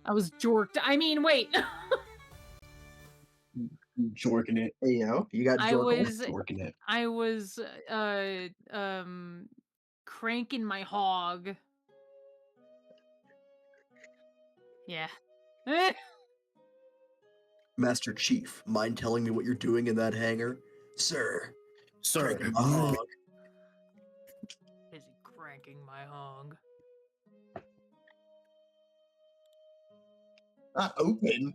I was jorked. I mean, wait. Jorking it. Hey, yo, you got I jorkle? was Jorking it. I was cranking my hog. Yeah. Master Chief, mind telling me what you're doing in that hangar? Sir, Sir. cranking my hog. Is he cranking my hog? Not open.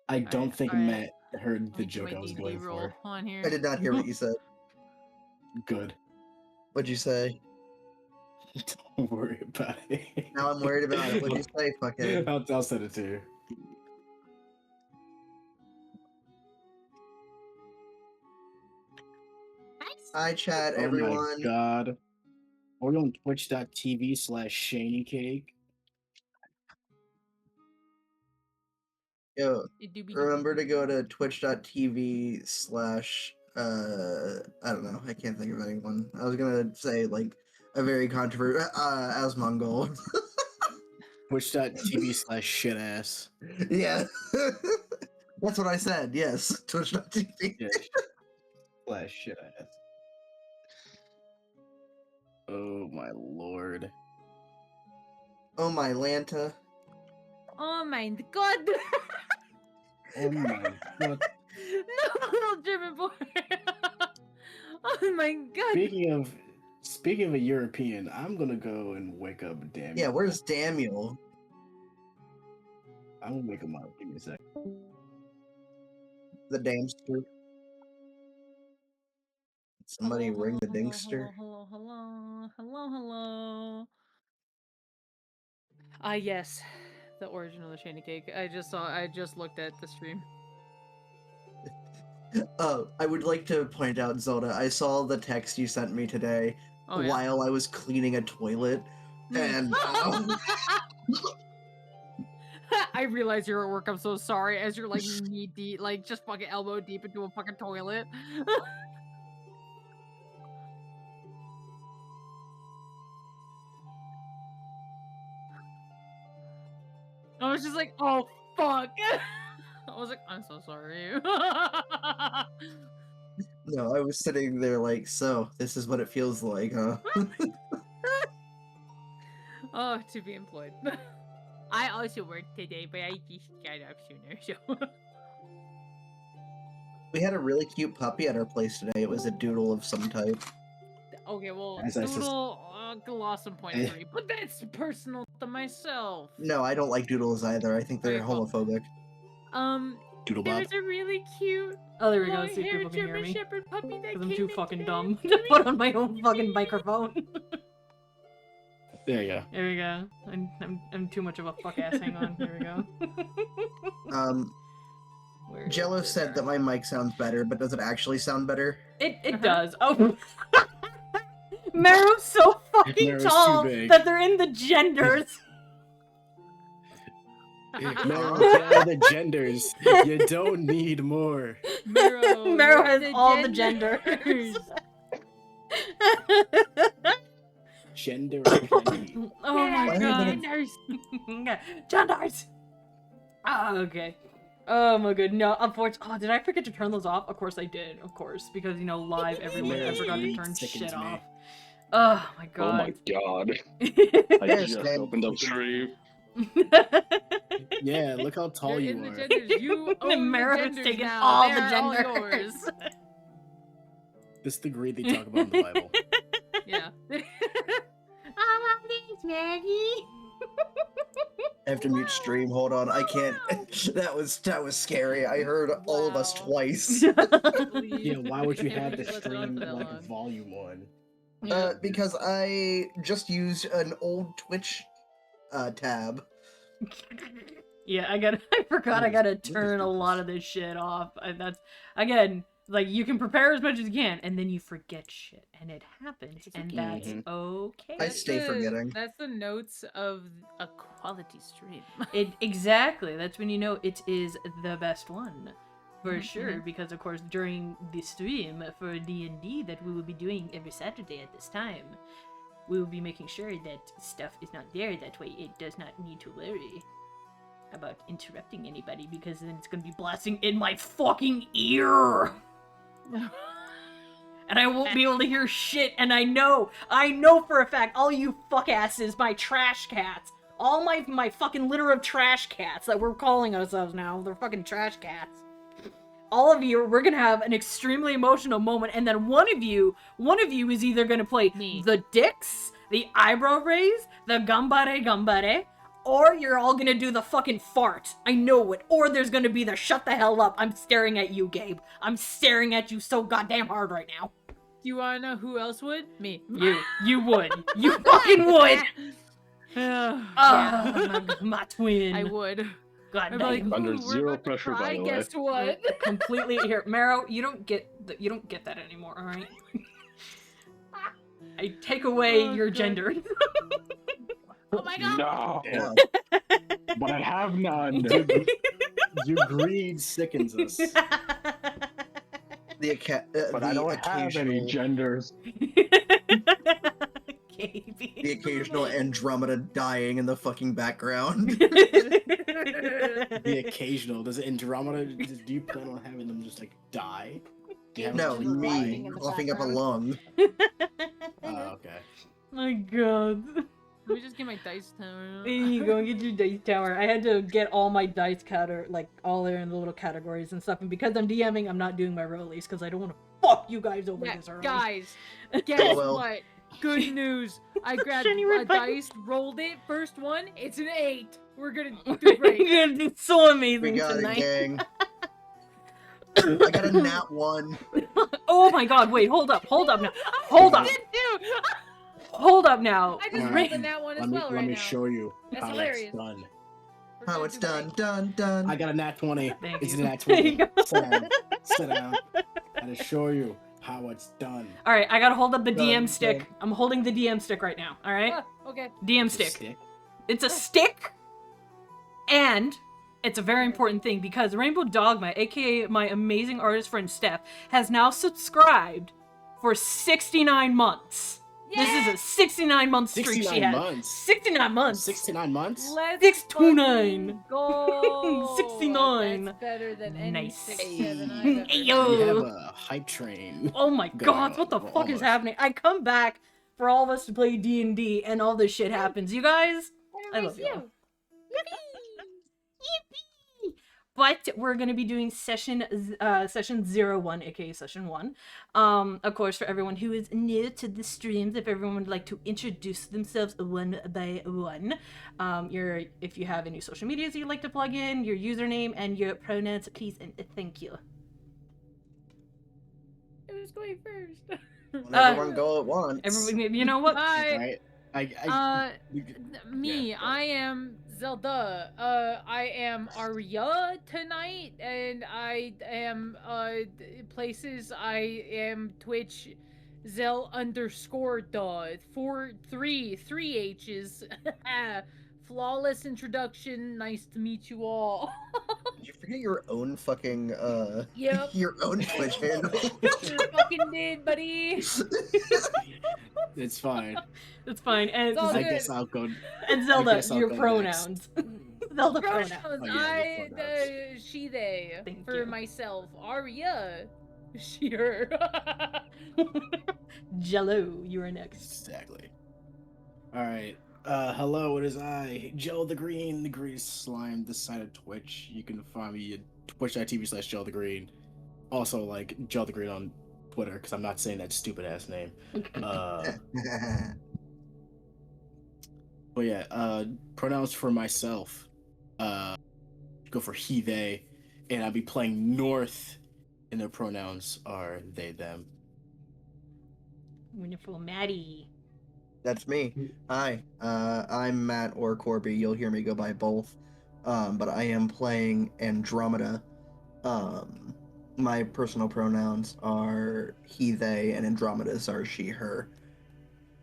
I don't think alright. Matt heard the Let me do joke my I was D&D going roll for. on here. I did not hear what you said. Good. What'd you say? Don't worry about it. Now I'm worried about it. What'd you say, fuckhead? I'll send it to you. Hi, chat, Oh everyone. my god. Are we on twitch.tv/ShaneyCake? Yo, remember to go to twitch.tv/ I don't know, I can't think of anyone. I was gonna say, like, a very controversial, as Mongol. Twitch.tv/shitass. Yeah. That's what I said, yes. Twitch.tv. Yeah. /shitass. Oh my lord. Oh my Lanta. Oh my god! Oh my god. No, little German boy! Oh my god! Speaking of a European, I'm gonna go and wake up Daniel. Yeah, where's Daniel? I'm gonna wake him up. Give me a sec. The Damster. Somebody Hello, ring the hello, Dingster. hello. Yes. The origin of the ShaneyCake. I just looked at the stream. I would like to point out, Zelda, I saw the text you sent me today while I was cleaning a toilet, and I realize you're at work. I'm so sorry. As you're like knee deep, like just fucking elbow deep into a fucking toilet. I was just like, oh fuck. I was like, I'm so sorry. No, I was sitting there like, so this is what it feels like, huh? Oh, to be employed. I also worked today, but I just got up sooner, so. We had a really cute puppy at our place today. It was a doodle of some type. Okay, well, As I Doodle lost some point 3, but that's personal to myself. No, I don't like doodles either. I think they're Okay, cool. homophobic. Doodle There's Bob. a really cute Oh, there we go. See if long-haired people can hear German me. Shepherd puppy that Because I'm came too in fucking today. dumb to put on my own fucking microphone. There you go. There we go. I'm too much of a fuck ass. Hang on. Here we go. Jello said that my mic sounds better, but does it actually sound better? It does. Oh. Marrow's so fucking Marrow's tall too big. that they're in the genders. Marrow, get out of the genders. You don't need more. Marrow has all the genders. Gender plenty. Oh my god. Genders. Oh, okay. Oh my god, no, unfortunately. Oh, did I forget to turn those off? Of course I did, of course. Because, you know, live everyone, I forgot to turn shit off. Oh my god. Oh my god. I just opened up stream. Yeah, look how tall you are. The genders. You own Marrow's the taking genders now. all They the are genders. all yours. This is the greed they talk about in the Bible. Yeah. Maggie. I have to mute stream. Hold on, I can't. that was scary. I heard all of us twice. Yeah, why would you have the stream like volume on? Because I just used an old Twitch tab. Yeah, I forgot I gotta turn a lot of this shit off. That's again, like, you can prepare as much as you can, and then you forget shit, and it happens, and that's okay. I stay forgetting. That's the notes of a quality stream. Exactly. That's when you know it is the best one, for sure. Because of course, during the stream for D&D that we will be doing every Saturday at this time, we will be making sure that stuff is not there. That way, it does not need to worry. about interrupting anybody, because then it's gonna be blasting in my fucking ear. And I won't be able to hear shit, and I know for a fact, all you fuckasses, my trash cats, all my fucking litter of trash cats that we're calling ourselves now, they're fucking trash cats. All of you, we're gonna have an extremely emotional moment, and then one of you is either gonna play the dicks, the eyebrow raise, the gambare, or you're all gonna do the fucking fart. I know it. Or there's gonna be the shut the hell up. I'm staring at you, Gabe. I'm staring at you so goddamn hard right now. Do you wanna know who else would? Me. You would. You fucking would! Yeah. My twin. I would. God I'd be damn. like, Under "Ooh, we're zero about to pressure, by cry, the way." Guess what? Completely here. Marrow, you don't get that anymore, alright? I take away your God. gender. Oh my god! No, Yeah. but I have none. Your greed sickens us. The But I don't have any genders. the occasional Andromeda dying in the fucking background. The occasional. Does Andromeda? Do you plan on having them just like die? Do you have No, them, like, me die? coughing up a lung. Oh, okay. My god. Let me just get my dice tower. There you go, get your dice tower. I had to get all my dice all there in the little categories and stuff. And because I'm DMing, I'm not doing my rollies because I don't want to fuck you guys over Yeah, this early. guys, guess well. what? Good news. I grabbed Shiny a red button. dice, rolled it. First one, it's an 8. We're gonna do great. You're gonna do so amazing We got tonight. it, gang. I got a nat 1. Oh my god, wait, hold up now. Hold up. I did too. Hold up now. I just Alright. rolled a nat 1 as Let me well let right me now. show you That's how hilarious. it's done. We're How gonna it's do done, great. done. I got a nat 20. Thank It's you. a nat There you 20. go. Sit down. Sit down. And to show you how it's done. Alright, I gotta hold up the Done, DM stick. done. I'm holding the DM stick right now, alright? Ah, okay. DM It's a stick. It's a stick, and it's a very important thing because Rainbow Dogma, aka my amazing artist friend Steph, has now subscribed for 69 months. This is a 69-month streak 69 she has. months. 69 months. 69 months? Let's 629. fucking go. 69. That's better than any Nice. 6-7 I've ever Hey, done. We have yo. a hype train. Oh my Going god, on. what the Well, fuck is almost. happening? I come back for all of us to play D&D and all this shit happens. You guys, I love you. all. But we're gonna be doing session 01, aka session 1. Of course, for everyone who is new to the streams, if everyone would like to introduce themselves one by one, if you have any social medias you'd like to plug in, your username and your pronouns, please and thank you. Who's going first? Everyone go at once. Everybody, you know what? Hi. Alright. Me, yeah. I am Zelduh. I am Aria tonight, and I am places. I am Twitch, Zel_duh 3 H's. Flawless introduction. Nice to meet you all. Did you forget your own fucking Yep. your own Twitch handle? Sure fucking did, buddy. It's fine. It's fine. And, It's all I good. guess I'll go. and I Zelda, guess I'll your go pronouns. Zelda Pronouns. pronouns. Oh, yeah, I, your pronouns. she, they. Thank For you. myself, Aria. She, her. Jello, you are next. Exactly. Alright. Hello, it is I, Jello the Green Slime, this side of Twitch. You can find me at twitch.tv/Jello the Green. Also, like, Jello the Green on Twitter, because I'm not saying that stupid ass name. But yeah, pronouns for myself. Go for he, they, and I'll be playing North, and their pronouns are they, them. Wonderful Matty. That's me. Hi. I'm Matt or Corby. You'll hear me go by both. But I am playing Andromeda. My personal pronouns are he, they, and Andromeda's are she, her.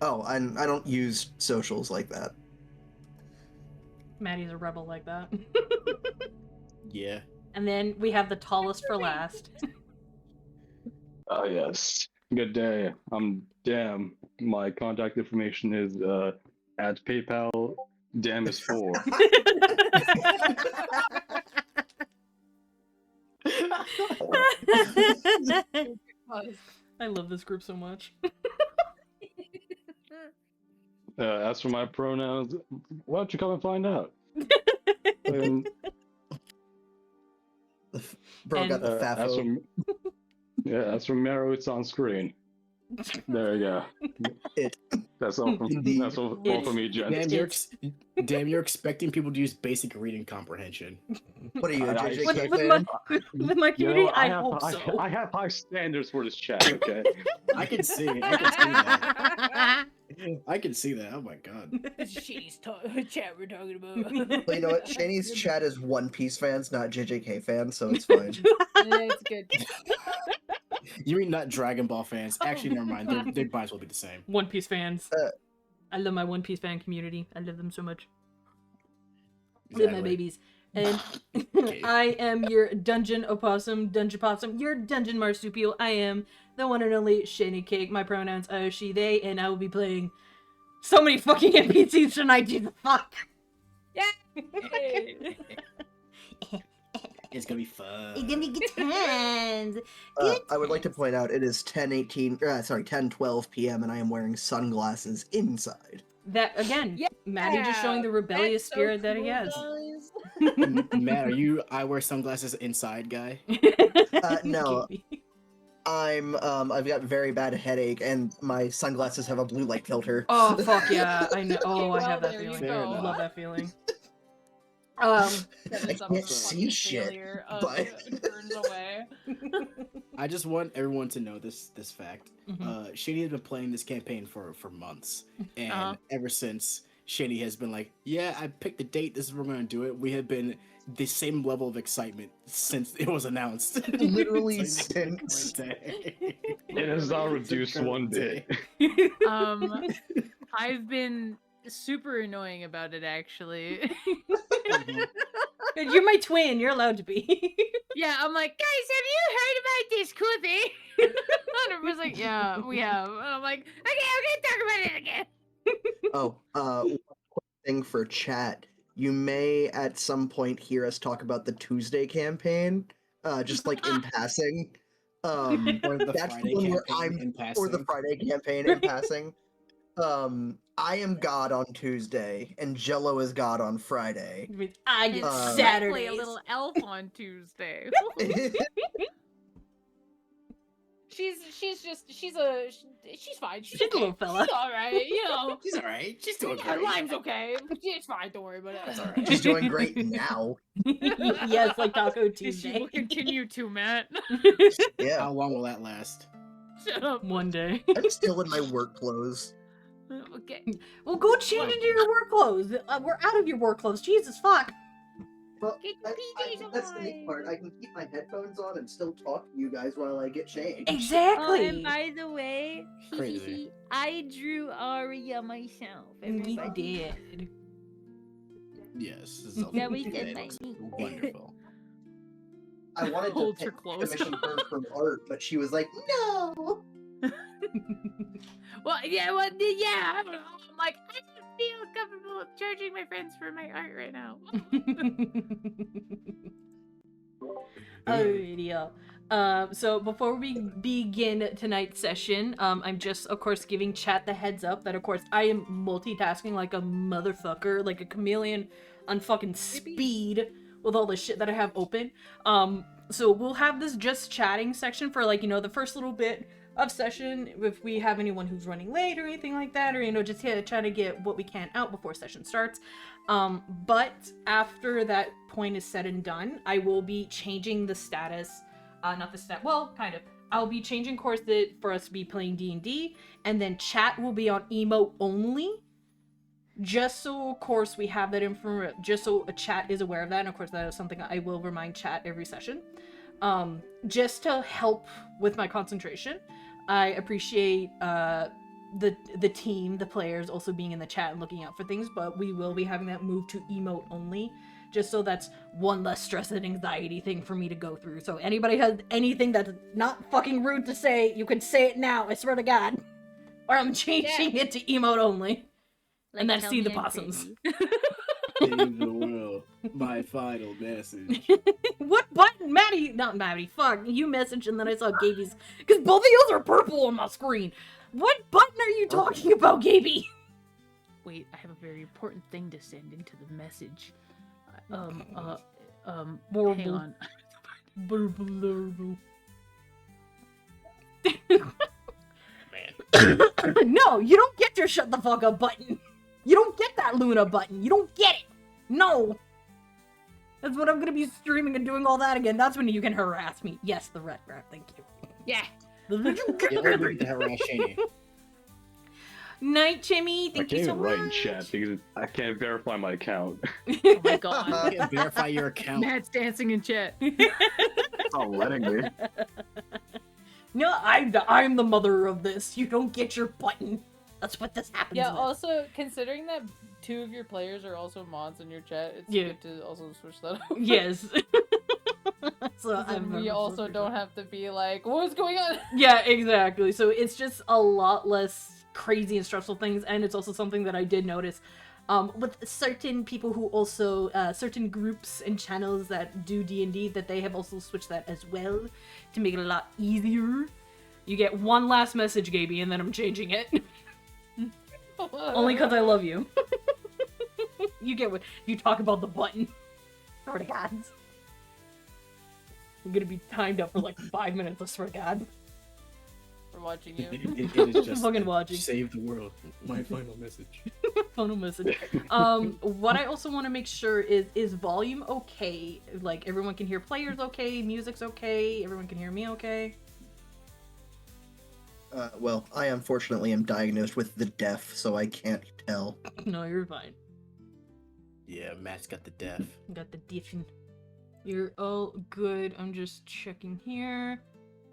Oh, and I don't use socials like that. Matty's a rebel like that. Yeah. And then we have the tallest for last. Oh, yes. Good day. I'm Dan. My contact information is at PayPal, Damn is 4. I love this group so much. As for my pronouns, why don't you come and find out? Bro got the FAFO. As for Marrow, it's on screen. There you go. That's all from me, gents. Damn, you're expecting people to use basic reading comprehension. What are you, a JJK fan? With my community, I hope so. I have high standards for this chat, okay? I can see it. I can see that. I can see that. Oh my god. She's chat we're talking about. Well, you know what? Shaney's chat is One Piece fans, not JJK fans, so it's fine. It's good. You mean not Dragon Ball fans? Actually, never mind. They might as well be the same. One Piece fans. I love my One Piece fan community. I love them so much. Love my babies. And I am your dungeon opossum, your dungeon marsupial. I am the one and only ShaneyCake. My pronouns are she, they, and I will be playing so many fucking NPCs tonight. Jesus fuck. Yeah. It's gonna be fun. It's gonna be good times. I would like to point out it is 10:12 p.m. and I am wearing sunglasses inside. That again, Yeah. Matty just showing the rebellious That's so spirit that cool, he has. Matt, are you I wear sunglasses inside guy? No. I've got very bad headache and my sunglasses have a blue light filter. Oh fuck yeah, I know. Oh, I Well, have that there you feeling. go. I love that feeling. I can't see shit, but turns away. I just want everyone to know this fact. Mhm. Shady has been playing this campaign for months, and ever since Shady has been like, "Yeah, I picked the date. This is where we're gonna do it." We have been the same level of excitement since it was announced. literally It's like, since. It has not reduced one bit. I've been super annoying about it actually. You're my twin. You're allowed to be. Yeah, I'm like, guys, have you heard about this cool thing? And everyone's like, yeah, we have. And I'm like, okay, talk about it again. One quick thing for chat. You may at some point hear us talk about the Tuesday campaign, just like in passing. Or the That's Friday the one where campaign in passing. or the Friday campaign in passing. I am God on Tuesday, and Jello is God on Friday. I get I Saturdays. play a little elf on Tuesday. She's fine. She's a okay. little fella. She's all right. You know. She's alright. She's doing Yeah, great. Lime's okay. It's fine. Don't worry about it. It's all right. She's doing great now. Yes, like Taco She Tuesday. will continue to, Matt. Yeah, How long will that last? Shut up. One day. I'm still in my work clothes. Okay. Well, go change into your work clothes. We're out of your work clothes. Jesus fuck. Well, Get your PJs that's the neat part. I can keep my headphones on and still talk to you guys while I get changed. Exactly. and by the way, Crazy. I drew Aria myself. We Everybody. did. Yes. Yeah, we did, It's mate. wonderful. I wanted Hold to your clothes. commission her for art, but she was like, no. Well, yeah, I don't know. I'm like, I don't feel comfortable charging my friends for my art right now. Alrighty, so before we begin tonight's session, I'm just, of course, giving chat the heads up that, of course, I am multitasking like a motherfucker, like a chameleon on fucking speed with all the shit that I have open. So we'll have this just chatting section for, like, you know, the first little bit of session, if we have anyone who's running late or anything like that, or, you know, just try to get what we can out before session starts. But after that point is said and done, I will be changing the status, kind of. I'll be changing course for us to be playing D&D, and then chat will be on emote only, just so, of course, we have that info, just so a chat is aware of that, and of course that is something I will remind chat every session. Just to help with my concentration. I appreciate the team, the players also being in the chat and looking out for things, but we will be having that move to emote only, just so that's one less stress and anxiety thing for me to go through. So anybody has anything that's not fucking rude to say, you can say it now, I swear to God. Or I'm changing it to emote only. Like, and then tell see the me I'm possums. crazy. Save the world. My final message. What button? Matty, not Matty, fuck. You messaged and then I saw Gaby's. Because both of yours are purple on my screen. What button are you talking about, Gaby? Wait, I have a very important thing to send into the message. Hang on. No, you don't get your shut the fuck up button. You don't get that Luna button. You don't get it. No. That's what I'm gonna be streaming and doing all that again. That's when you can harass me. Yes, the red rat. Thank you. Yeah. Yeah, let me harass Shaney. Night, Jimmy. Thank you so much. I can't even write in chat because I can't verify my account. Oh my god. You can't verify your account. Matt's dancing in chat. It's not letting me. No, I'm the mother of this. You don't get your button. That's what this happens Yeah, with. also, considering that 2 of your players are also mods in your chat, it's Yeah. good to also switch that up. Yes. So Then we also don't have to be like, what's going on? Yeah, exactly. So it's just a lot less crazy and stressful things, and it's also something that I did notice with certain people who also certain groups and channels that do D&D, that they have also switched that as well to make it a lot easier. You get one last message, Gaby, and then I'm changing it. Only because I love you. You get what you talk about the button. Swear to God. I'm gonna be timed up for like 5 minutes, I swear to God. For watching you. It is just Fucking watching. Save the world. My final message. Final message. What I also want to make sure is volume okay? Like, everyone can hear players okay, music's okay, everyone can hear me okay? Well, I unfortunately am diagnosed with the deaf, so I can't tell. No, you're fine. Yeah, Matt's got the deaf. Got the diffin. You're all good. I'm just checking here.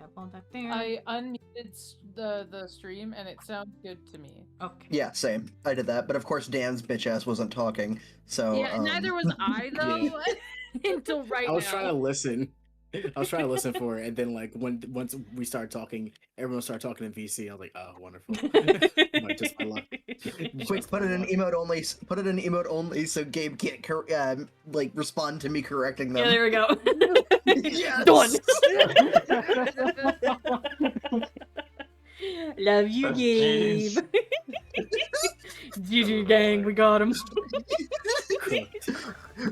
Have all that there. I unmuted the stream and it sounded good to me. Okay. Yeah, same. I did that, but of course Dan's bitch ass wasn't talking, so. Yeah, neither was I though. Yeah. Until right now. I was trying to listen. For it, and then like once we started talking, everyone started talking in VC. I was like, oh, wonderful. Like, just my luck. Quick, put it in emote only. Put it in emote only, so Gabe can't like respond to me correcting them. Yeah, there we go. Yes! Done. Love you, Gabe. GG gang, we got him.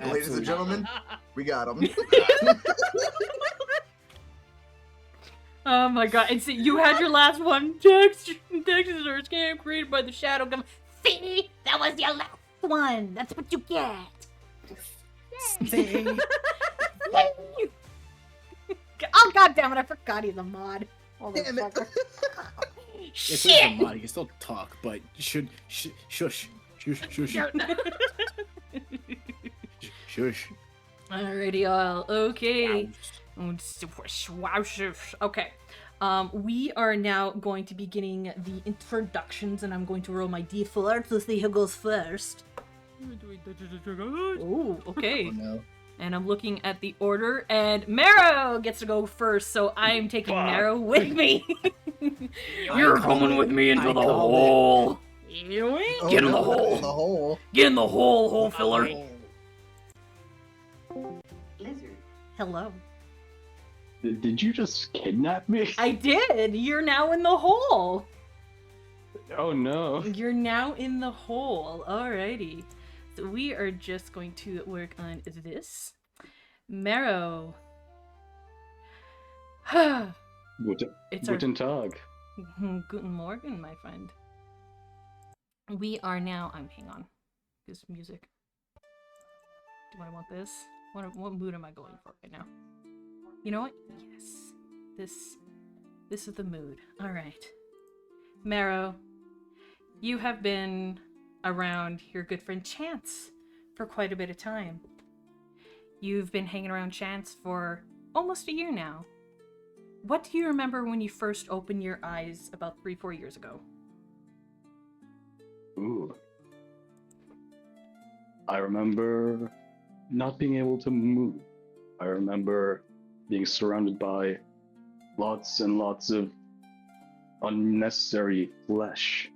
Ladies and gentlemen, we got him. Oh my god, and see, you had your last one. Texas are a scam created by the Shadow Government. See? That was your last one. That's what you get. See? Oh god damn it, I forgot he's a mod. Damn it. It's Shit! a mod. You can still talk, but shush. Shush. Alrighty, all. Okay. Okay. We are now going to be beginning the introductions, and I'm going to roll my d4 to see who goes first. Ooh, okay. Oh, no. And I'm looking at the order, and Marrow gets to go first, so I am taking Marrow with me. You're coming with me into the hole. You ain't. Oh, Get in no, the hole. The hole. Get in the hole, hole filler. Hello. Did you just kidnap me? I did. You're now in the hole. Oh no. You're now in the hole. Alrighty. So we are just going to work on this. Marrow. It's our... Guten Tag. Guten Morgen, my friend. We are now... hang on. This music. Do I want this? What mood am I going for right now? You know what? Yes. This is the mood. Alright. Marrow, you have been around your good friend Chance for quite a bit of time. You've been hanging around Chance for almost a year now. What do you remember when you first opened your eyes about 3-4 years ago? Ooh. I remember not being able to move. I remember being surrounded by lots and lots of unnecessary flesh.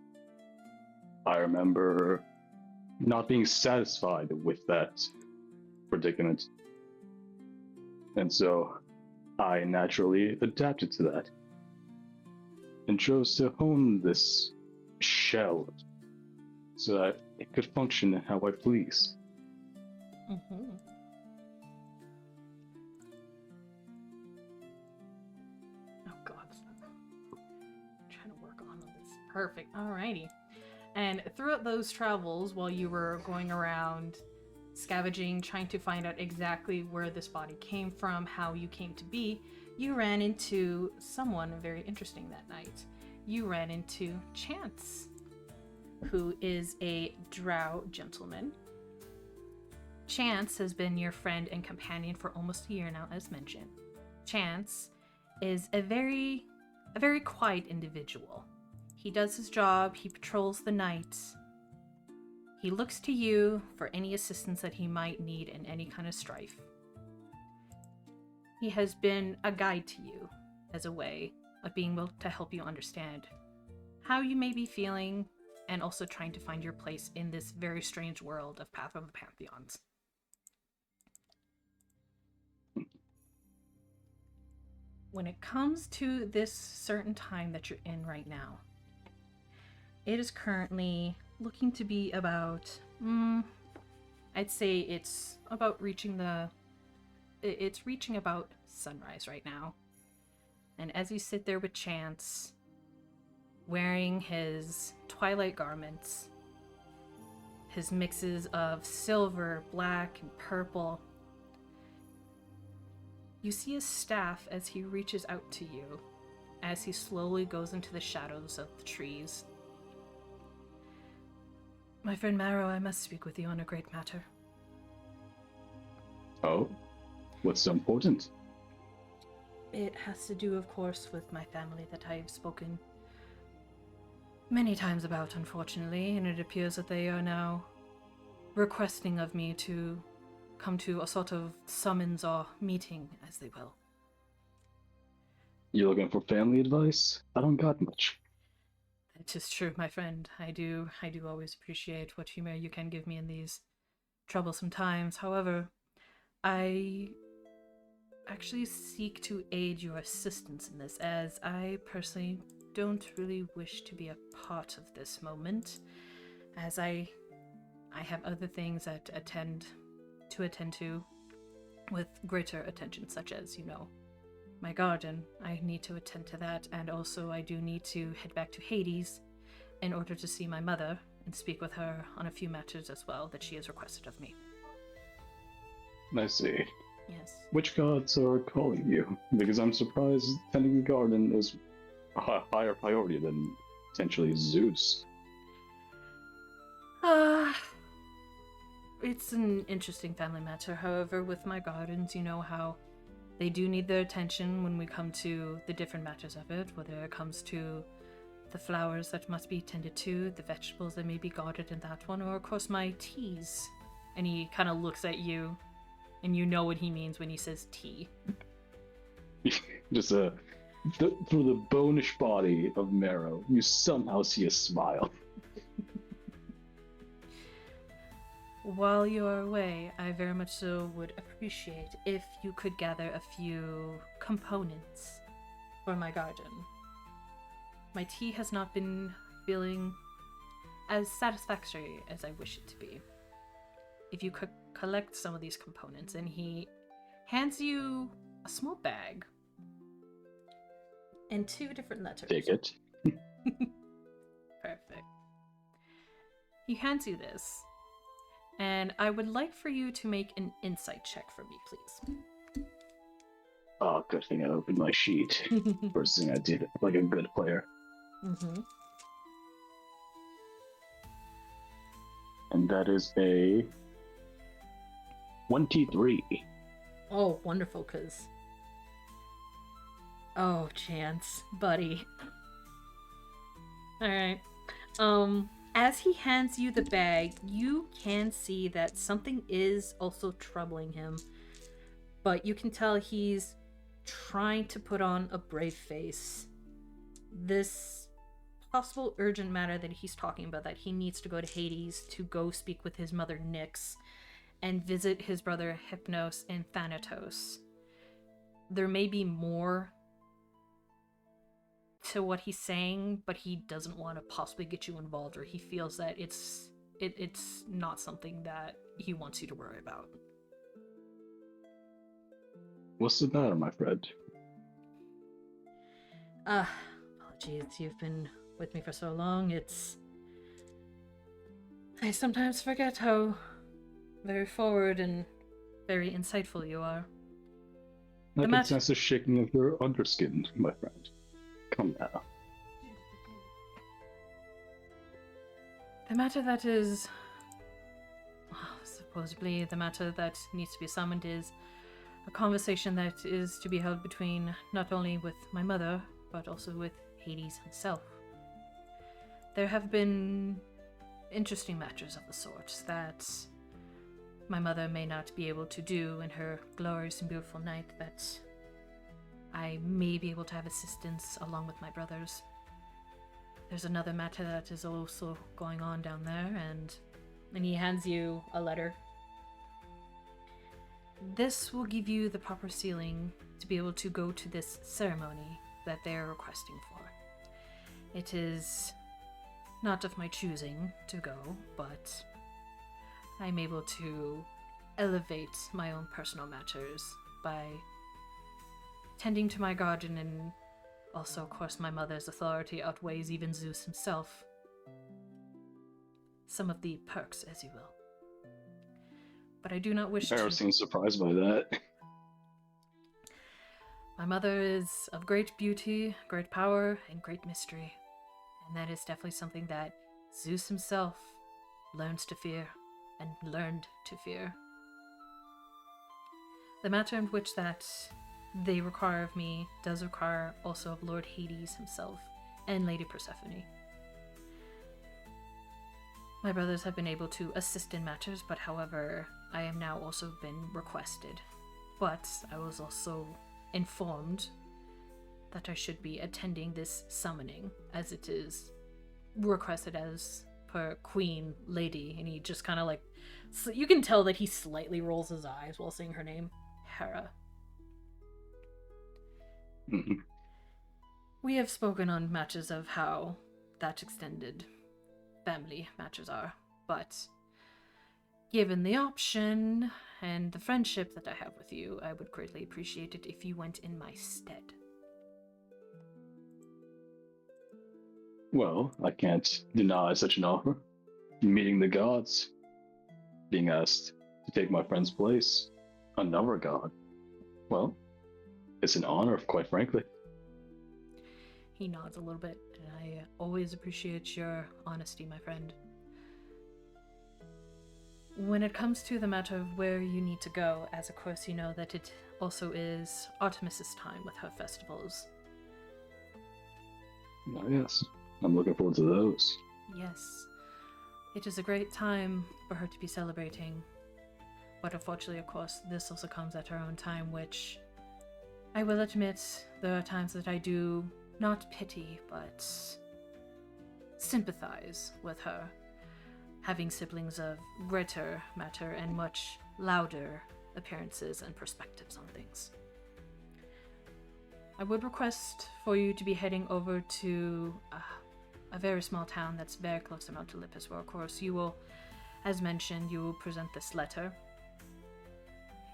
I remember not being satisfied with that predicament. And so I naturally adapted to that and chose to hone this shell so that it could function how I please. Mm-hmm. Oh god. I'm trying to work on this. Perfect. Alrighty. And throughout those travels, while you were going around scavenging, trying to find out exactly where this body came from, how you came to be, you ran into someone very interesting that night. You ran into Chance, who is a drow gentleman. Chance has been your friend and companion for almost a year now, as mentioned. Chance is a very quiet individual. He does his job, he patrols the night. He looks to you for any assistance that he might need in any kind of strife. He has been a guide to you as a way of being able to help you understand how you may be feeling and also trying to find your place in this very strange world of Path of the Pantheons. When it comes to this certain time that you're in right now, it is currently looking to be about, I'd say it's about reaching about sunrise right now. And as you sit there with Chance, wearing his twilight garments, his mixes of silver, black, and purple, you see his staff as he reaches out to you, as he slowly goes into the shadows of the trees. My friend Marrow, I must speak with you on a great matter. Oh? What's so important? It has to do, of course, with my family that I have spoken many times about, unfortunately, and it appears that they are now requesting of me to come to a sort of summons or meeting, as they will. You're looking for family advice? I don't got much. It is true, my friend. I do always appreciate what humor you can give me in these troublesome times. However, I actually seek to aid your assistance in this, as I personally don't really wish to be a part of this moment, as I have other things that attend to with greater attention, such as, my garden. I need to attend to that, and also I do need to head back to Hades in order to see my mother and speak with her on a few matters as well that she has requested of me. I see. Yes. Which gods are calling you? Because I'm surprised tending the garden is a higher priority than potentially Zeus. It's an interesting family matter. However, with my gardens, you know how they do need their attention when we come to the different matters of it, whether it comes to the flowers that must be tended to, the vegetables that may be guarded in that one, or of course my teas. And he kind of looks at you, and you know what he means when he says tea. Just through the bonish body of Marrow, you somehow see a smile. While you're away, I very much so would appreciate if you could gather a few components for my garden. My tea has not been feeling as satisfactory as I wish it to be. If you could collect some of these components, and he hands you a small bag and 2 different letters. Take it. Perfect. He hands you this. And I would like for you to make an insight check for me, please. Oh, good thing I opened my sheet. First thing I did, like a good player. Mm-hmm. And that is a 23. Oh, wonderful, cause... Oh, Chance, buddy. Alright. As he hands you the bag, you can see that something is also troubling him. But you can tell he's trying to put on a brave face. This possible urgent matter that he's talking about, that he needs to go to Hades to go speak with his mother Nyx and visit his brother Hypnos and Thanatos. There may be more to what he's saying, but he doesn't want to possibly get you involved, or he feels that it's not something that he wants you to worry about. What's the matter, my friend? Apologies, you've been with me for so long. I sometimes forget how very forward and very insightful you are. I can sense the shaking of your underskin, my friend. Come now. The matter that is... supposedly the matter that needs to be summoned is a conversation that is to be held between not only with my mother, but also with Hades himself. There have been interesting matters of the sort that my mother may not be able to do in her glorious and beautiful night, that I may be able to have assistance along with my brothers. There's another matter that is also going on down there, and he hands you a letter. This will give you the proper sealing to be able to go to this ceremony that they are requesting for. It is not of my choosing to go, but I'm able to elevate my own personal matters by tending to my garden, and also, of course, my mother's authority outweighs even Zeus himself. Some of the perks, as you will. But I do not wish Marrow to... seems surprised by that. My mother is of great beauty, great power, and great mystery. And that is definitely something that Zeus himself learns to fear, and learned to fear. The matter in which that they require of me does require also of Lord Hades himself and Lady Persephone. My brothers have been able to assist in matters, but however, I am now also been requested. But I was also informed that I should be attending this summoning, as it is requested as per Queen Lady, and he just kind of like, so you can tell that he slightly rolls his eyes while saying her name, Hera. Mm-hmm. We have spoken on matters of how that extended family matters are, but given the option and the friendship that I have with you, I would greatly appreciate it if you went in my stead. Well, I can't deny such an offer. Meeting the gods, being asked to take my friend's place, another god. Well, it's an honor, quite frankly. He nods a little bit, and I always appreciate your honesty, my friend. When it comes to the matter of where you need to go, as of course you know that it also is Artemis's time with her festivals. Oh, yes. I'm looking forward to those. Yes, it is a great time for her to be celebrating. But unfortunately, of course, this also comes at her own time, which I will admit there are times that I do not pity, but sympathize with her, having siblings of greater matter and much louder appearances and perspectives on things. I would request for you to be heading over to a very small town that's very close to Mount Olympus, where of course you will, as mentioned, you will present this letter.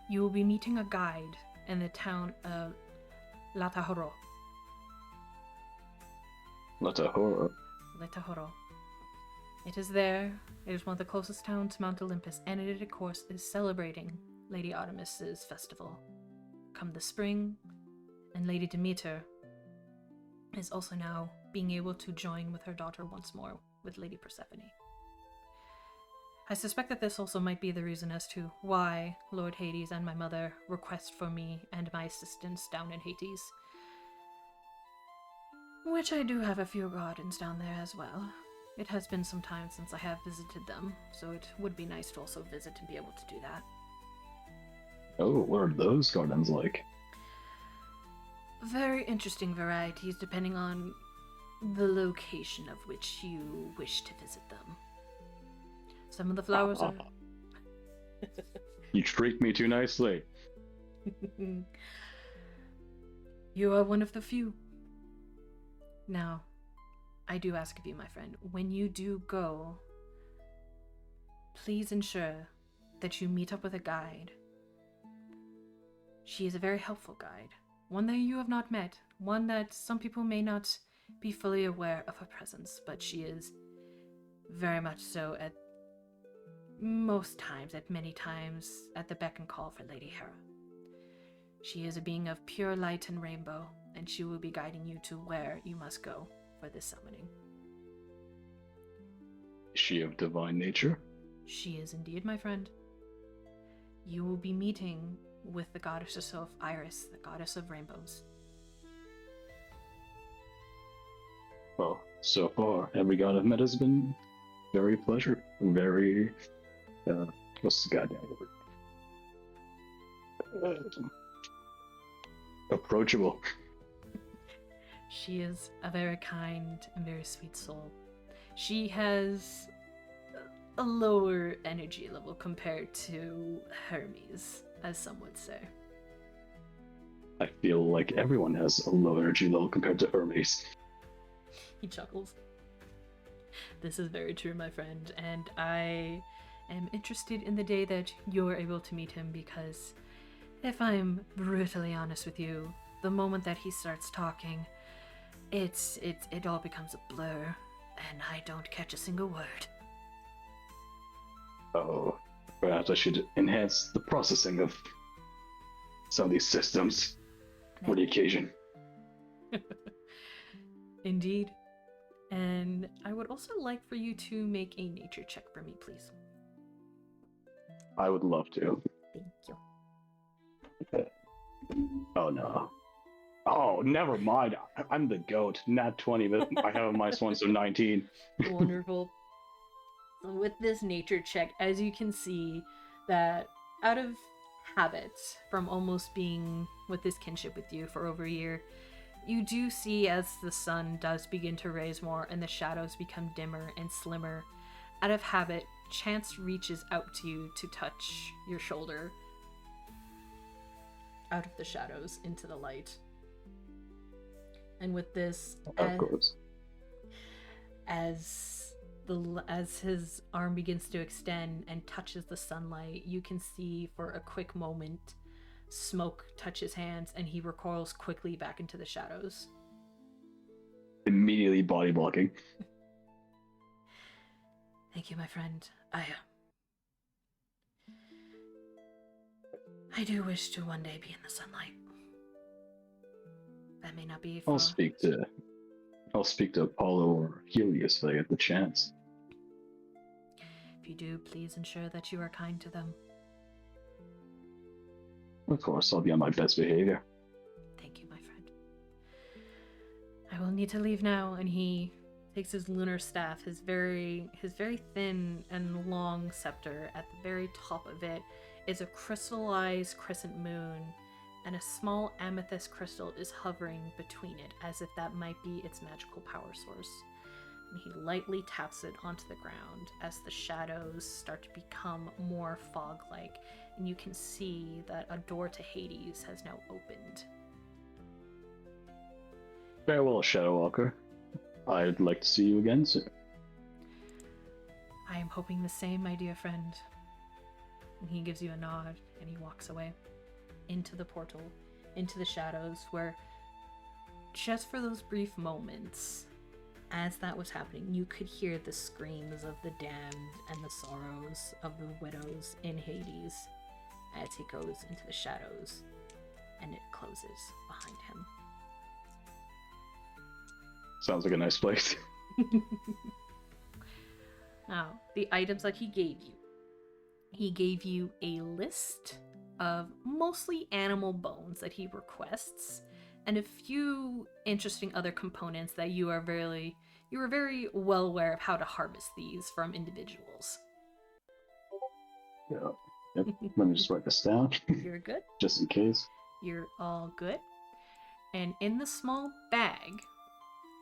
You will be meeting a guide in the town of Latahoro. Latahoro. Latahoro. It is there. It is one of the closest towns to Mount Olympus, and it, of course, is celebrating Lady Artemis's festival. Come the spring, and Lady Demeter is also now being able to join with her daughter once more with Lady Persephone. I suspect that this also might be the reason as to why Lord Hades and my mother request for me and my assistance down in Hades. Which I do have a few gardens down there as well. It has been some time since I have visited them, so it would be nice to also visit and be able to do that. Oh, what are those gardens like? Very interesting varieties depending on the location of which you wish to visit them. Some of the flowers are... You treat me too nicely. You are one of the few. Now, I do ask of you, my friend, when you do go, please ensure that you meet up with a guide. She is a very helpful guide, one that you have not met, one that some people may not be fully aware of her presence, but she is very much so at most times, at many times, at the beck and call for Lady Hera. She is a being of pure light and rainbow, and she will be guiding you to where you must go for this summoning. Is she of divine nature? She is indeed, my friend. You will be meeting with the goddess herself, Iris, the goddess of rainbows. Well, so far, every god I've met has been very very, what's the goddamn word? Approachable. She is a very kind and very sweet soul. She has a lower energy level compared to Hermes, as some would say. I feel like everyone has a low energy level compared to Hermes. He chuckles. This is very true, my friend, and I am interested in the day that you're able to meet him, because if I'm brutally honest with you, the moment that he starts talking, it all becomes a blur, and I don't catch a single word. Oh, perhaps I should enhance the processing of some of these systems for the occasion. Indeed. And I would also like for you to make a nature check for me, please. I would love to. Thank you. Oh no. Oh, never mind. I'm the goat. Nat 20, but I have a -1, so 19. Wonderful. So with this nature check, as you can see, that out of habit from almost being with this kinship with you for over a year, you do see as the sun does begin to raise more and the shadows become dimmer and slimmer, out of habit, Chance reaches out to you to touch your shoulder out of the shadows into the light. And with this, Of course. as his arm begins to extend and touches the sunlight, you can see for a quick moment smoke touch his hands, and he recoils quickly back into the shadows. Immediately body blocking. Thank you, my friend. I do wish to one day be in the sunlight. That may not be for... I'll speak to Apollo or Helios if I get the chance. If you do, please ensure that you are kind to them. Of course, I'll be on my best behavior. Thank you, my friend. I will need to leave now, and he takes his lunar staff, his very thin and long scepter. At the very top of it is a crystallized crescent moon, and a small amethyst crystal is hovering between it, as if that might be its magical power source. And he lightly taps it onto the ground as the shadows start to become more fog-like, and you can see that a door to Hades has now opened. Farewell, Shadow Walker. I'd like to see you again soon. I am hoping the same, my dear friend. And he gives you a nod, and he walks away into the portal, into the shadows, where just for those brief moments, as that was happening, you could hear the screams of the damned and the sorrows of the widows in Hades as he goes into the shadows, and it closes behind him. Sounds like a nice place. Now, the items that he gave you a list of mostly animal bones that he requests, and a few interesting other components that you are very well aware of how to harvest these from individuals. Yeah. Yep. Let me just write this down. You're good. Just in case. You're all good. And in the small bag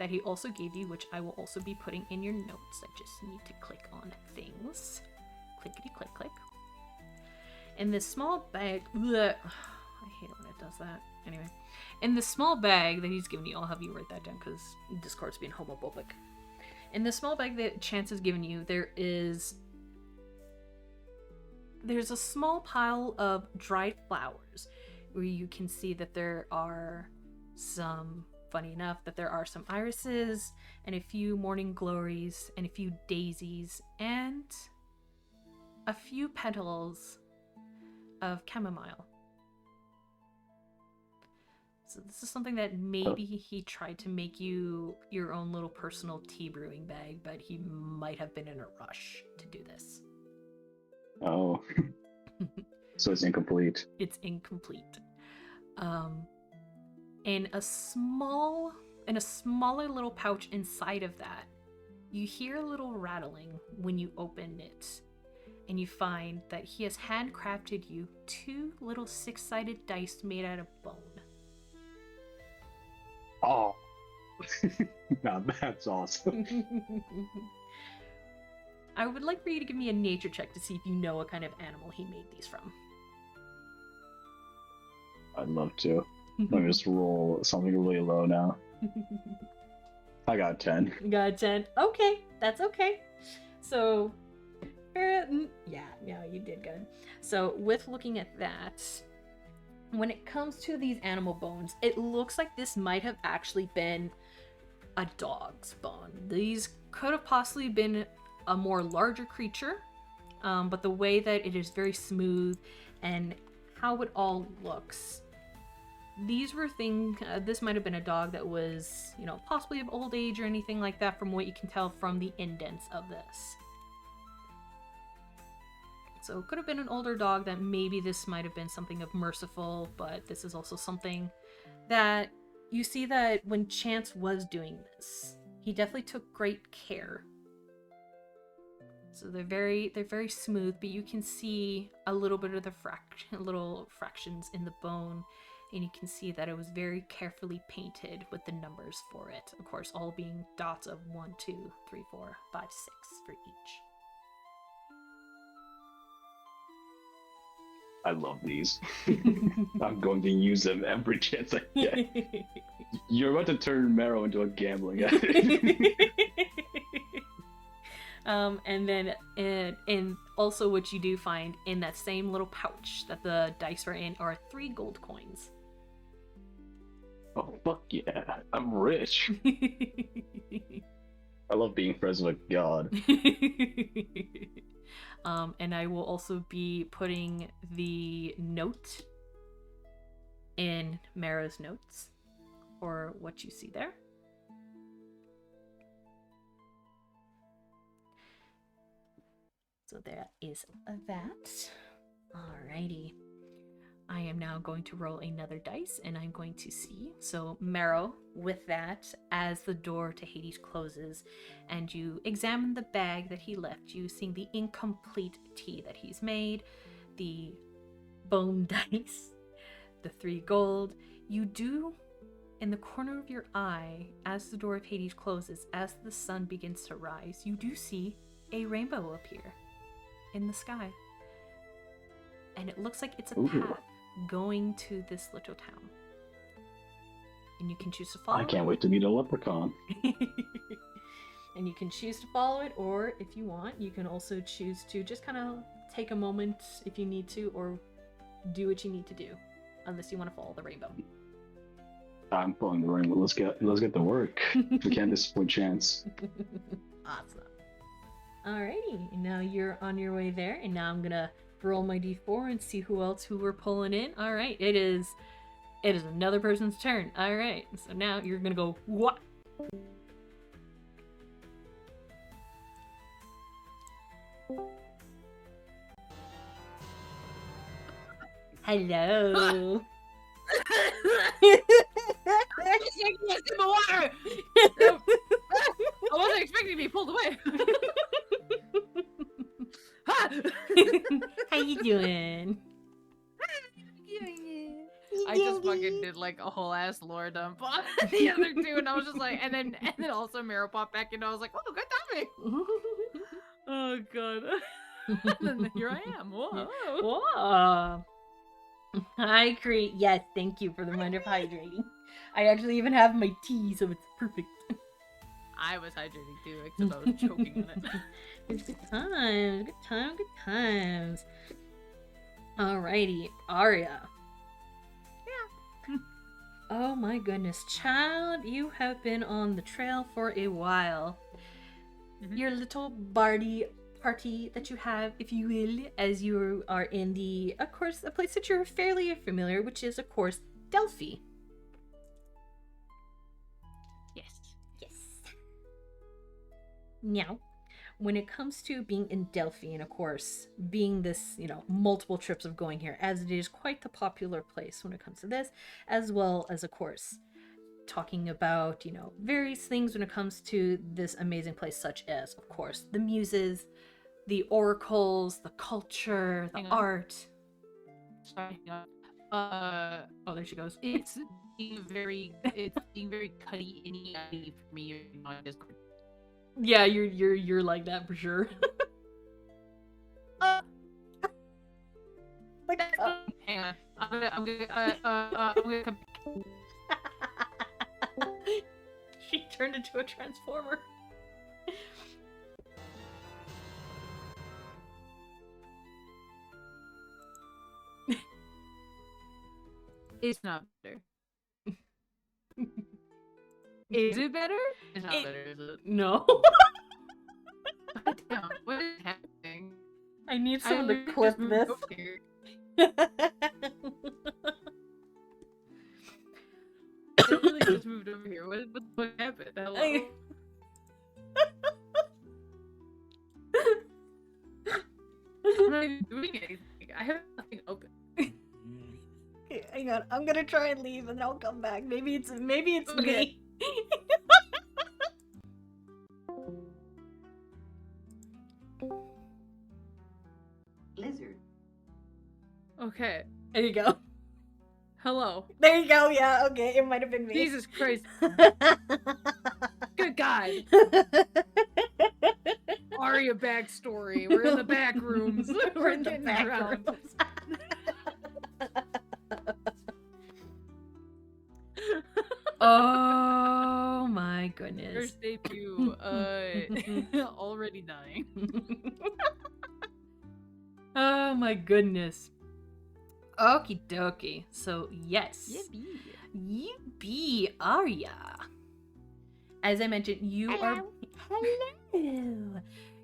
that he also gave you, which I will also be putting in your notes. I just need to click on things. Clickety click click. In this small bag, bleh, I hate it when it does that. Anyway, in this small bag that he's given you, I'll have you write that down because Discord's being homophobic. In the small bag that Chance has given you, there's a small pile of dried flowers where you can see that there are some, funny enough, that there are some irises and a few morning glories and a few daisies and a few petals of chamomile. So this is something that maybe he tried to make you your own little personal tea brewing bag, but he might have been in a rush to do this. Oh. So it's incomplete. It's incomplete. In a smaller little pouch inside of that, you hear a little rattling when you open it, and you find that he has handcrafted you 2 little 6-sided dice made out of bone. Oh. Now that's awesome. I would like for you to give me a nature check to see if you know what kind of animal he made these from. I'd love to. Let me just roll something really low now. I got 10. You got a 10. Okay, that's okay. So, yeah, you did good. So, with looking at that, when it comes to these animal bones, it looks like this might have actually been a dog's bone. These could have possibly been a more larger creature, but the way that it is very smooth and how it all looks, these were things, this might have been a dog that was, possibly of old age or anything like that from what you can tell from the indents of this. So it could have been an older dog that maybe this might have been something of merciful, but this is also something that you see that when Chance was doing this, he definitely took great care. So they're very smooth, but you can see a little bit of the little fractions in the bone, and you can see that it was very carefully painted with the numbers for it. Of course, all being dots of 1, 2, 3, 4, 5, 6 for each. I love these. I'm going to use them every chance I get. You're about to turn Marrow into a gambling addict. And also what you do find in that same little pouch that the dice are in are 3 gold coins. Oh, fuck yeah. I'm rich. I love being friends with a god. And I will also be putting the note in Marrow's notes, or what you see there. So there is that. Alrighty. I am now going to roll another dice, and I'm going to see. So Marrow, with that, as the door to Hades closes, and you examine the bag that he left you, seeing the incomplete tea that he's made, the bone dice, the 3 gold, you do, in the corner of your eye, as the door of Hades closes, as the sun begins to rise, you do see a rainbow appear in the sky. And it looks like it's a path going to this little town. And you can choose to follow it. I can't wait to meet a leprechaun. And you can choose to follow it, or if you want, you can also choose to just kind of take a moment if you need to, or do what you need to do, unless you want to follow the rainbow. I'm following the rainbow. Let's get to work. We can't disappoint Chance. Awesome. Alrighty, and now you're on your way there, and now I'm gonna roll my d4 and see who we're pulling in. Alright, it is another person's turn. Alright, so now you're gonna go, what? Hello. Water. I wasn't expecting to be pulled away. How you doing? I just fucking did like a whole ass lore dump on the other two, and I was just like, and then also Marrow popped back, and I was like, oh, good timing. Oh god. And then here I am. Whoa. Whoa. I agree. Yes, thank you for the reminder of hydrating. I actually even have my tea, so it's perfect. I was hydrating too, except I was choking on it. It's good times, good times. Alrighty, Aria. Yeah. Oh my goodness, child, you have been on the trail for a while. Mhm. Your little bardy party that you have, if you will, as you are in the, of course, a place that you're fairly familiar, which is, of course, Delphi. Yes. Yes. Now, when it comes to being in Delphi, and of course, being this, multiple trips of going here, as it is quite the popular place when it comes to this, as well as, of course, talking about, various things when it comes to this amazing place, such as, of course, the muses, the oracles, the culture, the Hang on. art. Sorry. Hang on. Oh, there she goes. It's being very cutty and for me on Discord. Yeah, you're like that for sure. Hang on. I'm gonna come. She turned into a transformer. It's not better. Is it better? It's not better, is it? No. Damn, what is happening? I need I someone to literally clip just moved this. over here. I literally just moved over here. What happened? Hello? I'm not even doing anything. I have nothing open. Okay, hang on, I'm gonna try and leave and then I'll come back. Maybe it's Okay. me. Lizard. Okay. There you go. Hello. There you go, yeah, okay, it might have been me. Jesus Christ. Good God. Aria backstory. We're in the back rooms. We're in the getting back drowned. rooms. Oh my goodness. First debut. Already dying. Oh my goodness. Okie dokie. So yes. You be Aria. As I mentioned, you are hello.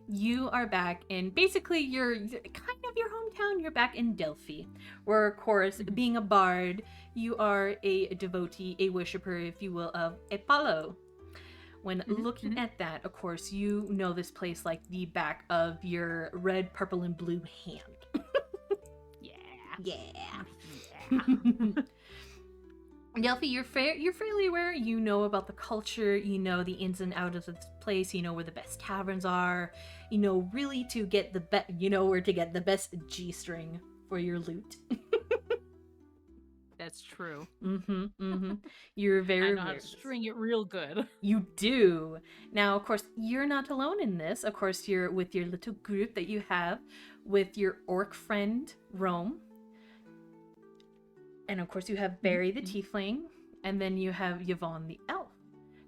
You are back in basically your kind of your hometown. You're back in Delphi, where of course, being a bard, you are a devotee, a worshiper, if you will, of Apollo. When looking at that, of course, you know this place like the back of your red, purple, and blue hand. Yeah. Delphi, you're fairly aware. You know about the culture. You know the ins and outs of this place. You know where the best taverns are. You know really to get the best. You know where to get the best G-string for your loot. That's true. You're I very know how to string it real good. You do. Now, of course, you're not alone in this. Of course, you're with your little group that you have with your orc friend, Rome. And of course, you have Barry the tiefling, and then you have Yvonne the elf.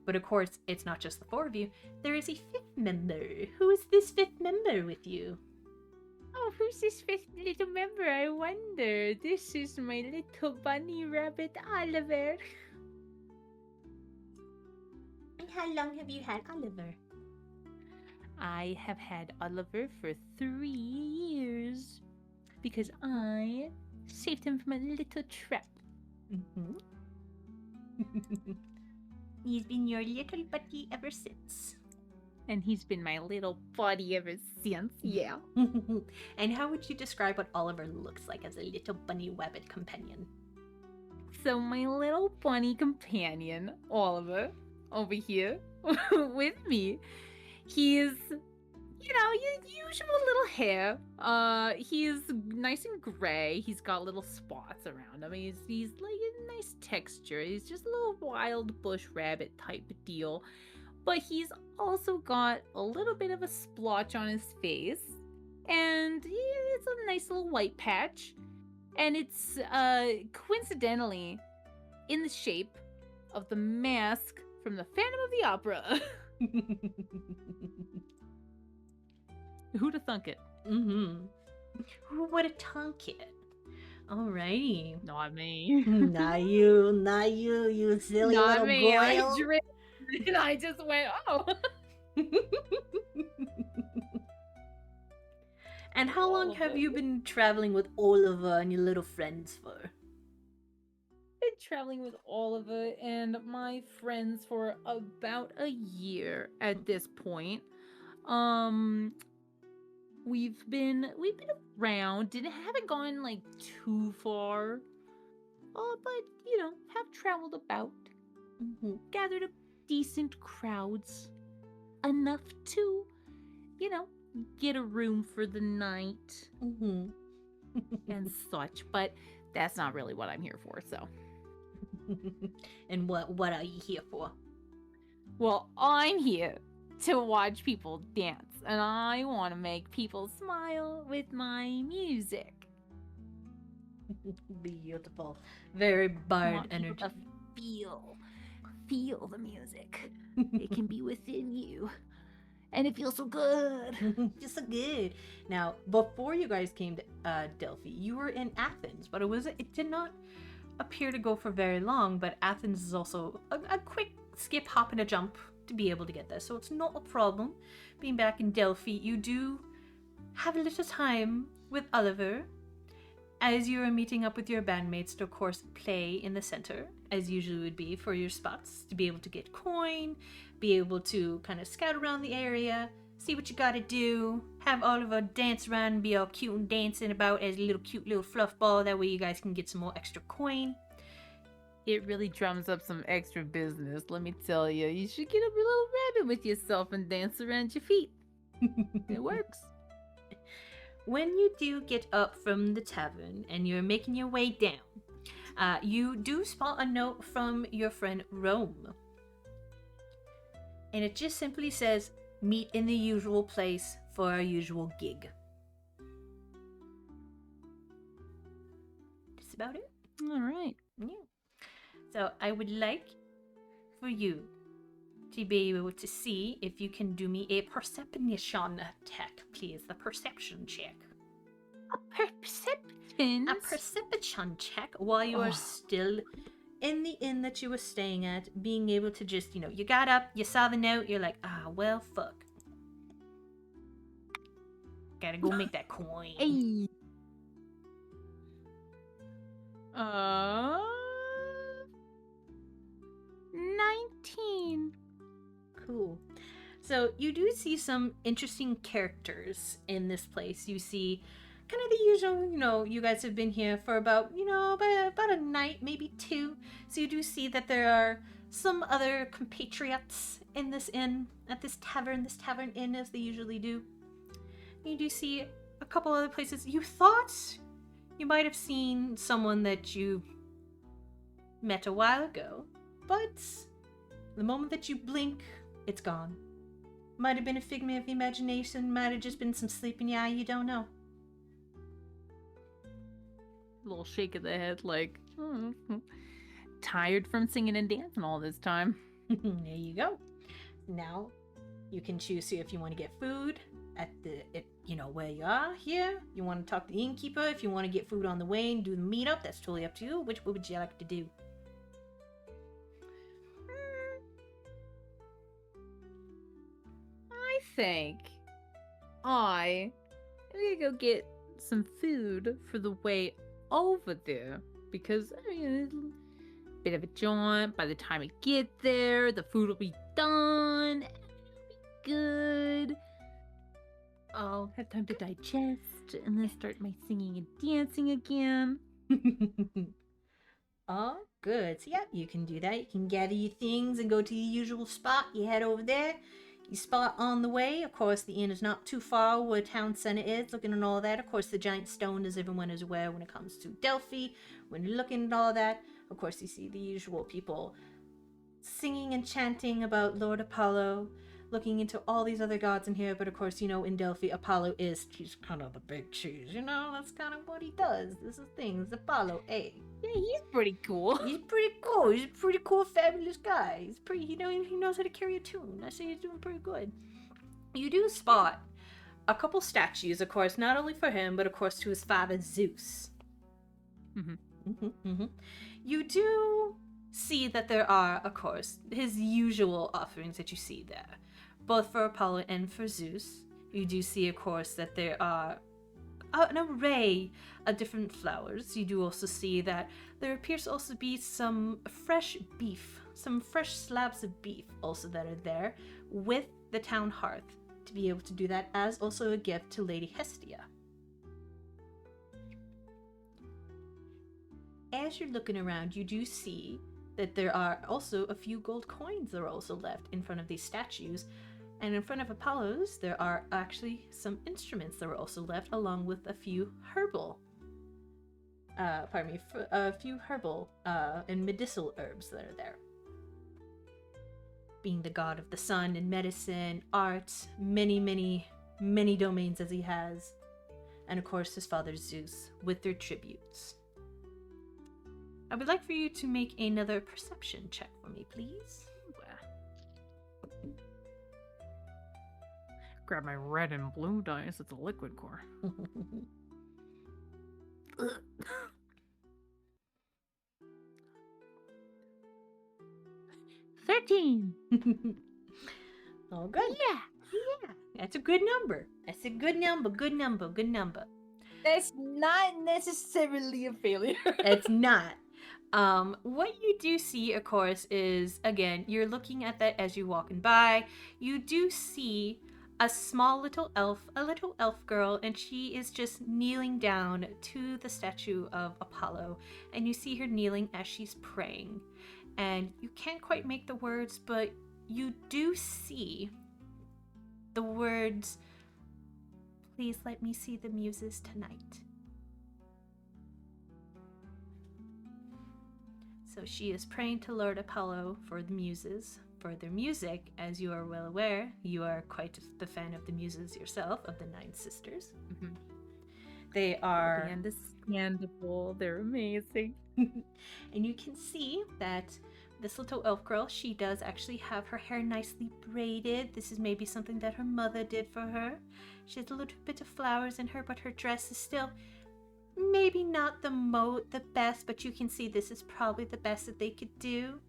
But of course, it's not just the four of you. There is a fifth member. Who is this fifth member with you? Oh, who's this fifth little member? I wonder. This is my little bunny rabbit, Oliver. And how long have you had Oliver? I have had Oliver for 3 years because I saved him from a little trap. He's been your little buddy ever since. And he's been my little buddy ever since, yeah. And how would you describe what Oliver looks like as a little bunny rabbit companion? So my little bunny companion, Oliver, over here with me, he is you know, your usual little hair. He's nice and gray. He's got little spots around him. He's like a nice texture. He's just a little wild bush rabbit type deal. But he's also got a little bit of a splotch on his face. And it's a nice little white patch. And it's coincidentally in the shape of the mask from the Phantom of the Opera. Who'd have thunk it? Mm-hmm. Who would have thunk it? Alrighty. Not me. Not you, you silly Not little me. boy. I dripped and I just went, oh. And how long have you been traveling with Oliver and your little friends for? Been traveling with Oliver and my friends for about a year at this point. We've been around. Haven't gone like too far. But you know, have traveled about. Gathered up decent crowds. Enough to, you know, get a room for the night. And such. But that's not really what I'm here for, so. And what are you here for? Well, I'm here to watch people dance, and I want to make people smile with my music. Beautiful. Very bard energy. Feel the music. It can be within you. And it feels so good. Just so good. Now, before you guys came to Delphi, you were in Athens, but it did not appear to go for very long, but Athens is also a quick skip, hop, and a jump to be able to get there, so it's not a problem. Being back in Delphi, you do have a little time with Oliver as you are meeting up with your bandmates to, of course, play in the center, as usually would be for your spots, to be able to get coin, be able to kind of scout around the area, see what you gotta do, have Oliver dance around and be all cute and dancing about as a little cute little fluff ball, that way you guys can get some more extra coin. It really drums up some extra business, let me tell you. You should get a little rabbit with yourself and dance around your feet. It works. When you do get up from the tavern and you're making your way down, you do spot a note from your friend Rome. And it just simply says, meet in the usual place for our usual gig. That's about it. All right. Yeah. So I would like for you to be able to see if you can do me a perception check, please. The perception check. A perception? A perception check while you are still in the inn that you were staying at, being able to just, you know, you got up, you saw the note, you're like, well, fuck. Gotta go make that coin. Hey. 19. Cool. So you do see some interesting characters in this place. You see kind of the usual, you know, you guys have been here for about, you know, about a night, maybe two. So you do see that there are some other compatriots in this inn, at this tavern inn, as they usually do. You do see a couple other places. You thought you might have seen someone that you met a while ago, but the moment that you blink, it's gone. Might have been a figment of the imagination, might have just been some sleep in your eye, you don't know. Little shake of the head, like, tired from singing and dancing all this time. There you go. Now, you can choose see if you want to get food at you know, where you are here. You want to talk to the innkeeper. If you want to get food on the way and do the meetup, that's totally up to you. What would you like to do? I think I'm gonna go get some food for the way over there, because I mean, it's a bit of a jaunt. By the time I get there, the food will be done. It'll be good. I'll have time to digest and then start my singing and dancing again. Oh, good. So yeah, you can do that. You can gather your things and go to your usual spot. You head over there. You spot on the way, of course, the inn is not too far where town center is, looking at all that. Of course, the giant stone, as everyone is aware when it comes to Delphi. When you're looking at all that, of course, you see the usual people singing and chanting about Lord Apollo, looking into all these other gods in here. But of course, in Delphi, Apollo he's kind of the big cheese, that's kind of what he does. This is things, Apollo, eh? Yeah, he's pretty cool. He's pretty cool. He's a pretty cool, fabulous guy. He's pretty, he knows how to carry a tune. I say he's doing pretty good. You do spot a couple statues, of course, not only for him, but of course to his father, Zeus. You do see that there are, of course, his usual offerings that you see there, both for Apollo and for Zeus. You do see, of course, that there are an array of different flowers. You do also see that there appears to also be some fresh beef, some fresh slabs of beef also that are there with the town hearth to be able to do that as also a gift to Lady Hestia. As you're looking around, you do see that there are also a few gold coins that are also left in front of these statues. And in front of Apollo's, there are actually some instruments that were also left, along with a few herbal and medicinal herbs that are there. Being the god of the sun and medicine, art, many, many, many domains as he has. And of course, his father Zeus, with their tributes. I would like for you to make another perception check for me, please. Grab my red and blue dice. It's a liquid core. 13. Oh, good. Yeah. That's a good number. That's a good number. Good number. That's not necessarily a failure. It's not. What you do see, of course, is, again, you're looking at that as you're walking by. You do see a small little elf girl, and she is just kneeling down to the statue of Apollo, and you see her kneeling as she's praying. And you can't quite make the words, but you do see the words, "Please let me see the muses tonight." So she is praying to Lord Apollo for the muses, for their music. As you are well aware, you are quite the fan of the muses yourself, of the 9 sisters. Mm-hmm. They are understandable. They're amazing. And you can see that this little elf girl, she does actually have her hair nicely braided. This is maybe something that her mother did for her. She has a little bit of flowers in her, but her dress is still maybe not the best, but you can see this is probably the best that they could do.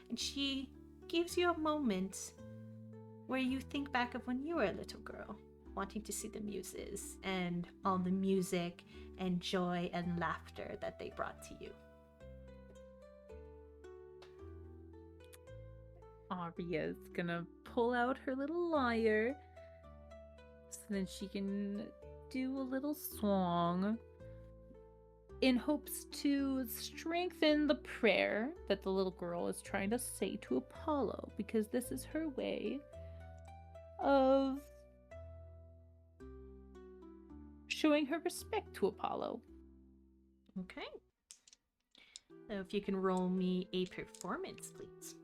And she gives you a moment where you think back of when you were a little girl, wanting to see the muses and all the music and joy and laughter that they brought to you. Aria's gonna pull out her little lyre so then she can do a little song in hopes to strengthen the prayer that the little girl is trying to say to Apollo, because this is her way of showing her respect to Apollo. Okay. So if you can roll me a performance, please.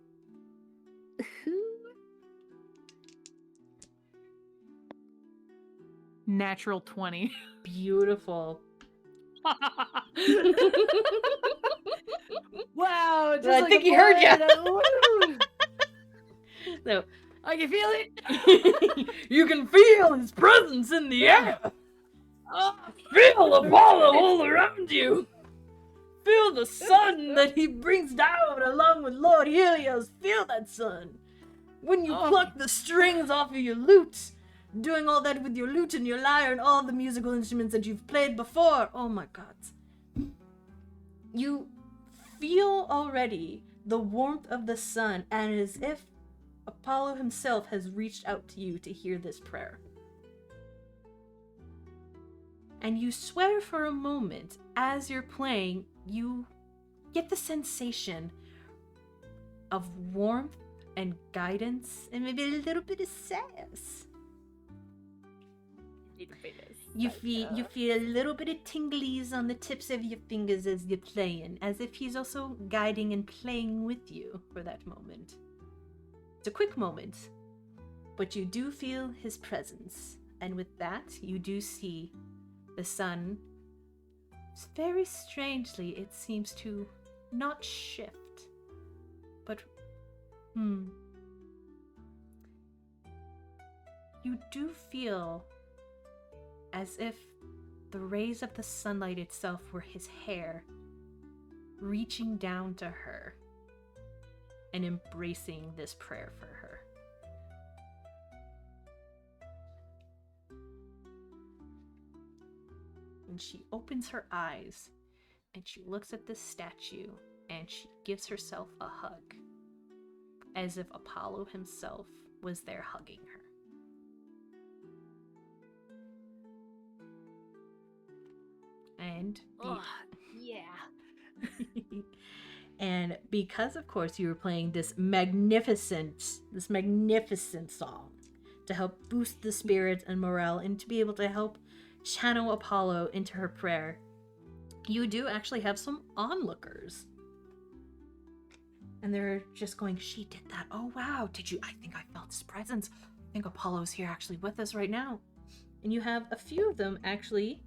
Natural 20. Beautiful. Wow, just I like think a he heard bullet. So I can feel it. you can feel his presence in the air. Oh. Feel Apollo all around you. Feel the sun that he brings down along with Lord Helios. Feel that sun. When you pluck the strings off of your lute, doing all that with your lute and your lyre and all the musical instruments that you've played before. Oh my god. You feel already the warmth of the sun, and as if Apollo himself has reached out to you to hear this prayer. And you swear for a moment, as you're playing, you get the sensation of warmth and guidance and maybe a little bit of sass. You feel a little bit of tinglies on the tips of your fingers as you're playing, as if he's also guiding and playing with you for that moment. It's a quick moment, but you do feel his presence, and with that, you do see the sun. Very strangely, it seems to not shift, but you do feel as if the rays of the sunlight itself were his hair, reaching down to her and embracing this prayer for her. And she opens her eyes and she looks at this statue and she gives herself a hug, as if Apollo himself was there hugging her. And and because of course you were playing this magnificent song to help boost the spirits and morale and to be able to help channel Apollo into her prayer, you do actually have some onlookers. And they're just going, she did that. Oh wow, did you? I think I felt his presence. I think Apollo's here actually with us right now. And you have a few of them actually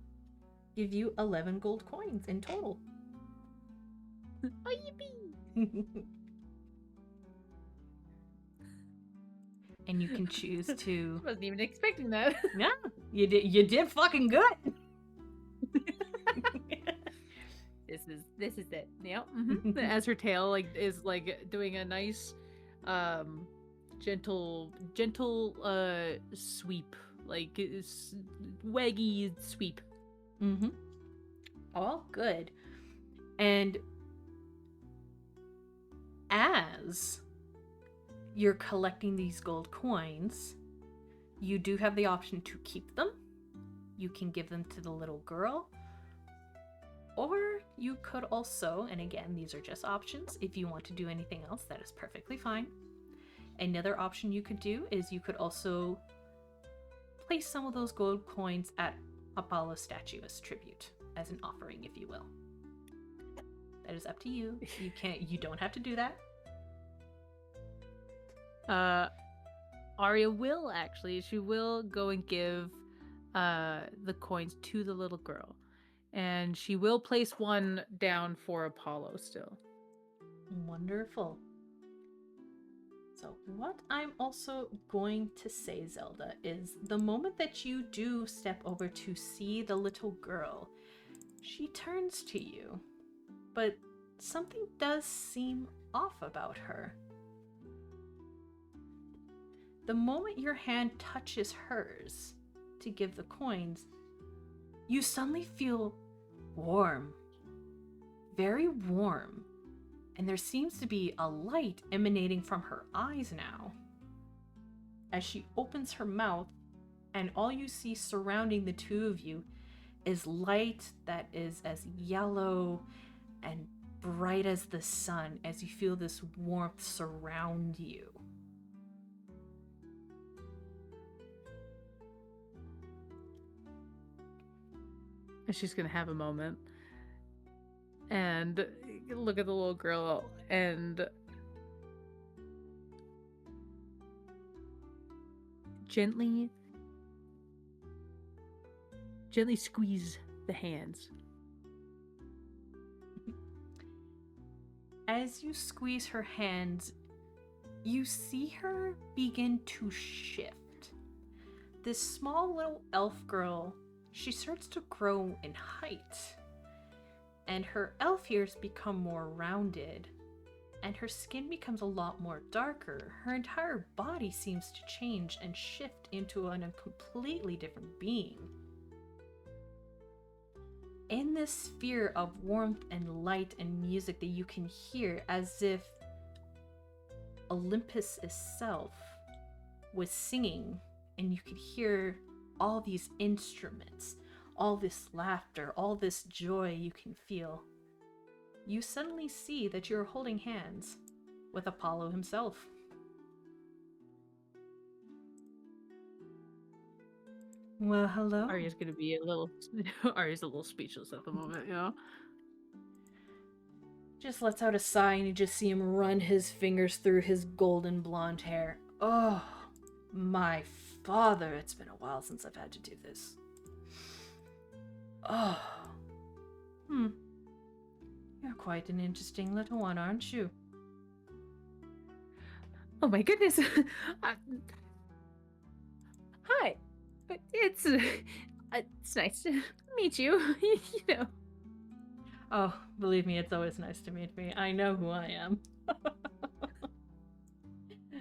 give you 11 gold coins in total. Oh, yippee! And you can choose to. I wasn't even expecting that. Yeah, you did fucking good. This is it. Yep. Mm-hmm. As her tail is doing a nice gentle sweep, waggy sweep. Mm-hmm. All good. And as you're collecting these gold coins, you do have the option to keep them. You can give them to the little girl. Or you could also, and again, these are just options. If you want to do anything else, that is perfectly fine. Another option you could do is you could also place some of those gold coins at Apollo's statue as tribute, as an offering, if you will. That is up to you. You don't have to do that. Aria will actually, she will go and give the coins to the little girl. And she will place one down for Apollo still. Wonderful. So what I'm also going to say, Zelda, is the moment that you do step over to see the little girl, she turns to you, but something does seem off about her. The moment your hand touches hers to give the coins, you suddenly feel warm, very warm, and there seems to be a light emanating from her eyes now. As she opens her mouth, and all you see surrounding the two of you is light that is as yellow and bright as the sun, as you feel this warmth surround you. And she's gonna have a moment and look at the little girl and gently squeeze the hands. As you squeeze her hands, you see her begin to shift. This small little elf girl, she starts to grow in height, and her elf ears become more rounded, and her skin becomes a lot more darker. Her entire body seems to change and shift into a completely different being. In this sphere of warmth and light and music that you can hear, as if Olympus itself was singing, and you could hear all these instruments, all this laughter, all this joy you can feel. You suddenly see that you're holding hands with Apollo himself. Well, hello. Aria's gonna be Aria's a little speechless at the moment, you know? Just lets out a sigh and you just see him run his fingers through his golden blonde hair. Oh, my father, it's been a while since I've had to do this. Oh. You're quite an interesting little one, aren't you? Oh my goodness. Hi. It's nice to meet you, you know. Oh, believe me, it's always nice to meet me. I know who I am.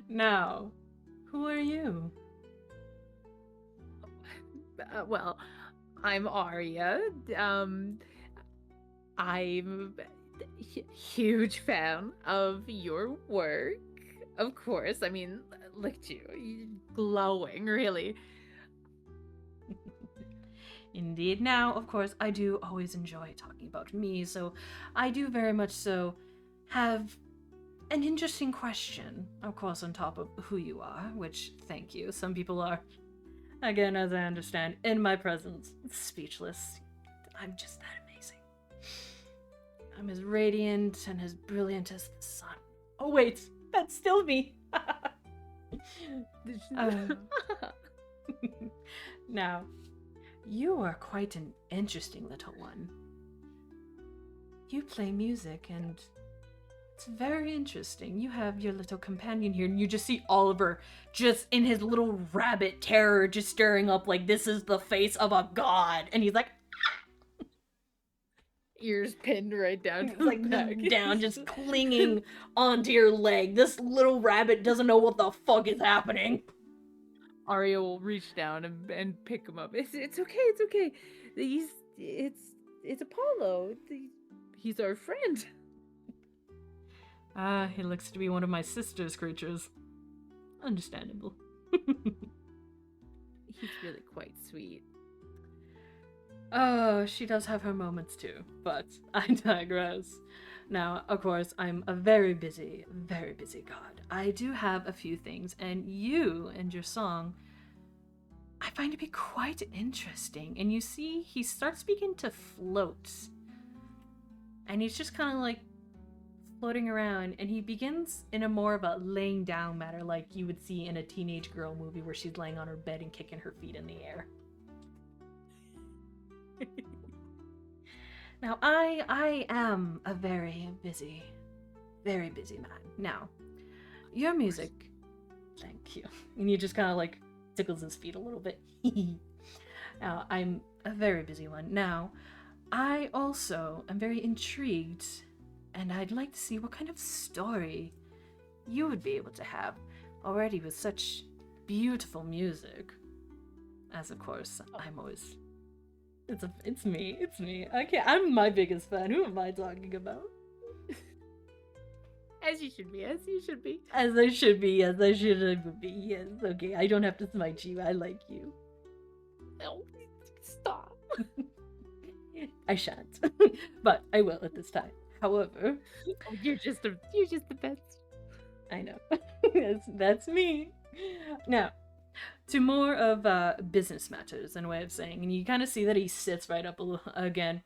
Now, who are you? Well, I'm Aria. I'm a huge fan of your work. Of course, I mean, look at you. You're glowing, really. Indeed. Now, of course, I do always enjoy talking about me, so I do very much so have an interesting question, of course, on top of who you are, which, thank you. Some people are, again, as I understand, in my presence, speechless. I'm just that amazing. I'm as radiant and as brilliant as the sun. Oh, wait, that's still me. Now, you are quite an interesting little one. You play music, and it's very interesting. You have your little companion here, and you just see Oliver just in his little rabbit terror, just staring up like this is the face of a god. And he's like, Ears pinned right down to like the back. down, just clinging onto your leg. This little rabbit doesn't know what the fuck is happening. Aria will reach down and pick him up. It's okay. It's okay. It's Apollo. He's our friend. He looks to be one of my sister's creatures. Understandable. He's really quite sweet. Oh, she does have her moments too, but I digress. Now, of course, I'm a very busy god. I do have a few things, and you and your song I find to be quite interesting. And you see, he starts beginning to float. And he's just kind of like floating around, and he begins in a more of a laying down manner, like you would see in a teenage girl movie where she's laying on her bed and kicking her feet in the air. Now, I am a very busy man. Now, your music, thank you. And he just kind of like tickles his feet a little bit. Now, I'm a very busy one. Now, I also am very intrigued, and I'd like to see what kind of story you would be able to have already with such beautiful music. As of course, I'm always... It's me. I'm my biggest fan. Who am I talking about? As you should be. As I should be. Yes, okay. I don't have to smite you. I like you. No, stop. I shan't. But I will at this time. However... Oh, you're just the best. I know. That's me. Now, to more of business matters, in a way of saying, and you kind of see that he sits right up a little, again.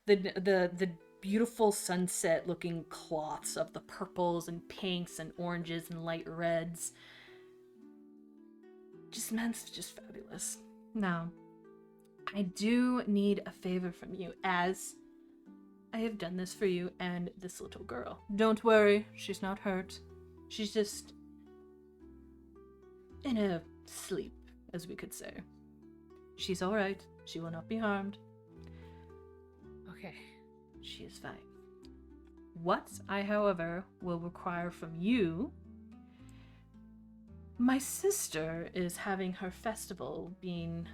The beautiful sunset-looking cloths of the purples and pinks and oranges and light reds. Man's just fabulous. Now, I do need a favor from you, as I have done this for you and this little girl. Don't worry, she's not hurt. She's just in a sleep, as we could say. She's alright. She will not be harmed. Okay. She is fine. What I, however, will require from you... My sister is having her festival, being...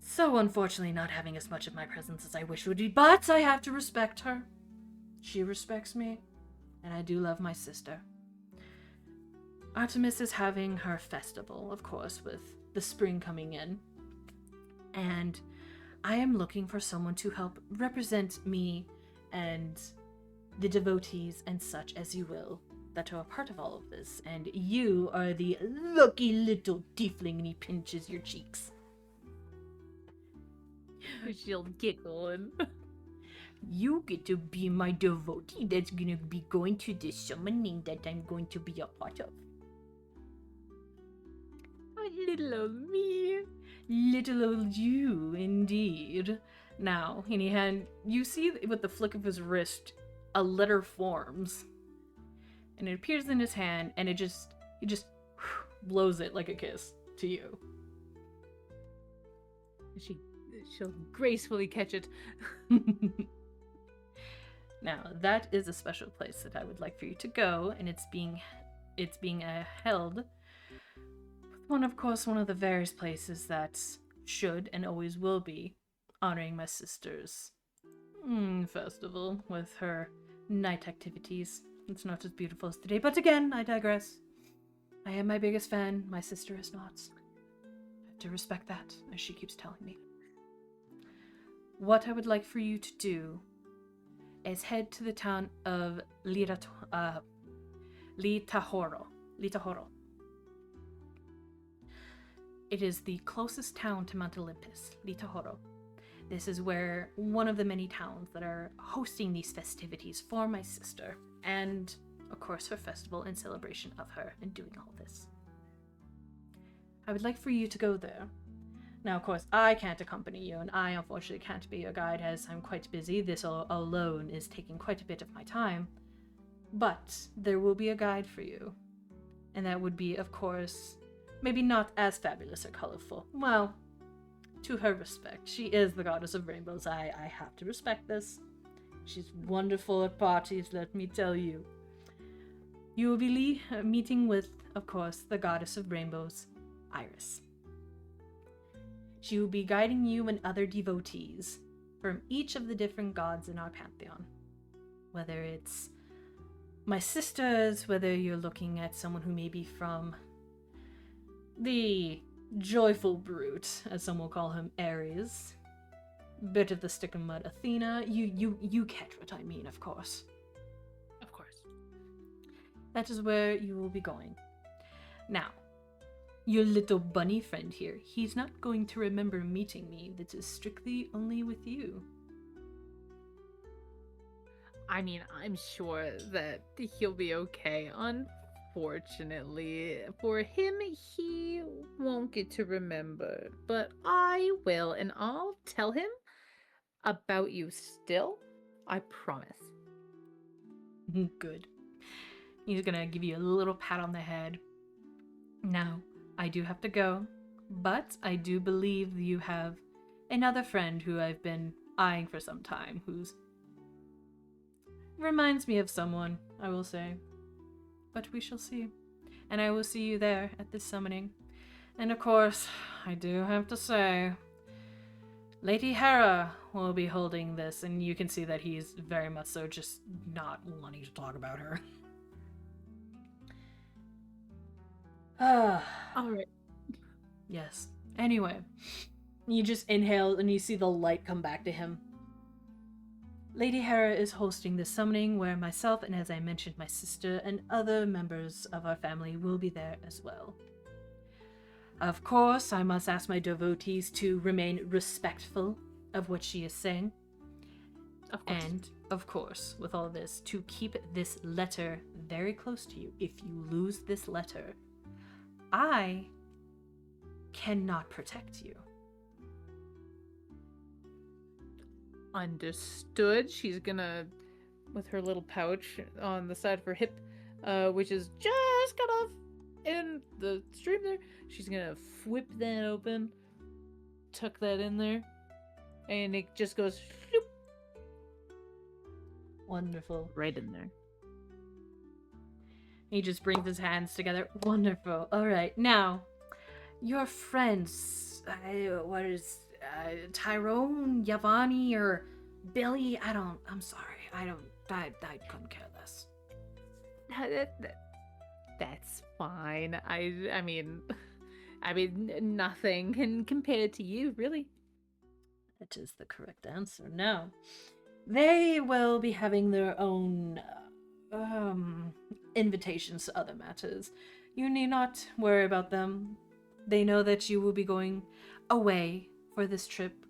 so unfortunately not having as much of my presence as I wish would be, but I have to respect her. She respects me, and I do love my sister. Artemis is having her festival, of course, with the spring coming in. And I am looking for someone to help represent me and the devotees and such, as you will, that are a part of all of this, and you are the lucky little tiefling, and he pinches your cheeks. She'll giggle and You get to be my devotee that's gonna be going to this summoning that I'm going to be a part of. little old me. Little old you, indeed. Now, you see with the flick of his wrist, a letter forms. And it appears in his hand, and he just blows it like a kiss to you. She'll gracefully catch it. Now, that is a special place that I would like for you to go, and it's being held with one of the various places that should and always will be honoring my sister's festival with her night activities. It's not as beautiful as today, but again, I digress. I am my biggest fan. My sister is not. I have to respect that, as she keeps telling me. What I would like for you to do is head to the town of Litahoro. It is the closest town to Mount Olympus, Litahoro. This is where one of the many towns that are hosting these festivities for my sister, and, of course, her festival in celebration of her and doing all this. I would like for you to go there. Now, of course, I can't accompany you, and I unfortunately can't be your guide as I'm quite busy. This alone is taking quite a bit of my time. But there will be a guide for you. And that would be, of course, maybe not as fabulous or colorful. Well, to her respect, she is the goddess of rainbows. I have to respect this. She's wonderful at parties, let me tell you. You will be meeting with, of course, the goddess of rainbows, Iris. She will be guiding you and other devotees from each of the different gods in our pantheon. Whether it's my sisters, whether you're looking at someone who may be from the joyful brute, as some will call him, Ares. Bit of the stick and mud, Athena. You catch what I mean, of course. Of course. That is where you will be going. Now, your little bunny friend here, he's not going to remember meeting me. This is strictly only with you. I mean, I'm sure that he'll be okay. Unfortunately, for him, he won't get to remember. But I will, and I'll tell him about you still. I promise. Good. He's gonna give you a little pat on the head. Now, I do have to go, but I do believe you have another friend who I've been eyeing for some time, who's reminds me of someone, I will say. But we shall see. And I will see you there at this summoning. And of course, I do have to say, Lady Hera will be holding this, and you can see that he's very much so just not wanting to talk about her. Alright. Yes. Anyway, you just inhale and you see the light come back to him. Lady Hera is hosting this summoning where myself and, as I mentioned, my sister and other members of our family will be there as well. Of course, I must ask my devotees to remain respectful of what she is saying. Of course. And, of course, with all this, to keep this letter very close to you. If you lose this letter, I cannot protect you. Understood. She's gonna, with her little pouch on the side of her hip, which is just cut off in the stream there, she's gonna whip that open, tuck that in there, and it just goes floop, Wonderful. right in there. He just brings his hands together. Wonderful. All right. Now, your friends, Tyrone, Yavani, or Billy? I'm sorry. I couldn't care less. That's fine. I mean, nothing can compare to you, really. That is the correct answer. Now, they will be having their own invitations to other matters. You need not worry about them. They know that you will be going away for this trip.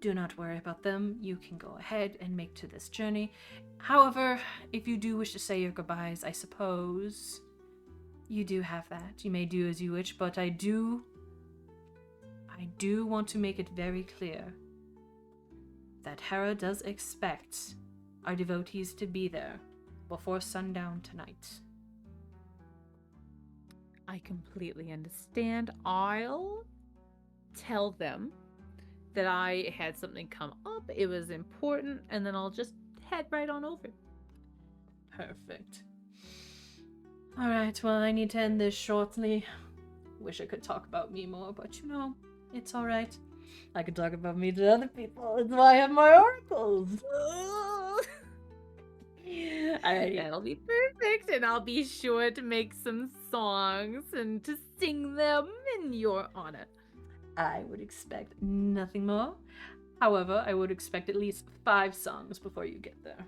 Do not worry about them. You can go ahead and make to this journey. However, if you do wish to say your goodbyes, I suppose you do have that. You may do as you wish, but I do want to make it very clear that Hera does expect our devotees to be there before sundown tonight. I completely understand. I'll tell them that I had something come up, it was important, and then I'll just head right on over. Perfect. Alright, well, I need to end this shortly. Wish I could talk about me more, but you know, it's alright. I could talk about me to other people. That's why I have my oracles. Alrighty. That'll be perfect, and I'll be sure to make some songs and to sing them in your honor. I would expect nothing more. However, I would expect at least 5 songs before you get there.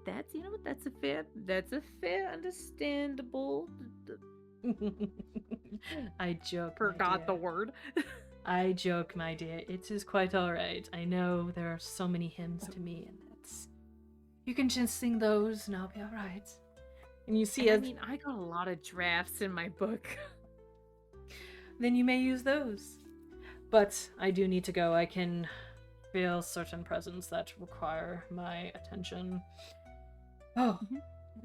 That's, you know what, that's a fair, understandable. I joke. Forgot the word. I joke, my dear. It is quite alright. I know there are so many hymns to me, and that's... You can just sing those, and I'll be alright. And you see, I mean, I got a lot of drafts in my book. Then you may use those. But I do need to go. I can feel certain presents that require my attention. Oh,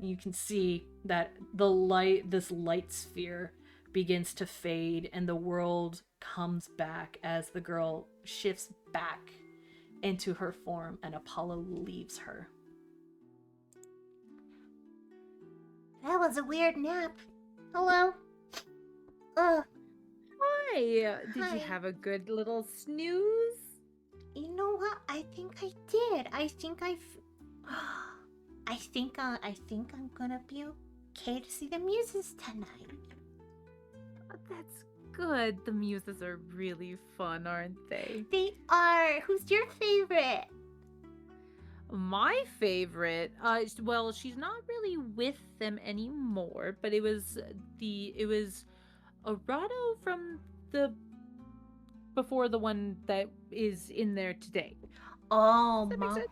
you can see that this light sphere begins to fade and the world comes back as the girl shifts back into her form and Apollo leaves her. That was a weird nap. Hello? Ugh. Hi. Did Hi. you have a good little snooze? You know what? I think I did. I think I'm gonna be okay to see the muses tonight. Oh, that's good. The muses are really fun, aren't they? They are. Who's your favorite? My favorite, well, she's not really with them anymore, but it was Arado from before the one that is in there today. Oh, Does that make Mom. sense?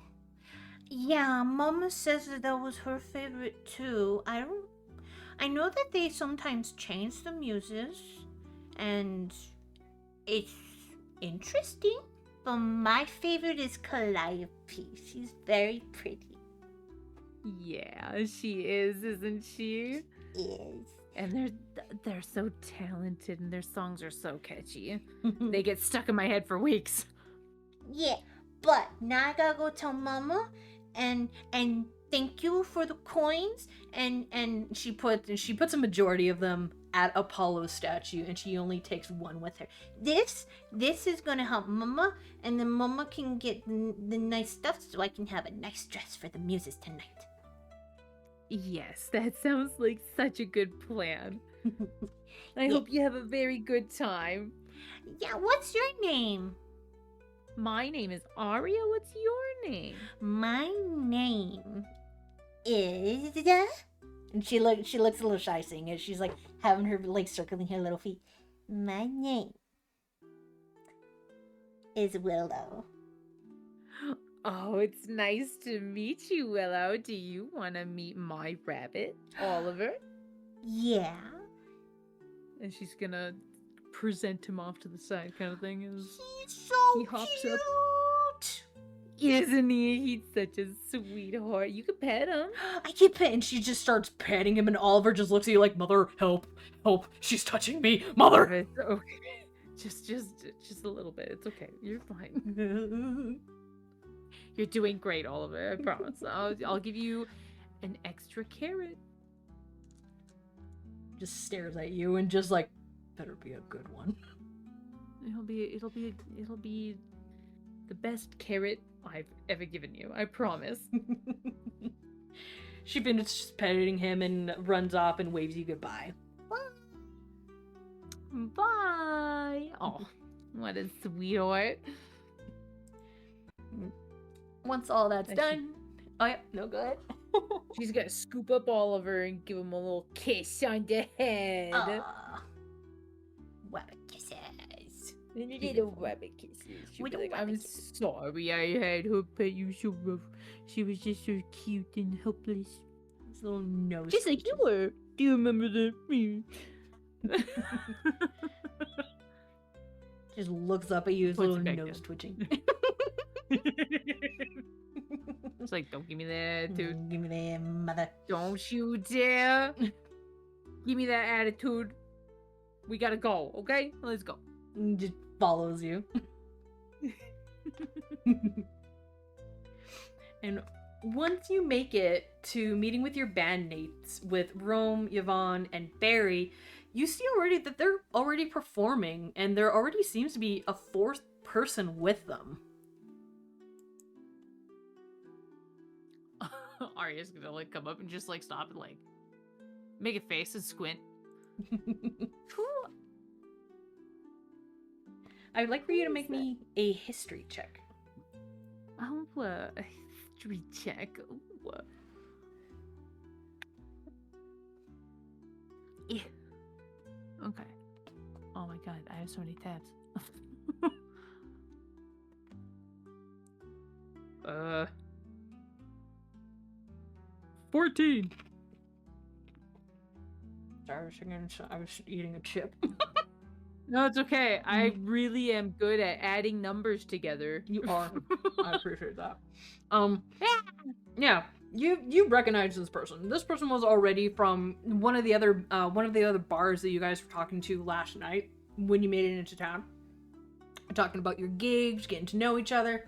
Yeah, Mama says that was her favorite too. I know that they sometimes change the muses, and it's interesting. But my favorite is Calliope. She's very pretty. Yeah, she is, isn't she? Yes. And they're so talented, and their songs are so catchy. They get stuck in my head for weeks. Yeah, but now I gotta go tell Mama, and thank you for the coins. And she puts a majority of them at Apollo's statue, and she only takes one with her. This is gonna help Mama, and then Mama can get the nice stuff, so I can have a nice dress for the muses tonight. Yes, that sounds like such a good plan. I hope you have a very good time. Yeah, what's your name? My name is Aria. What's your name? My name is... And she looks a little shy saying it. She's like having her circling her little feet. My name is Willow. Oh, it's nice to meet you, Willow. Do you want to meet my rabbit, Oliver? Yeah. And she's gonna present him off to the side, kind of thing. He's so He hops cute. up. Isn't he? He's such a sweetheart. You could pet him. I keep petting, and she just starts petting him, and Oliver just looks at you like, Mother, help, she's touching me, Mother. It's okay. Just a little bit. It's okay. You're fine. You're doing great, Oliver. I promise. I'll give you an extra carrot. Just stares at you and just like, better be a good one. It'll be the best carrot I've ever given you. I promise. She finishes petting him and runs off and waves you goodbye. Bye. Oh, what a sweetheart. Once all that's And done, Oh yeah, no, go ahead. She's gonna scoop up Oliver and give him a little kiss on the head. Rabbit kisses. Little rabbit kisses. She'll be Little like, rabbit I'm kisses. sorry I had her pet you so rough. She was just so cute and helpless. His little nose. Just like you were. Do you remember that? Just looks up at you, his Puts little it back nose down. twitching. It's like, don't give me that, dude. Give me that, mother. Don't you dare. Give me that attitude. We gotta go, okay? Let's go. And just follows you. And once you make it to meeting with your bandmates, with Rome, Yvonne, and Barry, you see already that they're already performing, and there already seems to be a fourth person with them. Aria's gonna like come up and just like stop and like make a face and squint. I would like for you to make me a history check. Oh, a history check. Ooh. Yeah. Okay. Oh my god, I have so many tabs. 14. Sorry, I was eating a chip. No, it's okay. I really am good at adding numbers together. You are. I appreciate that. Yeah, you recognize this person. This person was already from one of the other bars that you guys were talking to last night when you made it into town. Talking about your gigs, getting to know each other,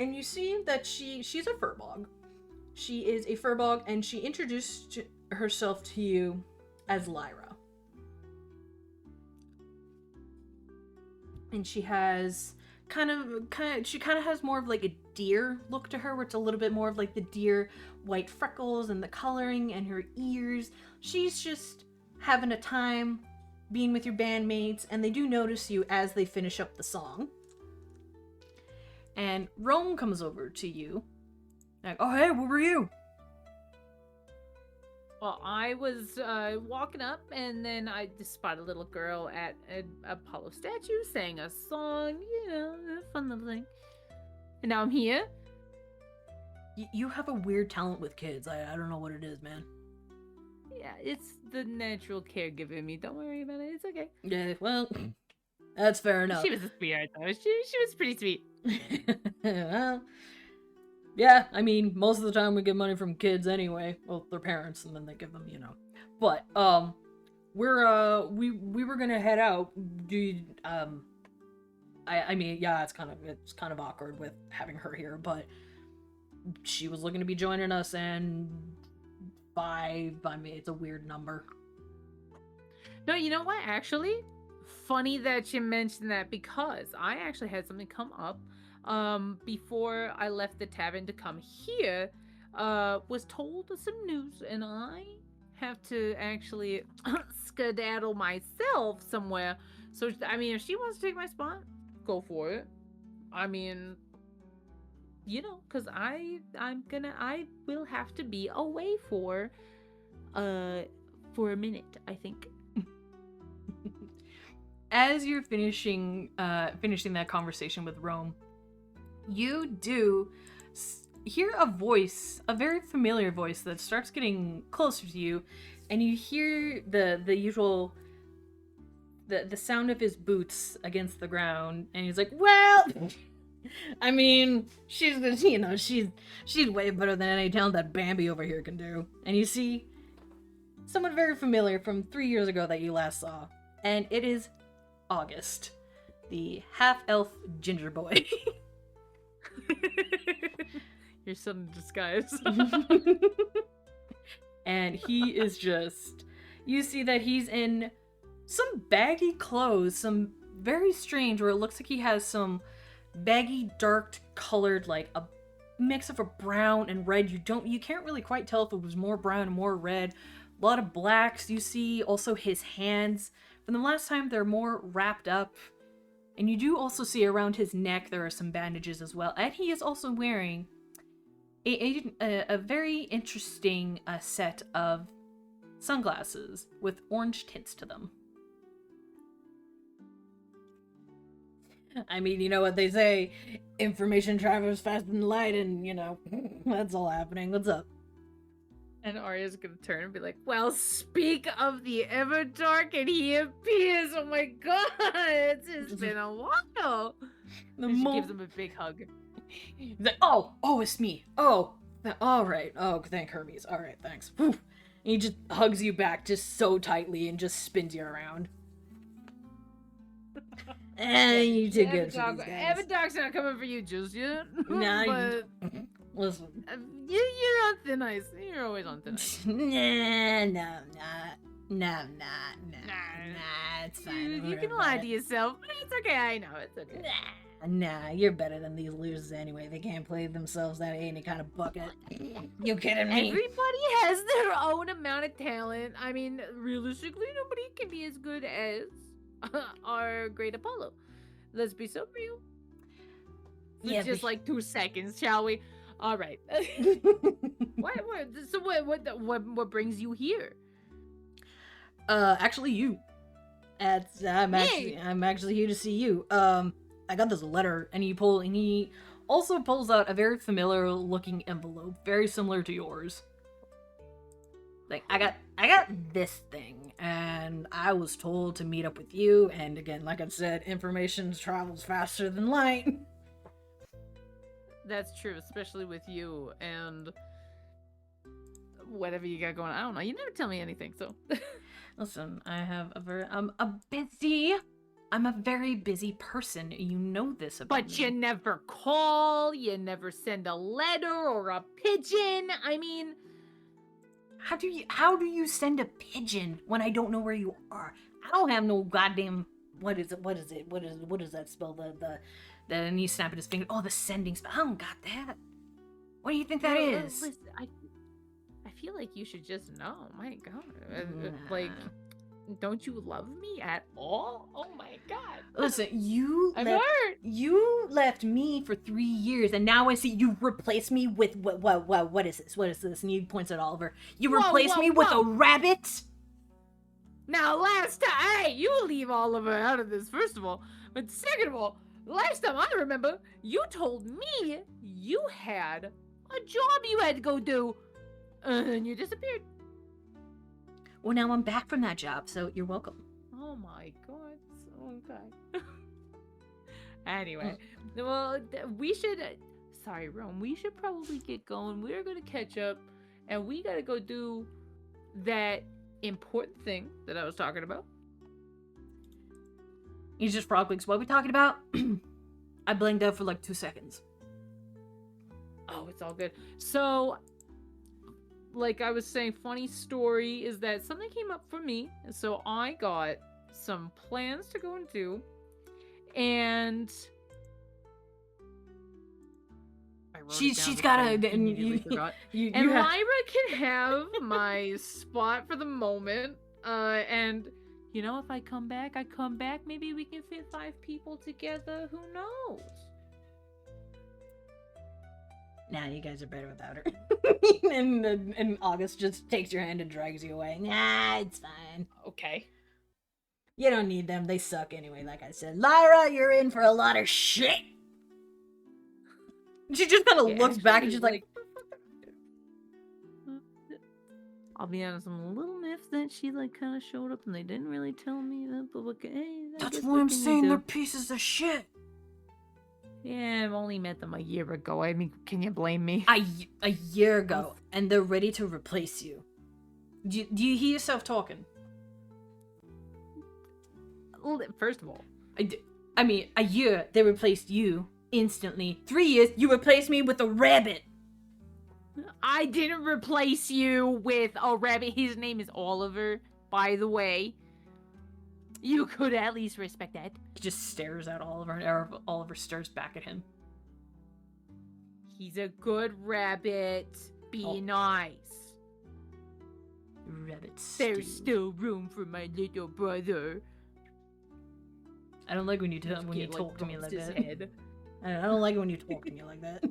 and you see that she's a furbog. She is a furbog, and she introduced herself to you as Lyra. And she has kind of has more of like a deer look to her, where it's a little bit more of like the deer white freckles and the coloring and her ears. She's just having a time being with your bandmates, and they do notice you as they finish up the song. And Rome comes over to you, like, oh hey, where were you? Well, I was walking up, and then I just spotted a little girl at an Apollo statue saying a song, you know, a fun little thing. And now I'm here. You have a weird talent with kids. I don't know what it is, man. Yeah, it's the natural caregiver in me. Don't worry about it. It's okay. Yeah, well, that's fair enough. She was a sweetheart, though. She was pretty sweet. Well, yeah, I mean, most of the time we get money from kids anyway. Well, their parents, and then they give them, you know. But, we were gonna head out. I mean, yeah, it's kind of awkward with having her here, but she was looking to be joining us, and 5, I mean, it's a weird number. No, you know what? Actually, funny that you mentioned that, because I actually had something come up. Before I left the tavern to come here, was told some news, and I have to actually skedaddle myself somewhere. So, I mean, if she wants to take my spot, go for it. I mean, you know, because I will have to be away for a minute, I think. As you're finishing that conversation with Rome, you do hear a voice, a very familiar voice that starts getting closer to you, and you hear the usual the sound of his boots against the ground, and he's like, well, I mean, she's way better than any talent that Bambi over here can do. And you see someone very familiar from 3 years ago that you last saw, and it is August, the half-elf ginger boy. Your son in disguise. And he is just, you see that he's in some baggy clothes, some very strange, where it looks like he has some baggy, dark colored, like a mix of a brown and red. You can't really quite tell if it was more brown or more red. A lot of blacks. You see also his hands. From the last time, they're more wrapped up. And you do also see around his neck there are some bandages as well. And he is also wearing a very interesting set of sunglasses with orange tints to them. I mean, you know what they say, information travels faster than light, and, you know, that's all happening. What's up? And Aria's gonna turn and be like, well, speak of the Everdark, and he appears. Oh my god, it's been a while. And she gives him a big hug. He's like, oh, it's me. Oh, all right. Oh, thank Hermes. All right, thanks. Whew. And he just hugs you back just so tightly and just spins you around. And you did good for these guys. Everdark's not coming for you just yet. Nah, but listen. You're on thin ice. You're always on thin ice. Nah, it's fine. You can lie to yourself. It's okay. I know. It's okay. Nah, you're better than these losers anyway. They can't play themselves out of any kind of bucket. You kidding me? Everybody has their own amount of talent. I mean, realistically, nobody can be as good as our great Apollo. Let's be so real. Yeah, just like 2 seconds, shall we? All right. What brings you here? Actually, you. I'm actually here to see you. I got this letter, and he also pulls out a very familiar looking envelope, very similar to yours. Like, I got this thing, and I was told to meet up with you, and again, like I said, information travels faster than light. That's true, especially with you and whatever you got going on. I don't know. You never tell me anything, so. Listen, I'm a very busy person. You know this about me. But you never call, you never send a letter or a pigeon. I mean, how do you send a pigeon when I don't know where you are? I don't have no goddamn what is that spell? And he's snapping his finger. Oh, the sending spell. I don't got that. What do you think that is? Listen, I feel like you should just know. My God, Nah. like, don't you love me at all? Oh my God. Listen, you left me for 3 years, and now I see you replace me with what is this? What is this? And he points at Oliver. You replace me with a rabbit? Now, last time, hey, you leave Oliver out of this, first of all. But second of all, last time I remember, you told me you had a job you had to go do, and you disappeared. Well, now I'm back from that job, so you're welcome. Oh my God. Okay. Anyway, well, we should. Sorry, Rome. We should probably get going. We're gonna catch up, and we gotta go do that important thing that I was talking about. He's just frog legs. What are we talking about? I blinked out for like 2 seconds. Oh, it's all good. So, like I was saying, funny story is that something came up for me, and so I got some plans to go and do, and I wrote it down she's but got I a immediately forgot. And Lyra can have my spot for the moment, and you know, if I come back, maybe we can fit 5 people together. Who knows? Nah, you guys are better without her. and August just takes your hand and drags you away. Nah, it's fine. Okay. You don't need them. They suck anyway, like I said. Lyra, you're in for a lot of shit. She just kind of looks back and she's like... I'll be honest, I'm a little miffed that she kind of showed up and they didn't really tell me that, but look, hey, that's why I'm saying they're pieces of shit. Yeah, I've only met them a year ago. I mean, can you blame me? A year ago, and they're ready to replace you. Do you hear yourself talking? First of all, I mean, a year, they replaced you instantly. 3 years, you replaced me with a rabbit. I didn't replace you with a rabbit. His name is Oliver, by the way. You could at least respect that. He just stares at Oliver, and Oliver stares back at him. He's a good rabbit. Be nice. Rabbit stew. There's still room for my little brother. I don't like when you talk to me like that. I don't like it when you talk to me like that.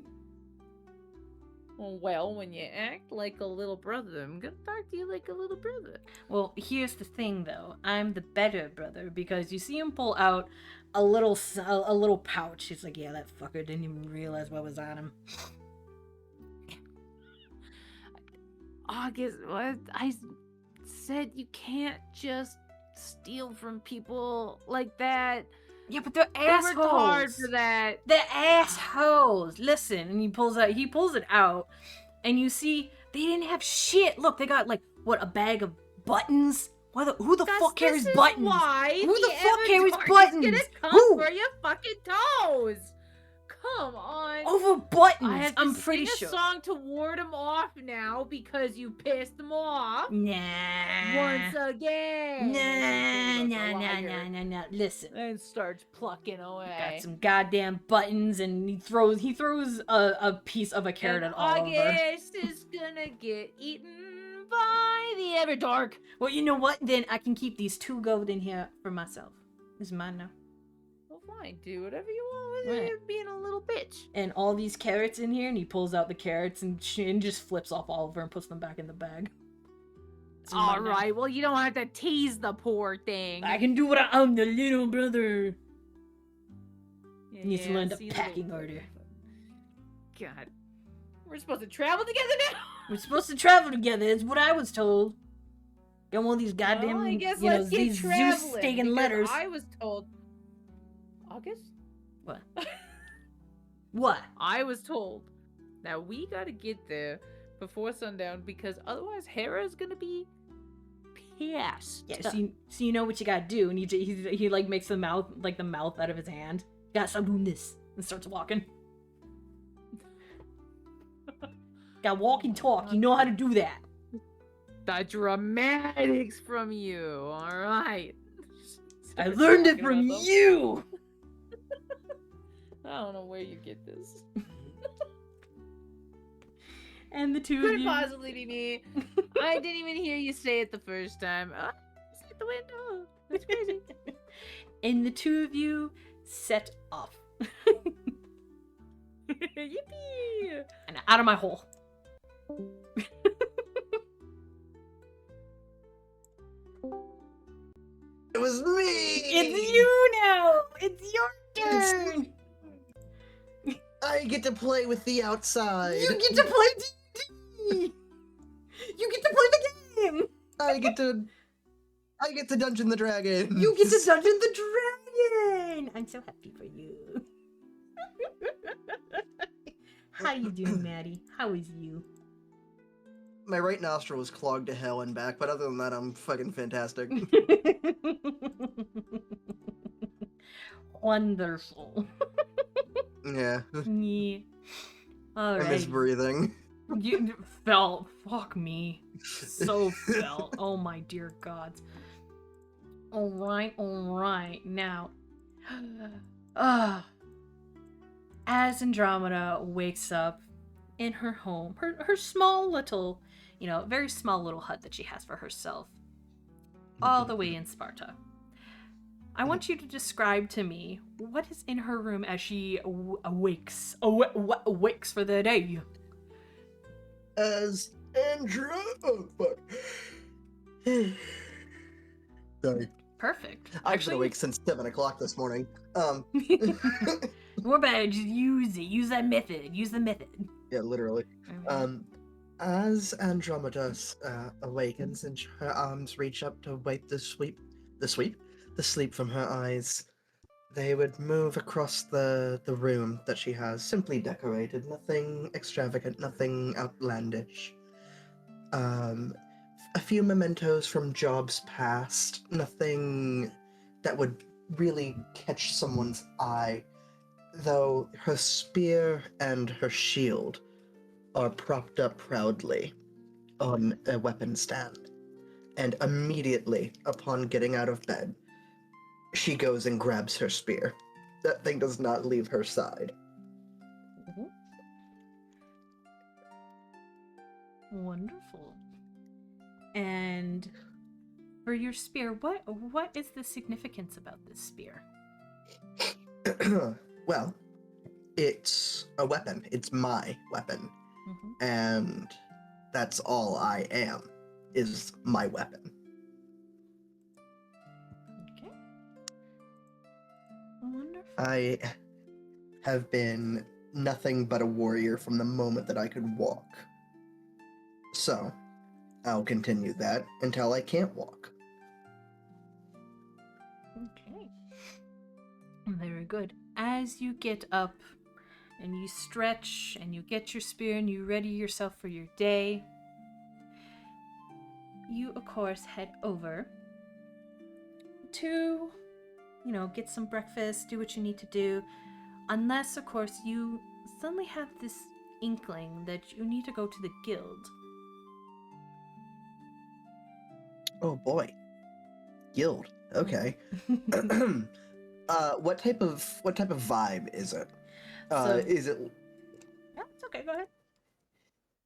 Well, when you act like a little brother, I'm gonna talk to you like a little brother. Well, here's the thing, though. I'm the better brother because you see him pull out a little pouch. He's like, yeah, that fucker didn't even realize what was on him. August, what? I said you can't just steal from people like that. Yeah, but they're They worked hard assholes. for that. They're assholes. Listen, and he pulls it out, and you see they didn't have shit. Look, they got like what, a bag of buttons? Who the fuck carries buttons? Why Who the fuck carries Avatar is buttons? gonna come Who? for your fucking toes. Come on. Over buttons. I have to I'm pretty sing sure. a song to ward him off now because you pissed him off. Nah. Once again. Nah. Listen. And starts plucking away. Got some goddamn buttons, and he throws a piece of a carrot And at Oliver. August is gonna get eaten by the Everdark. Well, you know what? Then I can keep these 2 gold in here for myself. This is mine now. Well, fine, do whatever you want with Right. it, being a little bitch. And all these carrots in here, and he pulls out the carrots and just flips off Oliver and puts them back in the bag. It's All mine now. right, well, you don't have to tease the poor thing. I can do what I'm the little brother. Yeah, Needs to learn the see, packing little- order. God, we're supposed to travel together now. We're supposed to travel together. That's what I was told. Got one of these goddamn, Well, I guess you know, let's get these traveling, Zeus staking because letters. I was told. August? What? What? I was told that we gotta get there before sundown because otherwise Hera's gonna be pissed. Yeah, so you know what you gotta do, and he like makes the mouth out of his hand. Gotta start doing this, and starts walking. Gotta walk and talk. You know how to do that. The dramatics from you, alright. I learned it from you. I don't know where you get this. And the 2 of Couldn't you. possibly be me. I didn't even hear you say it the first time. It's at the window. That's crazy. And the 2 of you set off. Yippee! And out of my hole. It was me. It's you now. It's your turn. I get to play with the outside. You get to play D&D. You get to play the game. I get to Dungeon the Dragon. You get to Dungeon the Dragon. I'm so happy for you. How you doing, Matty? How is you? My right nostril was clogged to hell and back, but other than that, I'm fucking fantastic. Wonderful. Yeah. Yeah. All I miss right. breathing. You felt. Fuck me. So felt. Oh my dear gods. All right. Now, as Andromeda wakes up in her home, her small little, very small little hut that she has for herself, all the way in Sparta. I want you to describe to me what is in her room as she awakes for the day. As Andrew. Oh, fuck. Sorry. Perfect. I've been awake since 7 o'clock this morning. More bad. Just use it. Use that method. Use the method. Yeah, literally. As Andromeda awakens and her arms reach up to wake the sleep from her eyes, they would move across the room that she has, simply decorated, nothing extravagant, nothing outlandish. A few mementos from jobs past, nothing that would really catch someone's eye, though her spear and her shield are propped up proudly on a weapon stand. And immediately, upon getting out of bed, she goes and grabs her spear. That thing does not leave her side. Wonderful. And for your spear, what is the significance about this spear? Well, it's a weapon. It's my weapon. and that's all I am, is my weapon. Okay. Wonderful. I have been nothing but a warrior from the moment that I could walk. So, I'll continue that until I can't walk. Okay. Very good. As you get up and you stretch and you get your spear and you ready yourself for your day, you, of course, head over to, get some breakfast, do what you need to do. Unless, of course, you suddenly have this inkling that you need to go to the guild. Oh boy. Guild. Okay. What type of vibe is it? Is it Yeah, it's okay, go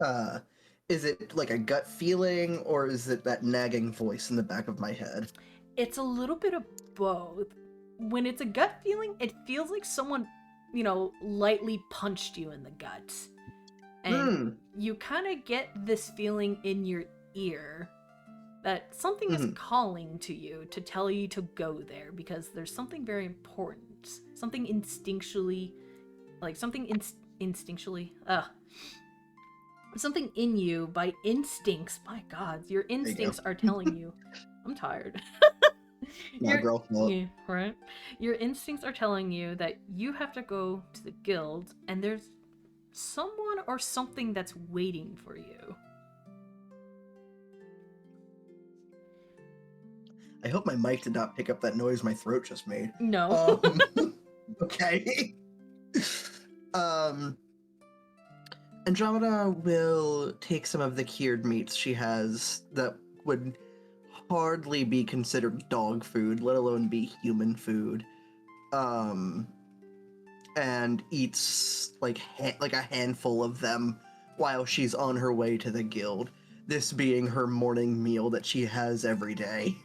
ahead. Is it like a gut feeling, or is it that nagging voice in the back of my head? It's a little bit of both. When it's a gut feeling, it feels like someone, lightly punched you in the gut. And you kind of get this feeling in your ear that something is calling to you to tell you to go there because there's something very important. Something instinctually, something in you by instincts. My God, your instincts are telling you. I'm tired. Yeah, right. Your instincts are telling you that you have to go to the guild, and there's someone or something that's waiting for you. I hope my mic did not pick up that noise my throat just made. No. Okay. Andromeda will take some of the cured meats she has that would hardly be considered dog food, let alone be human food, and eats like a handful of them while she's on her way to the guild, this being her morning meal that she has every day.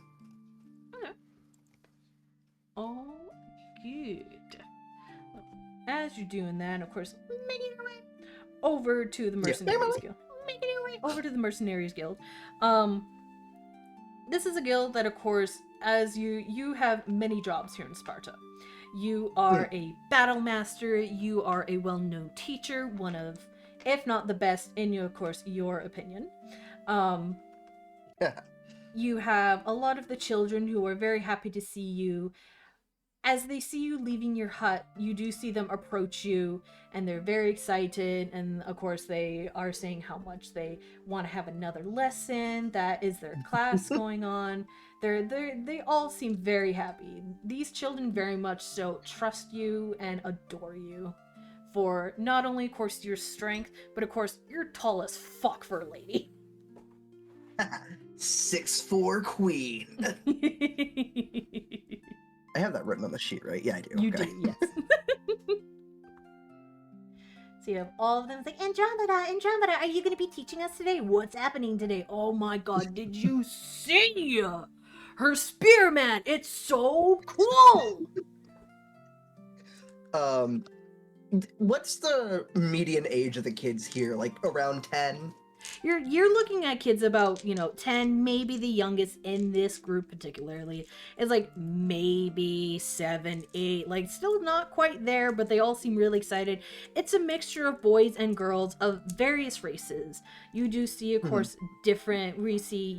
Oh, good. As you're doing that, of course, making your way over to the Mercenaries Guild. Making your way over to the Mercenaries Guild. This is a guild that, of course, as you have many jobs here in Sparta. You are a battle master. You are a well-known teacher, one of, if not the best, in your, of course, your opinion. You have a lot of the children who are very happy to see you. As they see you leaving your hut, you do see them approach you, and they're very excited, and of course they are saying how much they want to have another lesson, that is their class going on. They all seem very happy. These children very much so trust you and adore you for not only, of course, your strength, but of course, you're tall as fuck for a lady. 6'4" queen. I have that written on the sheet, right? Yeah, I do. You do, yes. So you have all of them. It's like, Andromeda, are you going to be teaching us today? What's happening today? Oh my God, did you see her spearman? It's so cool. What's the median age of the kids here? Like around 10? You're looking at kids about, 10, maybe the youngest in this group particularly is like maybe 7, 8, like still not quite there, but they all seem really excited. It's a mixture of boys and girls of various races. You do see, of course, different, we see,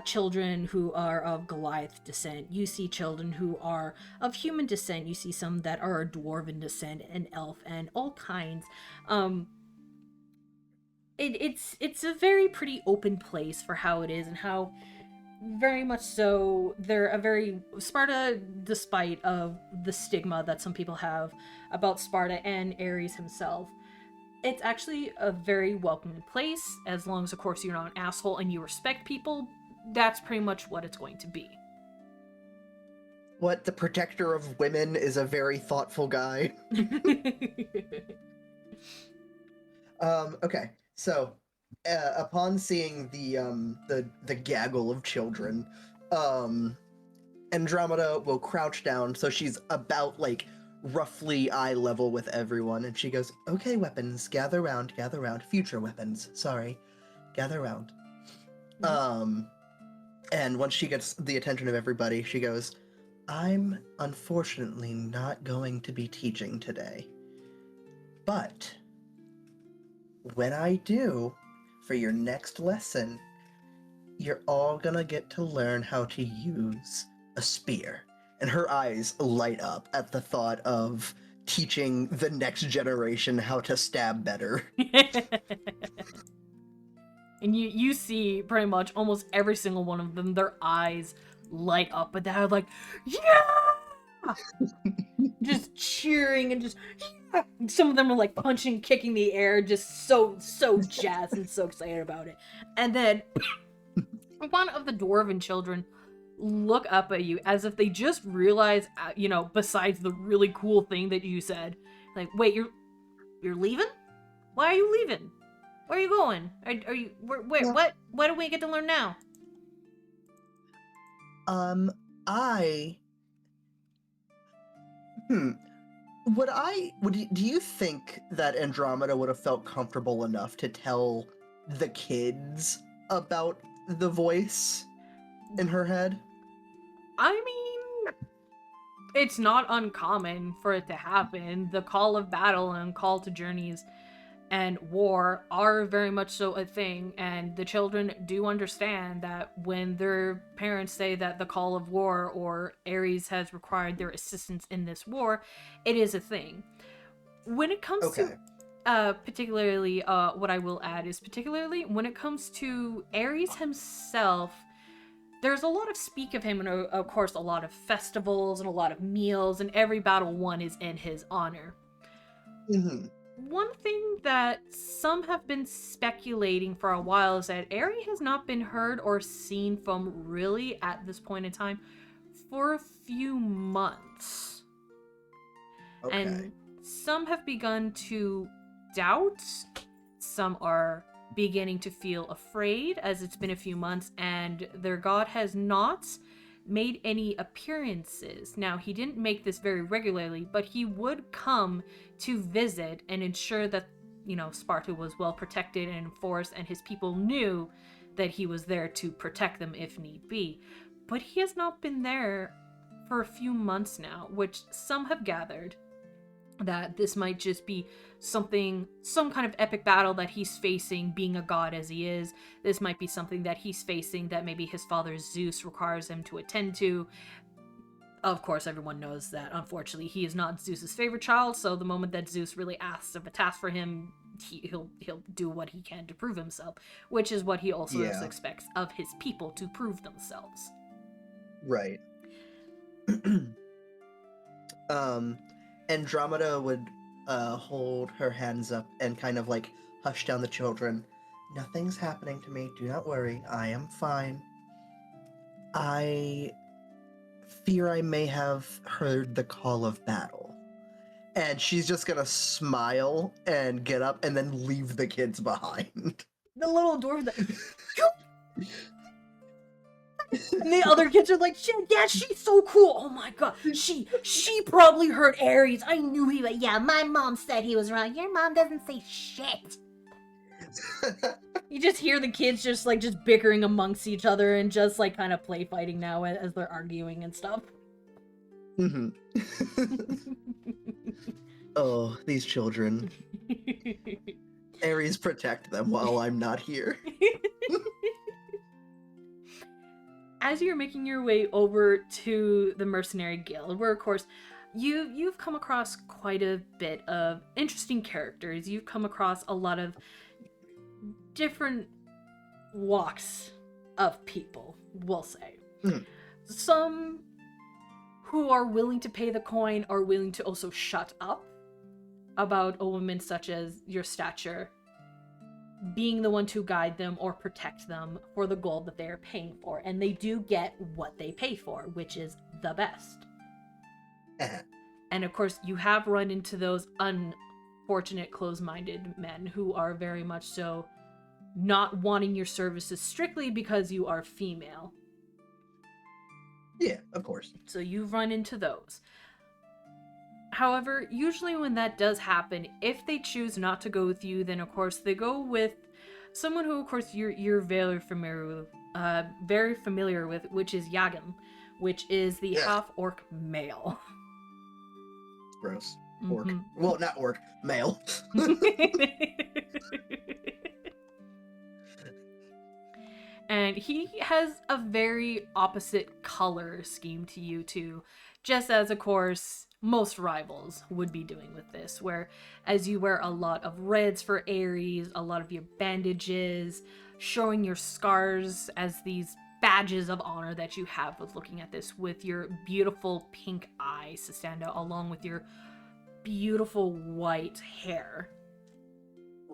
children who are of Goliath descent. You see children who are of human descent. You see some that are dwarven descent and elf and all kinds. It's a very pretty open place for how it is, and how very much so they're a very Sparta, despite of the stigma that some people have about Sparta and Ares himself. It's actually a very welcoming place, as long as, of course, you're not an asshole and you respect people. That's pretty much what it's going to be. What, the protector of women is a very thoughtful guy? Okay. So, upon seeing the gaggle of children, Andromeda will crouch down, so she's about like roughly eye level with everyone, and she goes, "Okay, weapons, gather round, future weapons, sorry, gather round." And once she gets the attention of everybody, she goes, "I'm unfortunately not going to be teaching today. But when I do, for your next lesson, you're all gonna get to learn how to use a spear." And her eyes light up at the thought of teaching the next generation how to stab better. And you see pretty much almost every single one of them, their eyes light up, but they're like, yeah! Just cheering and just, yeah! Some of them are like punching, kicking the air, just so jazzed and so excited about it. And then one of the dwarven children look up at you as if they just realize, besides the really cool thing that you said, like, wait, you're leaving? Why are you leaving? Where are you going? Are you wait, what do we get to learn now? Do you think that Andromeda would have felt comfortable enough to tell the kids about the voice in her head? I mean, it's not uncommon for it to happen. The call of battle and call to journeys and war are very much so a thing, and the children do understand that when their parents say that the call of war or Ares has required their assistance in this war, it is a thing. When it comes to particularly, what I will add is particularly when it comes to Ares himself, there's a lot of speak of him, and of course a lot of festivals and a lot of meals, and every battle won is in his honor. Mm-hmm. One thing that some have been speculating for a while is that Aria has not been heard or seen from really at this point in time for a few months. Okay. And some have begun to doubt, some are beginning to feel afraid as it's been a few months and their god has not made any appearances. Now, he didn't make this very regularly, but he would come to visit and ensure that, Sparta was well protected and enforced, and his people knew that he was there to protect them if need be. But he has not been there for a few months now, which some have gathered that this might just be some kind of epic battle that he's facing, being a god as he is. This might be something that he's facing that maybe his father Zeus requires him to attend to. Of course, everyone knows that, unfortunately, he is not Zeus's favorite child, so the moment that Zeus really asks of a task for him, he'll do what he can to prove himself, which is what he also expects of his people, to prove themselves. Right. Andromeda would hold her hands up and kind of like hush down the children. "Nothing's happening to me. Do not worry. I am fine. I fear I may have heard the call of battle." And she's just gonna smile and get up and then leave the kids behind. The little dwarf and the other kids are like, "Dad, she's so cool. Oh my god, she probably heard Ares. I knew he was. Yeah, my mom said he was wrong. Your mom doesn't say shit." You just hear the kids just bickering amongst each other and just like kind of play fighting now as they're arguing and stuff. Mm-hmm. Oh, these children. Ares, protect them while I'm not here. As you're making your way over to the Mercenary Guild, where of course you've come across quite a bit of interesting characters. You've come across a lot of different walks of people, we'll say. Mm. Some who are willing to pay the coin are willing to also shut up about a woman such as your stature being the one to guide them or protect them for the gold that they are paying for. And they do get what they pay for, which is the best. And of course, you have run into those unfortunate close-minded men who are very much so not wanting your services strictly because you are female. Yeah, of course. So you've run into those. However, usually when that does happen, if they choose not to go with you, then of course they go with someone who, of course, you're very familiar with, which is Yagam, which is the half-orc male. Gross. Orc. Mhm. Well, not orc. Male. And he has a very opposite color scheme to you two, just as, of course, most rivals would be doing with this, where as you wear a lot of reds for Aries, a lot of your bandages, showing your scars as these badges of honor that you have with looking at this, with your beautiful pink eyes to stand out, along with your beautiful white hair.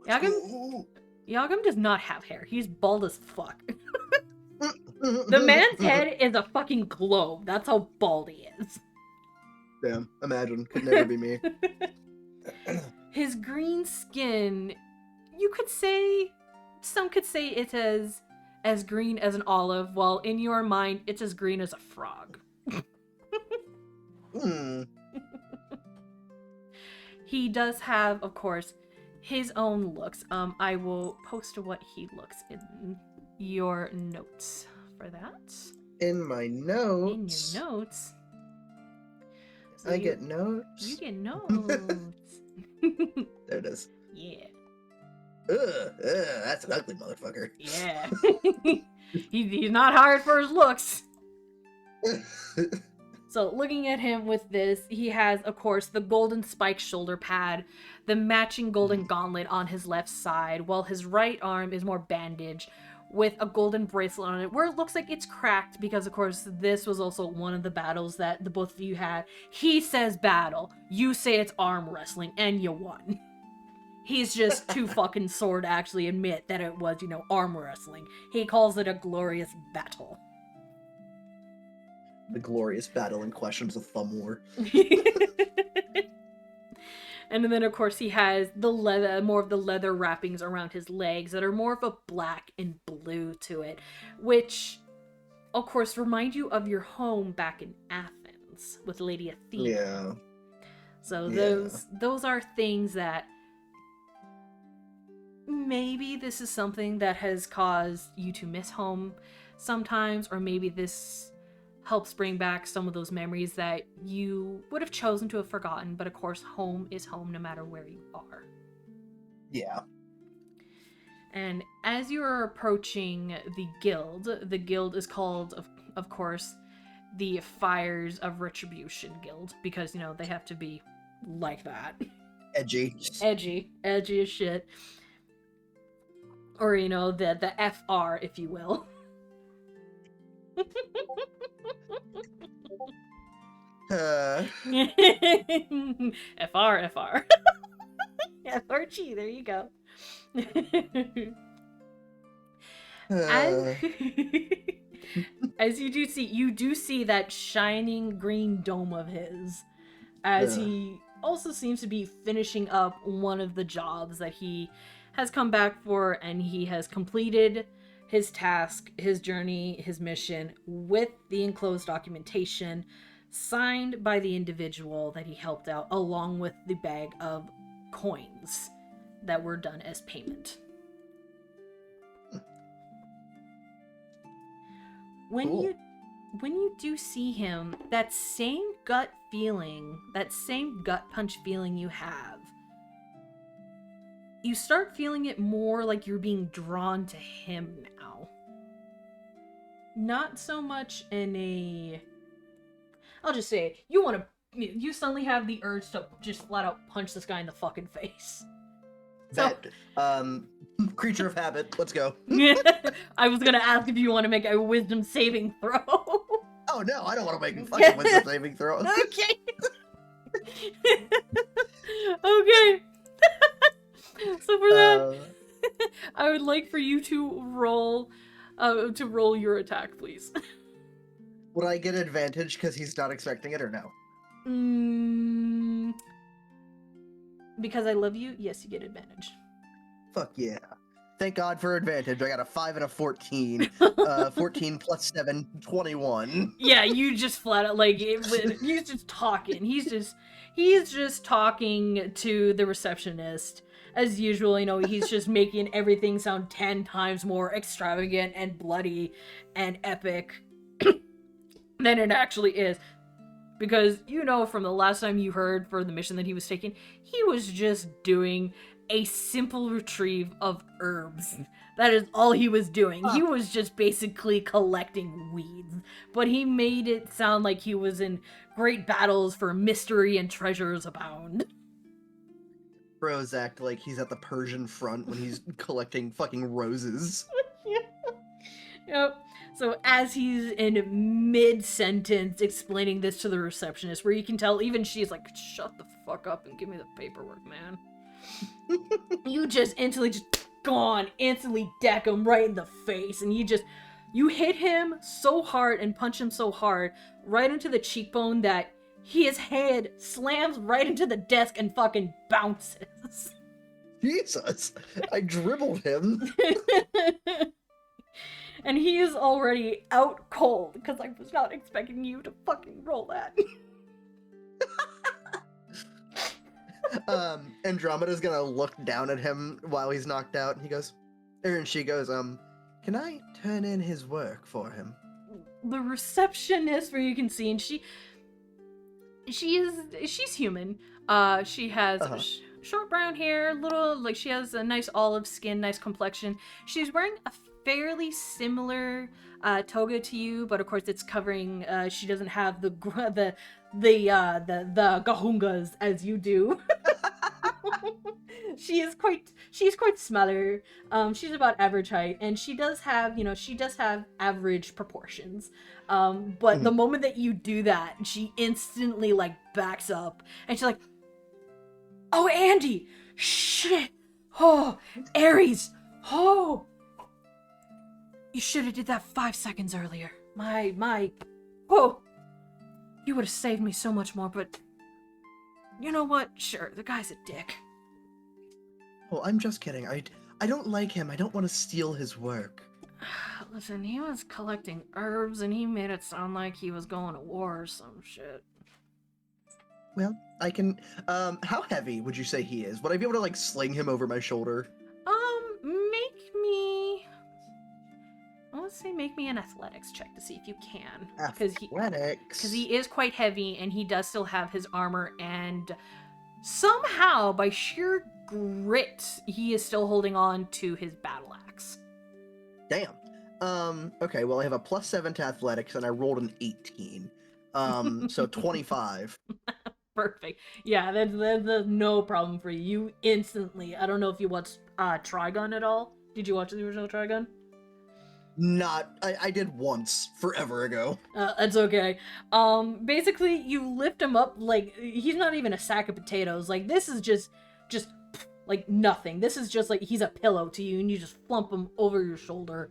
Yagam does not have hair. He's bald as fuck. The man's head is a fucking globe. That's how bald he is. Damn, imagine. Could never be me. His green skin, you could say, some could say it's as green as an olive, while in your mind, it's as green as a frog. He does have, of course, his own looks. I will post what he looks in your notes for that. In my notes. In your notes. So I get notes. You get notes. There it is. Yeah. Ugh, that's an ugly motherfucker. Yeah. He's not hired for his looks. So looking at him with this, he has, of course, the golden spike shoulder pad, the matching golden gauntlet on his left side, while his right arm is more bandaged with a golden bracelet on it, where it looks like it's cracked because, of course, this was also one of the battles that the both of you had. He says battle, you say it's arm wrestling, and you won. He's just too fucking sore to actually admit that it was, arm wrestling. He calls it a glorious battle. The glorious battle in questions of thumb war. And then, of course, he has the leather, more of the leather wrappings around his legs that are more of a black and blue to it, which, of course, remind you of your home back in Athens with Lady Athena. Yeah. So those are things that maybe this is something that has caused you to miss home sometimes, or maybe this helps bring back some of those memories that you would have chosen to have forgotten, but of course home is home no matter where you are. Yeah. And as you are approaching the guild is called, of course, the Fires of Retribution Guild, because, they have to be like that. Edgy as shit. Or, the FR, if you will. FR. FRG, there you go. As you do see that shining green dome of his, as he also seems to be finishing up one of the jobs that he has come back for, and he has completed his task, his journey, his mission with the enclosed documentation signed by the individual that he helped out, along with the bag of coins that were done as payment. When you do see him, that same gut punch feeling you have, you start feeling it more like you're being drawn to him now. Not so much in a... I'll just say, you suddenly have the urge to just flat out punch this guy in the fucking face. Creature of habit, let's go. I was gonna ask if you want to make a wisdom saving throw. Oh no, I don't want to make a fucking wisdom saving throw. Okay. Okay. So for that, I would like for you to roll your attack, please. Would I get advantage because he's not expecting it, or no? Because I love you, yes, you get advantage. Fuck yeah. Thank God for advantage. I got a 5 and a 14. 14 plus 7, 21. Yeah, you just flat out like he's just talking. He's just talking to the receptionist as usual. You know, he's just making everything sound 10 times more extravagant and bloody and epic than it actually is. Because you know, from the last time you heard for the mission that he was taking, he was just doing a simple retrieve of herbs. That is all he was doing. He was just basically collecting weeds. But he made it sound like he was in great battles for mystery and treasures abound. Bros act like he's at the Persian front when he's collecting fucking roses. Yep. So as he's in mid-sentence explaining this to the receptionist, where you can tell even she's like, shut the fuck up and give me the paperwork, man. You just instantly instantly deck him right in the face, and you hit him so hard and punch him so hard right into the cheekbone that his head slams right into the desk and fucking bounces. Jesus, I dribbled him. And he is already out cold because I was not expecting you to fucking roll that. Andromeda's gonna look down at him while he's knocked out, and she goes, can I turn in his work for him? The receptionist, where you can see, and she's human. She has short brown hair, she has a nice olive skin, nice complexion. She's wearing a fairly similar toga to you, but of course it's covering. She doesn't have the gahungas as you do. She's quite smaller. She's about average height, and she does have average proportions. But the moment that you do that, she instantly backs up, and she's like, "Oh, Andy, shit! Oh, Aries! Oh, you should have did that 5 seconds earlier. Oh, you would have saved me so much more. But you know what? Sure, the guy's a dick." Oh, I'm just kidding. I don't like him. I don't want to steal his work. Listen, he was collecting herbs, and he made it sound like he was going to war or some shit. Well, I can. How heavy would you say he is? Would I be able to sling him over my shoulder? Make me an athletics check to see if you can. Athletics? Because he is quite heavy, and he does still have his armor, and somehow, by sheer grit, he is still holding on to his battle axe. Damn. Okay, well, I have a +7 to athletics, and I rolled an 18. So 25. Perfect. Yeah, that's no problem for you. You instantly, I don't know if you watched Trigun at all. Did you watch the original Trigun? I did once, forever ago. That's okay. Basically, you lift him up he's not even a sack of potatoes. This is just nothing. This is just he's a pillow to you, and you just flump him over your shoulder.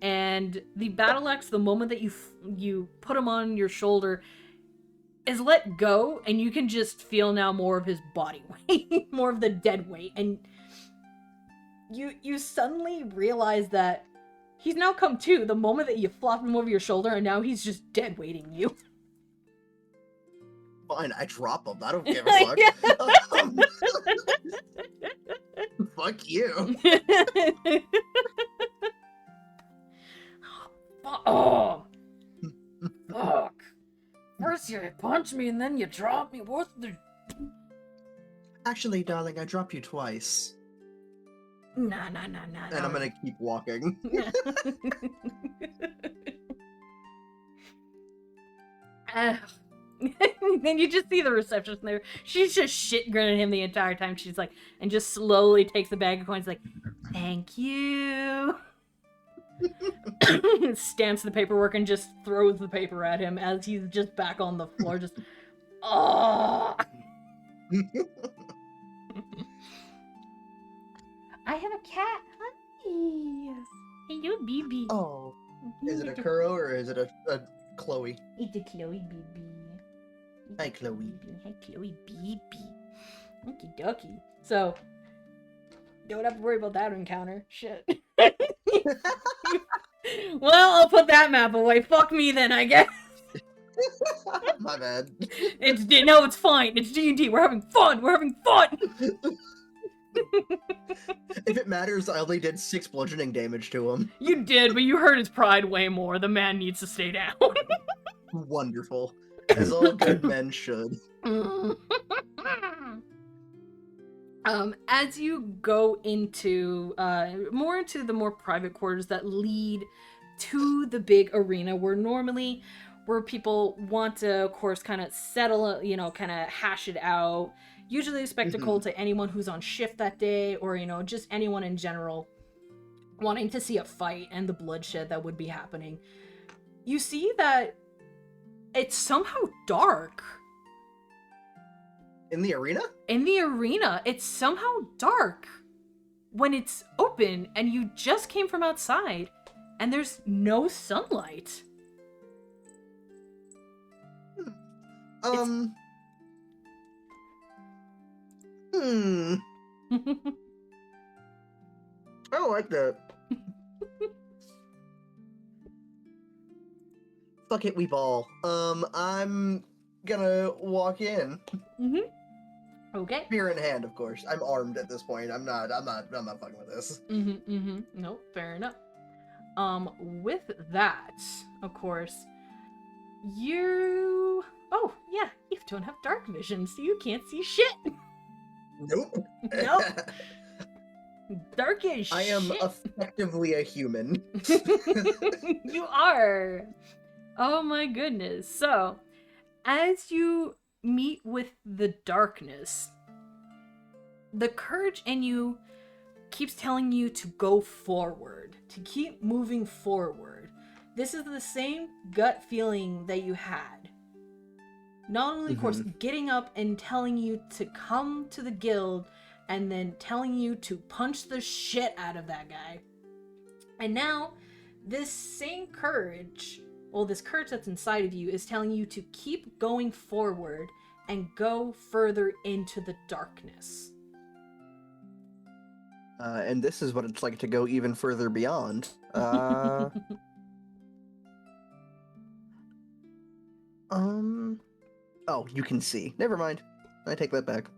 And the battle axe, the moment that you put him on your shoulder, is let go, and you can just feel now more of his body weight, more of the dead weight, and you suddenly realize that he's now come to the moment that you flop him over your shoulder, and now he's just dead weighting you. Fine, I drop him. I don't give a fuck. Fuck you. Oh, fuck. First you punch me, and then you drop me. What the... Actually, darling, I dropped you twice. Nah. And I'm gonna keep walking. Then you just see the receptionist there. She's just shit grinning him the entire time. She's and just slowly takes the bag of coins, thank you. Stamps the paperwork and just throws the paper at him as he's just back on the floor, just, oh. I have a cat. Hi. Hey, you, BB. Oh. Is it a Kuro or is it a Chloe? It's a Chloe, BB. Hi, Chloe. Hi, Chloe, BB. Okie dokie. So, Don't have to worry about that encounter. Shit. Well, I'll put that map away. Fuck me then, I guess. My bad. It's fine. It's D&D. We're having fun. We're having fun. If it matters, I only did 6 bludgeoning damage to him. You did, but you hurt his pride way more. The man needs to stay down. Wonderful. As all good men should. As you go into more into the more private quarters that lead to the big arena where people want to, of course, kind of settle, kind of hash it out. Usually a spectacle to anyone who's on shift that day, or, just anyone in general wanting to see a fight and the bloodshed that would be happening. You see that it's somehow dark. In the arena? In the arena, it's somehow dark when it's open and you just came from outside and there's no sunlight. I don't like that. Fuck it, we ball. I'm gonna walk in. Okay. Spear in hand, of course. I'm armed at this point. I'm not fucking with this. No, fair enough. With that, of course, you don't have dark vision, so you can't see shit. Nope. Nope. Dark as shit. I am effectively a human. You are. Oh my goodness. So, as you meet with the darkness, the courage in you keeps telling you to go forward, to keep moving forward. This is the same gut feeling that you had. Not only, of course, getting up and telling you to come to the guild, and then telling you to punch the shit out of that guy. And now, this same courage, this courage that's inside of you is telling you to keep going forward and go further into the darkness. And this is what it's like to go even further beyond. Oh, you can see. Never mind. I take that back.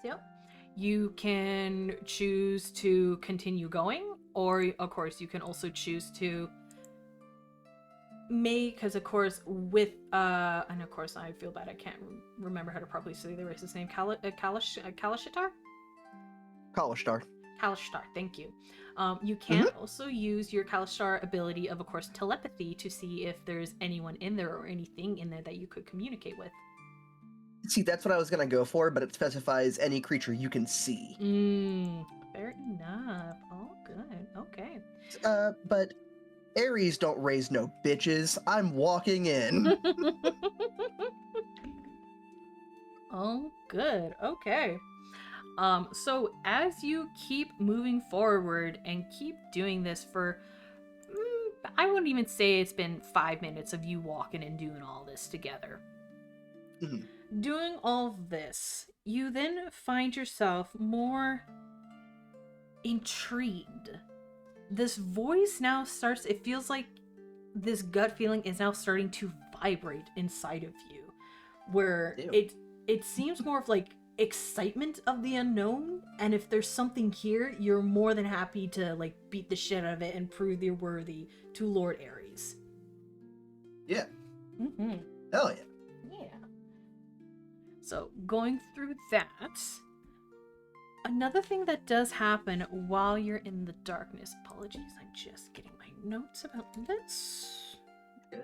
So, you can choose to continue going, or of course you can also choose to because of course with and of course I feel bad I can't remember how to properly say the race's name. Kalashtar? Kalashtar. Kalashtar, thank you. You can also use your Kalashtar ability of course telepathy to see if there's anyone in there or anything in there that you could communicate with. See, that's what I was gonna go for, but it specifies any creature you can see. Fair enough. Oh, good. Okay. But Aries don't raise no bitches. I'm walking in. Oh, good. Okay. So as you keep moving forward and keep doing this for, I wouldn't even say it's been 5 minutes of you walking and doing all this together. Doing all of this, you then find yourself more intrigued. This voice now starts, it feels like this gut feeling is now starting to vibrate inside of you, where it seems more of like excitement of the unknown, and if there's something here, you're more than happy to like beat the shit out of it and prove you're worthy to Lord Ares. Yeah. Hell yeah. So, going through that, another thing that does happen while you're in the darkness, apologies, I'm just getting my notes about this. Good.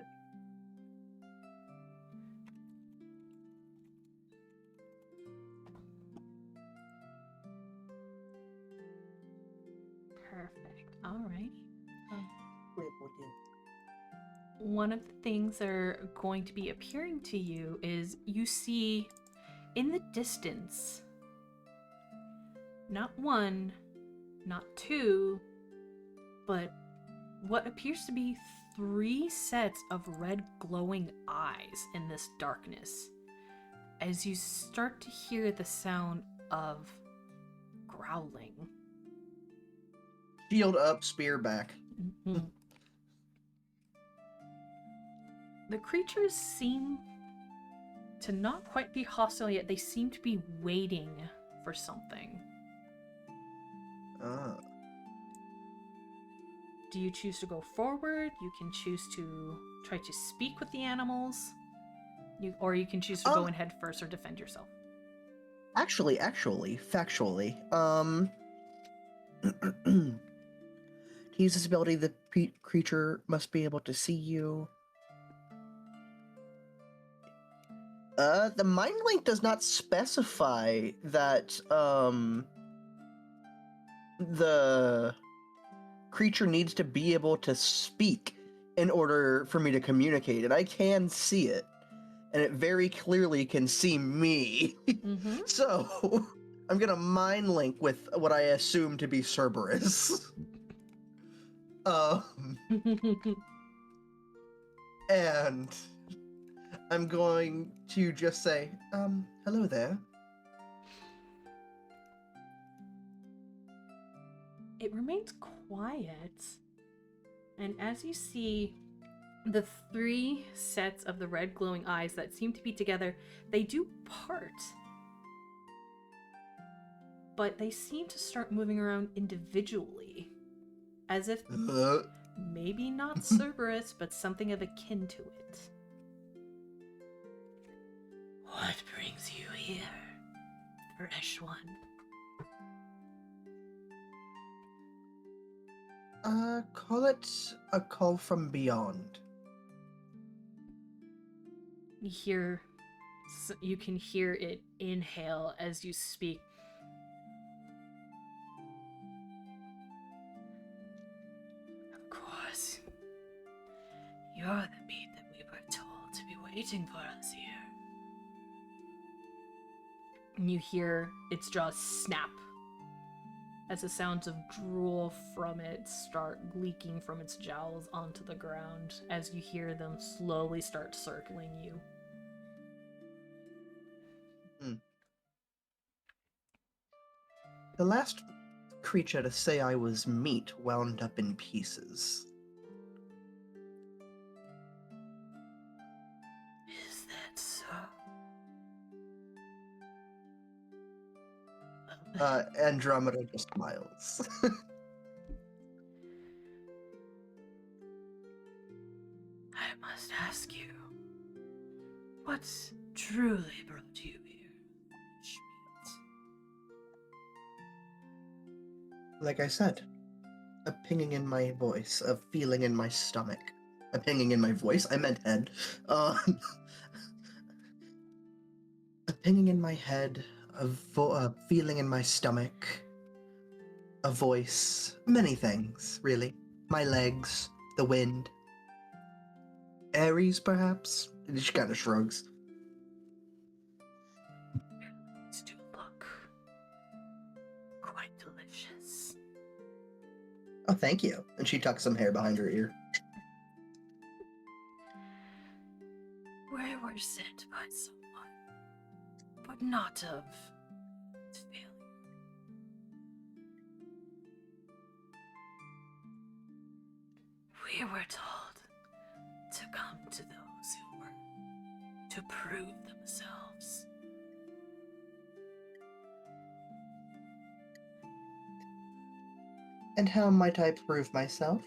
Perfect, alright. One of the things that are going to be appearing to you is you see in the distance, not one, not two, but what appears to be 3 sets of red glowing eyes in this darkness. as you start to hear the sound of growling. Shield up, spear back. Mhm. The creatures seem to not quite be hostile yet. They seem to be waiting for something. Do you choose to go forward? You can choose to try to speak with the animals. Or you can choose to go in head first or defend yourself. Actually, factually, to use this ability, the creature must be able to see you. The mind link does not specify that, the creature needs to be able to speak in order for me to communicate, and I can see it. And it very clearly can see me. Mm-hmm. So, I'm gonna mind link with what I assume to be Cerberus. And I'm going to just say, hello there. It remains quiet. And as you see the 3 sets of the red glowing eyes that seem to be together, they do part. But they seem to start moving around individually. As if maybe not Cerberus, but something of akin to it. What brings you here, fresh one? Call it a call from beyond. You can hear it inhale as you speak. Of course. You're the beat that we were told to be waiting for us here. And you hear its jaws snap as the sounds of drool from it start leaking from its jowls onto the ground as you hear them slowly start circling you. The last creature to say I was meat wound up in pieces. Is that so? Andromeda just smiles. I must ask you, what truly brought you here, Schmidt? Like I said, a pinging in my voice, a feeling in my stomach. A pinging in my voice? I meant head. A pinging in my head, a feeling in my stomach, a voice, many things, really. My legs, the wind. Aries, perhaps? She kind of shrugs. These do look quite delicious. Oh, thank you. And she tucks some hair behind her ear. We were sent by someone, but not of failure. We were told to come to those who were to prove themselves. And how might I prove myself?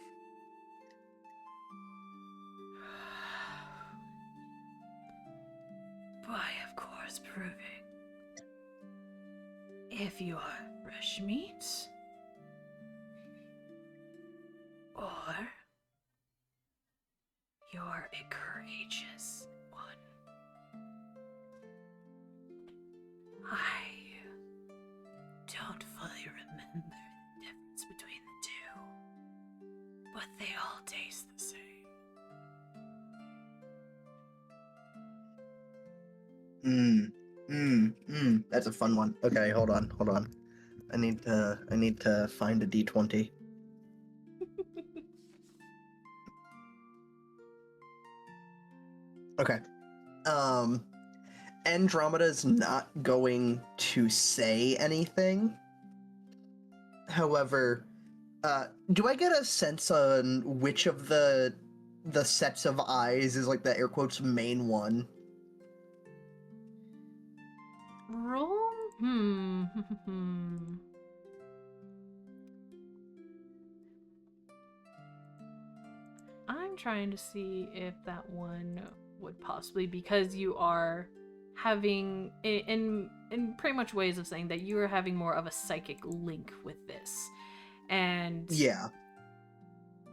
By, of course, proving if you are fresh meat or you're a courageous one. I don't fully remember the difference between the two, but they all taste the same. That's a fun one. Okay, hold on. I need to find a D20. Okay. Andromeda's not going to say anything. However, do I get a sense on which of the sets of eyes is like the air quotes main one? Roll? I'm trying to see if that one would possibly, because you are having, in pretty much ways of saying that you are having more of a psychic link with this. And Yeah.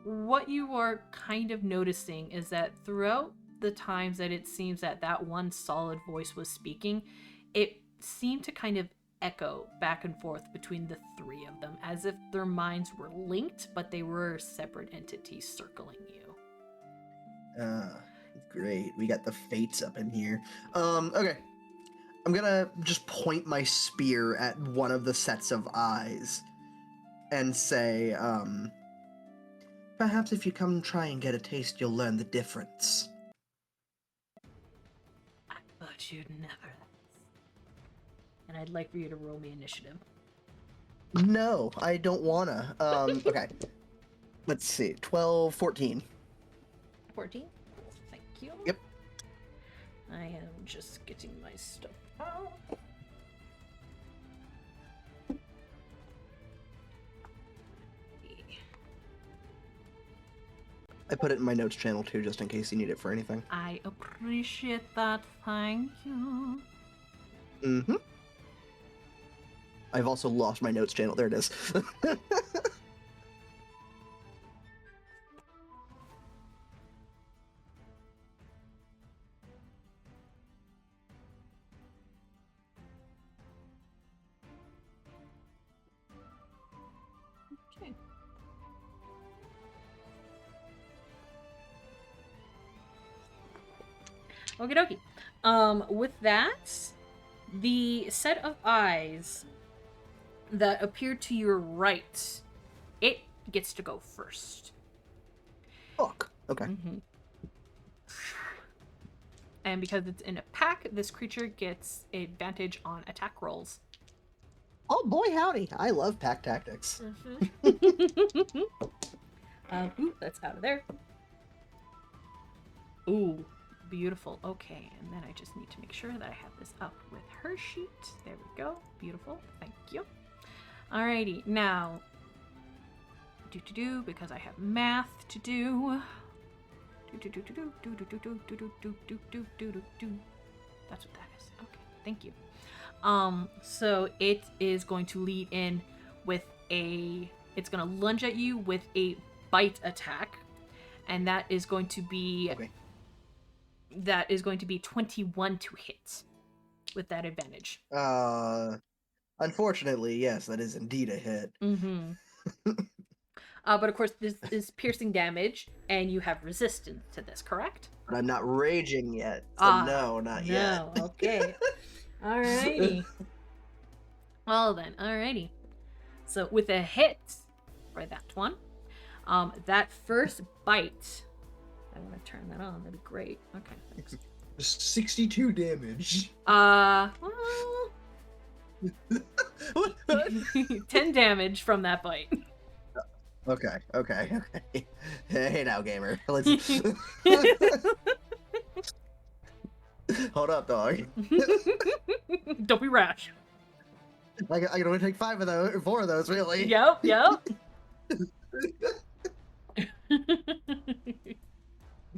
what you are kind of noticing is that throughout the times that it seems that that one solid voice was speaking, it seemed to kind of echo back and forth between the three of them, as if their minds were linked, but they were separate entities circling you. Great. We got the fates up in here. Okay. I'm gonna just point my spear at one of the sets of eyes and say, perhaps if you come try and get a taste, you'll learn the difference. I thought you'd never. And I'd like for you to roll me initiative. No, I don't wanna. Okay. Let's see. 12, 14. 14? Thank you. Yep. I am just getting my stuff out. I put it in my notes channel too, just in case you need it for anything. I appreciate that. Thank you. Mm-hmm. I've also lost my notes channel. There it is. Okay. Okie dokie. With that, the set of eyes that appear to your right, it gets to go first. Fuck. Okay. Mm-hmm. And because it's in a pack, this creature gets advantage on attack rolls. Oh boy, howdy! I love pack tactics. Ooh, that's out of there. Ooh, beautiful. Okay, and then I just need to make sure that I have this up with her sheet. There we go. Beautiful. Thank you. Alrighty, now, because I have math to do. That's what that is. Okay, thank you. So it is going to lead in with it's going to lunge at you with a bite attack, and that is going to be Okay. That is going to be 21 to hit with that advantage. Unfortunately, yes, that is indeed a hit. Mm-hmm. But of course, this is piercing damage, and you have resistance to this, correct? But I'm not raging yet, so no, not yet. No, okay. Alrighty. Well then, alrighty. So with a hit for that one, that first bite, I want to turn that on, that'd be great. Okay, thanks. 62 damage. Well, What? 10 damage from that bite. Okay. Hey now, gamer. Let's hold up, dog. Don't be rash. I can only take 4 of those, really. Yep.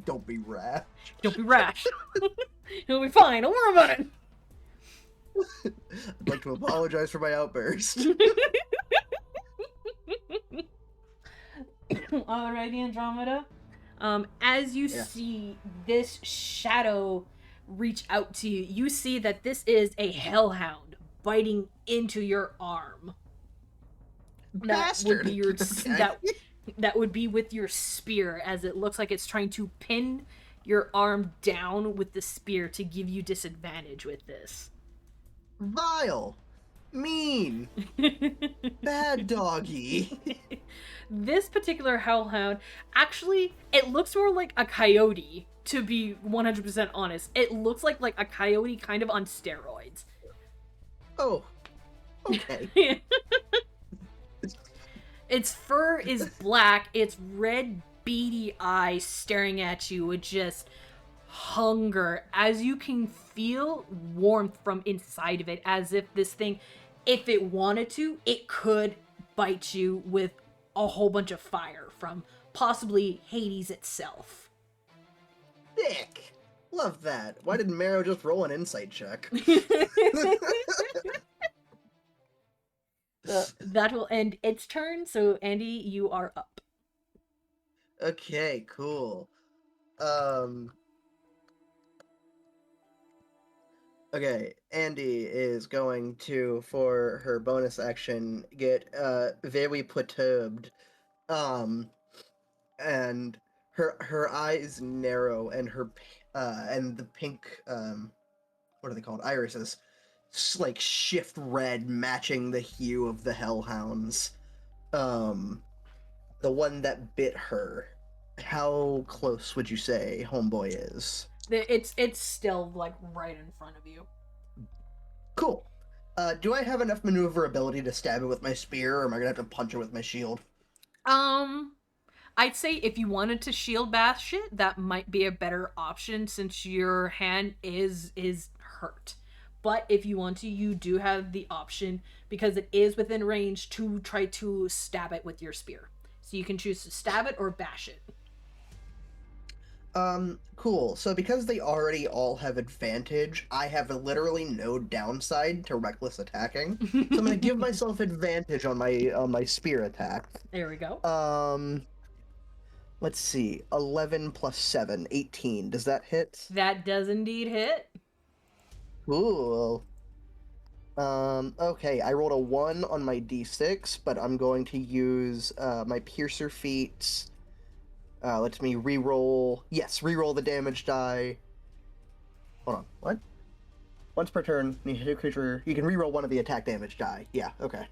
Don't be rash. Don't be rash. It'll be fine. Don't worry about it. I'd like to apologize for my outburst. Alrighty, Andromeda. As you see this shadow reach out to you, you see that this is a hellhound biting into your arm. Bastard. That would be your Okay. that would be with your spear, as it looks like it's trying to pin your arm down with the spear to give you disadvantage with this. Vile. Mean. Bad doggy. This particular hellhound, actually, it looks more like a coyote to be 100% honest. It looks like a coyote kind of on steroids. Oh, okay. Its fur is black, its red beady eyes staring at you with just hunger, as you can feel warmth from inside of it, as if this thing, if it wanted to, it could bite you with a whole bunch of fire from possibly Hades itself. Sick. Love that. Why did Marrow just roll an insight check? That will end its turn, so Andy, you are up. Okay, cool. Okay, Andy is going to, for her bonus action, get very perturbed. And her eyes narrow, and and the pink what are they called? Irises like shift red, matching the hue of the hellhounds. The one that bit her. How close would you say homeboy is? It's still like right in front of you. Cool. Do I have enough maneuverability to stab it with my spear, or am I gonna have to punch it with my shield? I'd say if you wanted to shield bash it, that might be a better option since your hand is hurt. But if you want to, you do have the option, because it is within range, to try to stab it with your spear. So you can choose to stab it or bash it. Cool. So because they already all have advantage, I have literally no downside to reckless attacking. So I'm gonna give myself advantage on my spear attack. There we go. Let's see. 11 plus 7, 18. Does that hit? That does indeed hit. Cool. Okay, I rolled a 1 on my d6, but I'm going to use my piercer feats. Let me re-roll. Yes, re-roll the damage die. Hold on, what? Once per turn, you hit a creature, you can re-roll one of the attack damage die. Yeah, okay.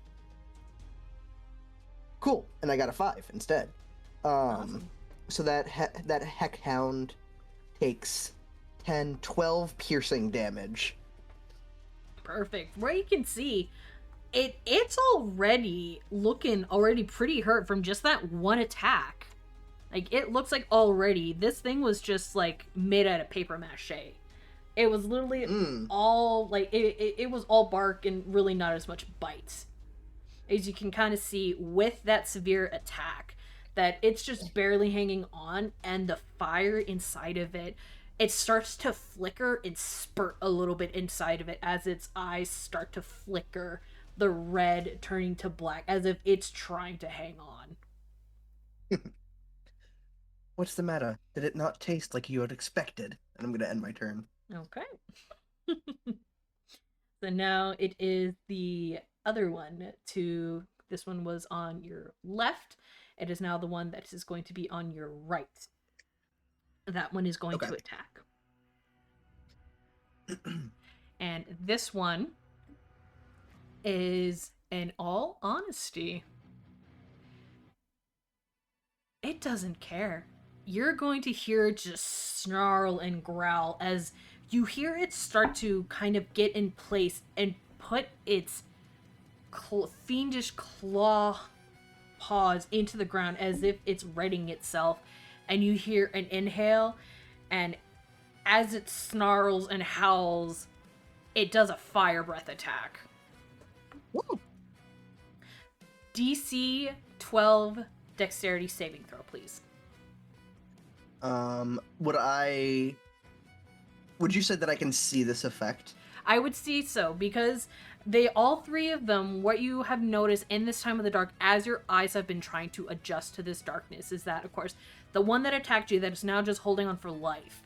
Cool, and I got a 5 instead. Awesome. So that heck hound takes 10, 12 piercing damage. Perfect. Where you can see, it's already looking pretty hurt from just that one attack. Like, it looks like already this thing was just like made out of paper mache. It was literally all like it was all bark and really not as much bites. As you can kind of see with that severe attack, that it's just barely hanging on, and the fire inside of it starts to flicker and spurt a little bit inside of it as its eyes start to flicker, the red turning to black, as if it's trying to hang on. What's the matter? Did it not taste like you had expected? And I'm going to end my turn. Okay. So now it is the other one this one was on your left. It is now the one that is going to be on your right. That one is going to attack. And this one is, in all honesty, it doesn't care. You're going to hear it just snarl and growl as you hear it start to kind of get in place and put its fiendish claw paws into the ground as if it's readying itself. And you hear an inhale, and as it snarls and howls, it does a fire breath attack. Woo! DC 12 dexterity saving throw, please. Would you say that I can see this effect? I would see so, because all three of them, what you have noticed in this time of the dark, as your eyes have been trying to adjust to this darkness, is that, of course, the one that attacked you, that is now just holding on for life,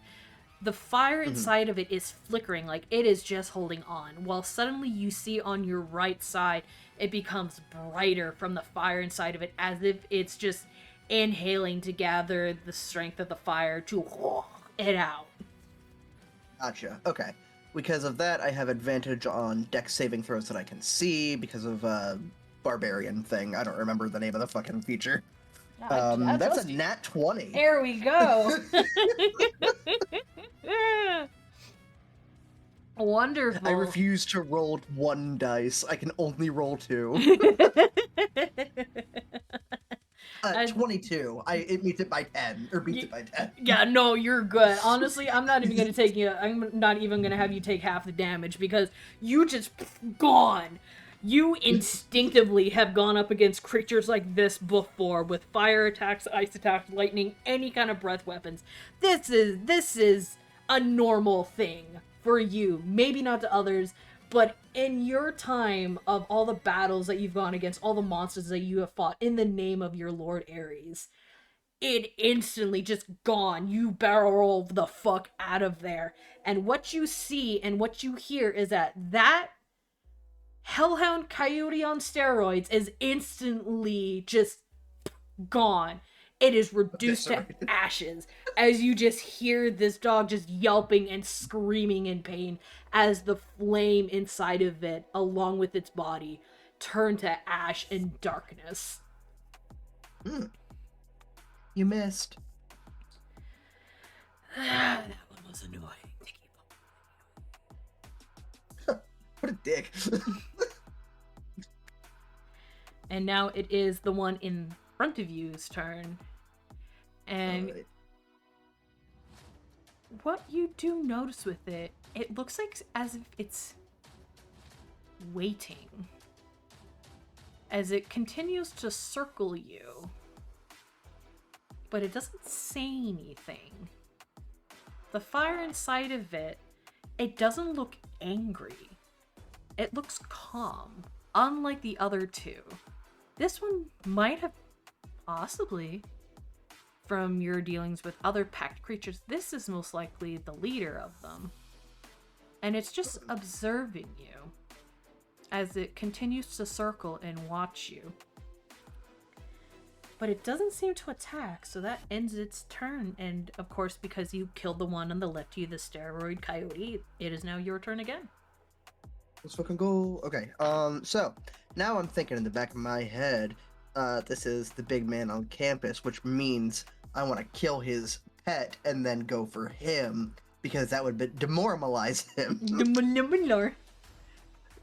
the fire inside of it is flickering, like it is just holding on, while suddenly you see on your right side, it becomes brighter from the fire inside of it, as if it's just inhaling to gather the strength of the fire to it out. Gotcha. Okay. Because of that, I have advantage on dex saving throws that I can see because of barbarian thing. I don't remember the name of the fucking feature. That's a nat 20. There we go. Wonderful. I refuse to roll 1 dice. I can only roll 2. 22. It beats it by 10, or beats it by 10. Yeah, no, you're good. Honestly, I'm not even gonna take you. I'm not even gonna have you take half the damage because you just gone. You instinctively have gone up against creatures like this before with fire attacks, ice attacks, lightning, any kind of breath weapons. This is a normal thing for you. Maybe not to others, but in your time of all the battles that you've gone against, all the monsters that you have fought in the name of your Lord Ares, it instantly just gone. You barrel roll the fuck out of there. And what you see and what you hear is that Hellhound Coyote on steroids is instantly just gone. It is reduced to ashes as you just hear this dog just yelping and screaming in pain as the flame inside of it, along with its body, turn to ash and darkness. You missed. That one was annoying to keep up. What a dick. And now it is the one in front of you's turn. And Alright. what you do notice with it, it looks like as if it's waiting. As it continues to circle you. But it doesn't say anything. The fire inside of it, it doesn't look angry. It looks calm, unlike the other two. This one might have possibly, from your dealings with other packed creatures, this is most likely the leader of them. And it's just observing you as it continues to circle and watch you. But it doesn't seem to attack, so that ends its turn. And of course, because you killed the one on the left to you, the steroid coyote, it is now your turn again. Let's fucking go. Okay, so now I'm thinking in the back of my head, this is the big man on campus, which means I want to kill his pet and then go for him because that would demoralize him.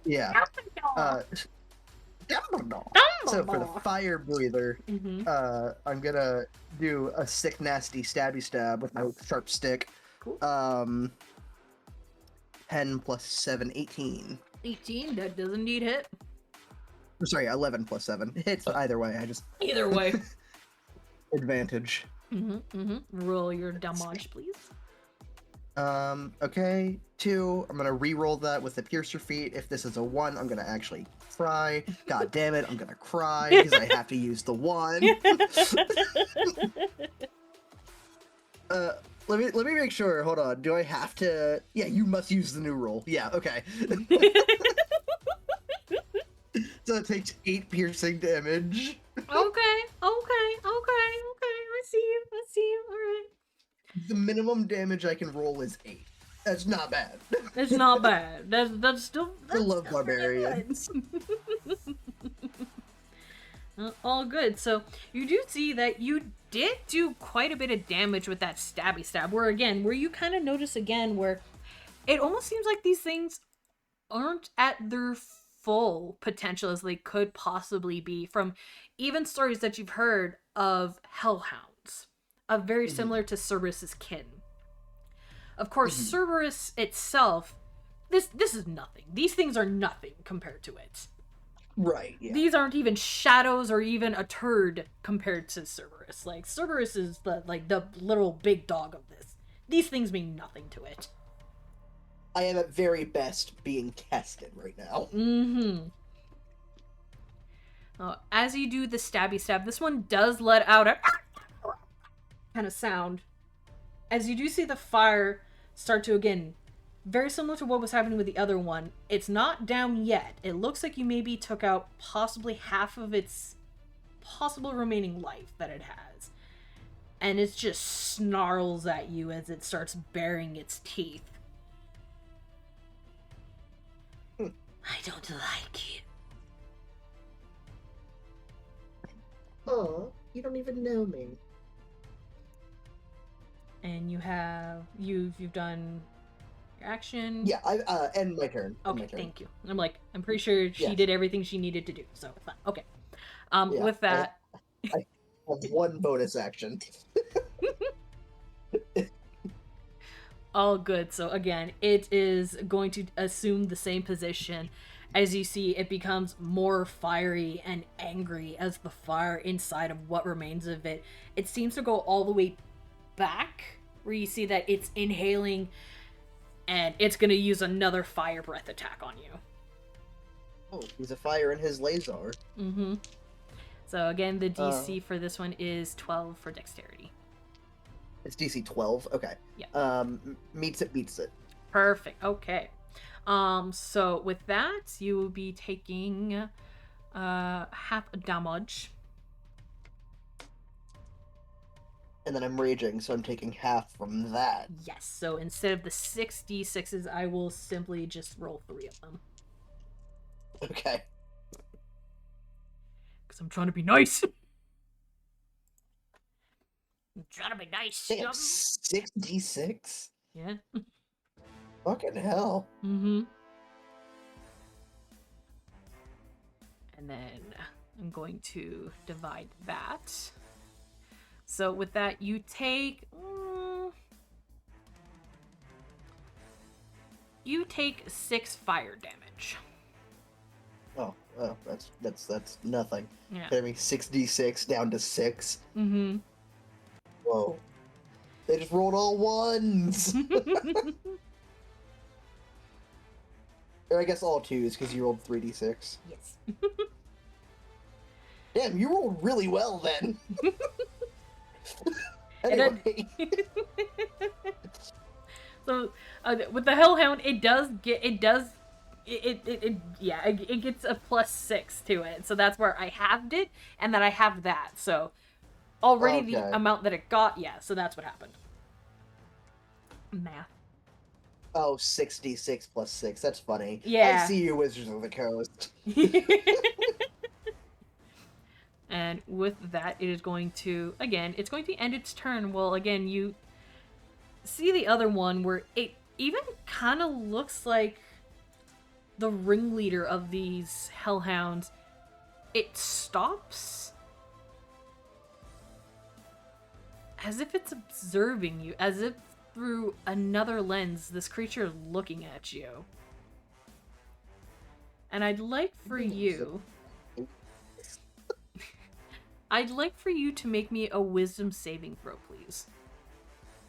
Yeah. Dumbledore. So for the fire breather, I'm gonna do a sick, nasty stabby stab with my sharp stick. Cool. 10 plus 7, 18. 18, that does indeed hit. Or sorry, 11 plus 7. Hits either way. I just Either way. advantage. Roll your damage, please. Okay. 2. I'm gonna re-roll that with the piercer feat. If this is a 1, I'm gonna actually cry. God damn it, I'm gonna cry because I have to use the 1. Let me make sure. Hold on. Do I have to? Yeah, you must use the new roll. Yeah. Okay. So it takes 8 piercing damage. Okay. I see you. All right. The minimum damage I can roll is 8. That's not bad. It's not bad. That's still. I love barbarians. All good. So you do see that you did do quite a bit of damage with that stabby stab. Where you kind of notice again where it almost seems like these things aren't at their full potential as they could possibly be from even stories that you've heard of hellhounds, of very similar to Cerberus's kin. Of course, Cerberus itself, this is nothing. These things are nothing compared to it. Right. Yeah. These aren't even shadows or even a turd compared to Cerberus. Like, Cerberus is the little big dog of this. These things mean nothing to it. I am at very best being tested right now. As you do the stabby stab, this one does let out a kind of sound. As you do see the fire start to, again, very similar to what was happening with the other one, it's not down yet. It looks like you maybe took out possibly half of its possible remaining life that it has. And it just snarls at you as it starts baring its teeth. I don't like you. Oh. You don't even know me. And you've done your action. Yeah, I end my turn. End Okay, my turn. thank you. I'm pretty sure she Yes. did everything she needed to do, so it's fine. Okay. Yeah, With that, I have one bonus action. all good. So again, it is going to assume the same position. As you see, it becomes more fiery and angry as the fire inside of what remains of it. It seems to go all the way back, where you see that it's inhaling, and it's going to use another fire breath attack on you. Oh, he's a fire in his laser. Mm-hmm. So again, the DC for this one is 12 for dexterity. It's DC 12. Okay. Yeah. Meets it, beats it. Perfect. Okay. So with that, you will be taking half damage. And then I'm raging, so I'm taking half from that. Yes. So instead of the 6d6s, I will simply just roll 3 of them. Okay. Because I'm trying to be nice. I'm trying to be nice. Damn, 6d6? Yeah. Fucking hell. Mm-hmm. And then I'm going to divide that. So with that, you take... you take 6 fire damage. Oh, that's nothing. Yeah. I mean, 6d6 down to 6. Mm-hmm. Whoa. They just rolled all ones! Or I guess all 2s, because you rolled 3d6. Yes. Damn, you rolled really well then! And then- Anyway. So with the Hellhound, it gets a +6 to it. So that's where I halved it, and then I have that. So already the Okay. amount that it got, yeah. So that's what happened. Math. Oh, 6d6 plus 6. That's funny. Yeah. I see you, Wizards of the Coast. And with that, it is going to, again, it's going to end its turn. Well, again, you see the other one where it even kind of looks like the ringleader of these hellhounds. It stops as if it's observing you, as if through another lens, this creature is looking at you. And I'd like for you... I'd like for you to make me a wisdom saving throw, please.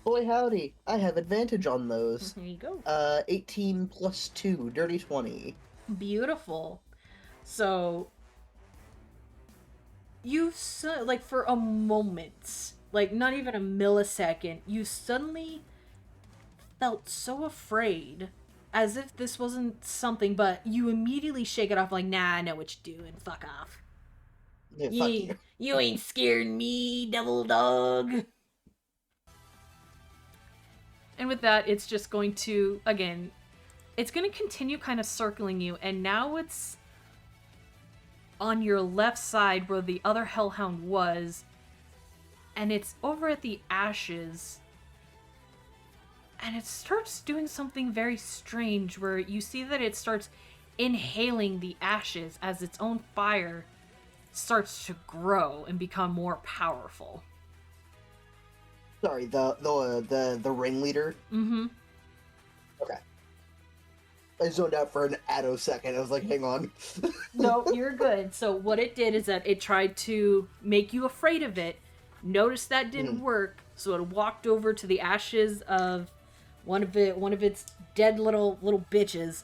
Boy howdy, I have advantage on those. There you go. 18 plus 2, dirty 20. Beautiful. So, you, like, for a moment, like, not even a millisecond, you suddenly felt so afraid, as if this wasn't something, but you immediately shake it off like, nah, I know what you're doing, fuck off. Yeah, fuck you. You ain't scared me, devil dog. And with that, it's just going to, again, it's going to continue kind of circling you, and now it's on your left side where the other hellhound was, and it's over at the ashes, and it starts doing something very strange where you see that it starts inhaling the ashes as its own fire starts to grow and become more powerful. Sorry, the ringleader? Mm-hmm. Okay. I zoned out for an attosecond. I was like, hang on. No, you're good. So what it did is that it tried to make you afraid of it, noticed that didn't work, so it walked over to the ashes of one of its dead little bitches,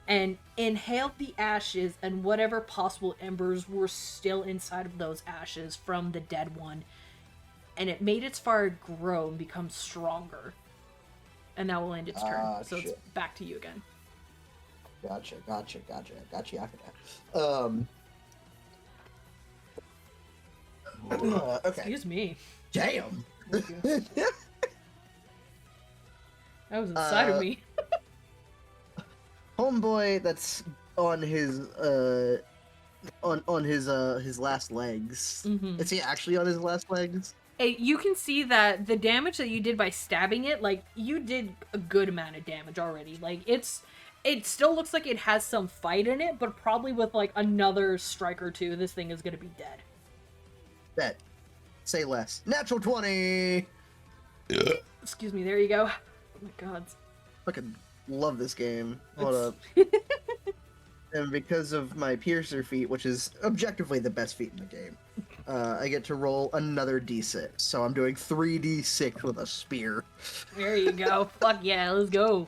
and inhaled the ashes and whatever possible embers were still inside of those ashes from the dead one, and it made its fire grow and become stronger. And that will end its turn. So shit. it's back to you again. Gotcha. Okay. Excuse me. Damn. That was inside of me. Homeboy that's on his on his last legs. Mhm. Is he actually on his last legs? You can see that the damage that you did by stabbing it, like, you did a good amount of damage already. Like, it still looks like it has some fight in it, but probably with, like, another strike or two, this thing is gonna be dead. Bet. Say less. Natural 20! Excuse me, there you go. Oh my god. Fucking love this game. Hold up. And because of my Piercer feat, which is objectively the best feat in the game, I get to roll another d6. So I'm doing 3d6 with a spear. There you go. Fuck yeah, let's go.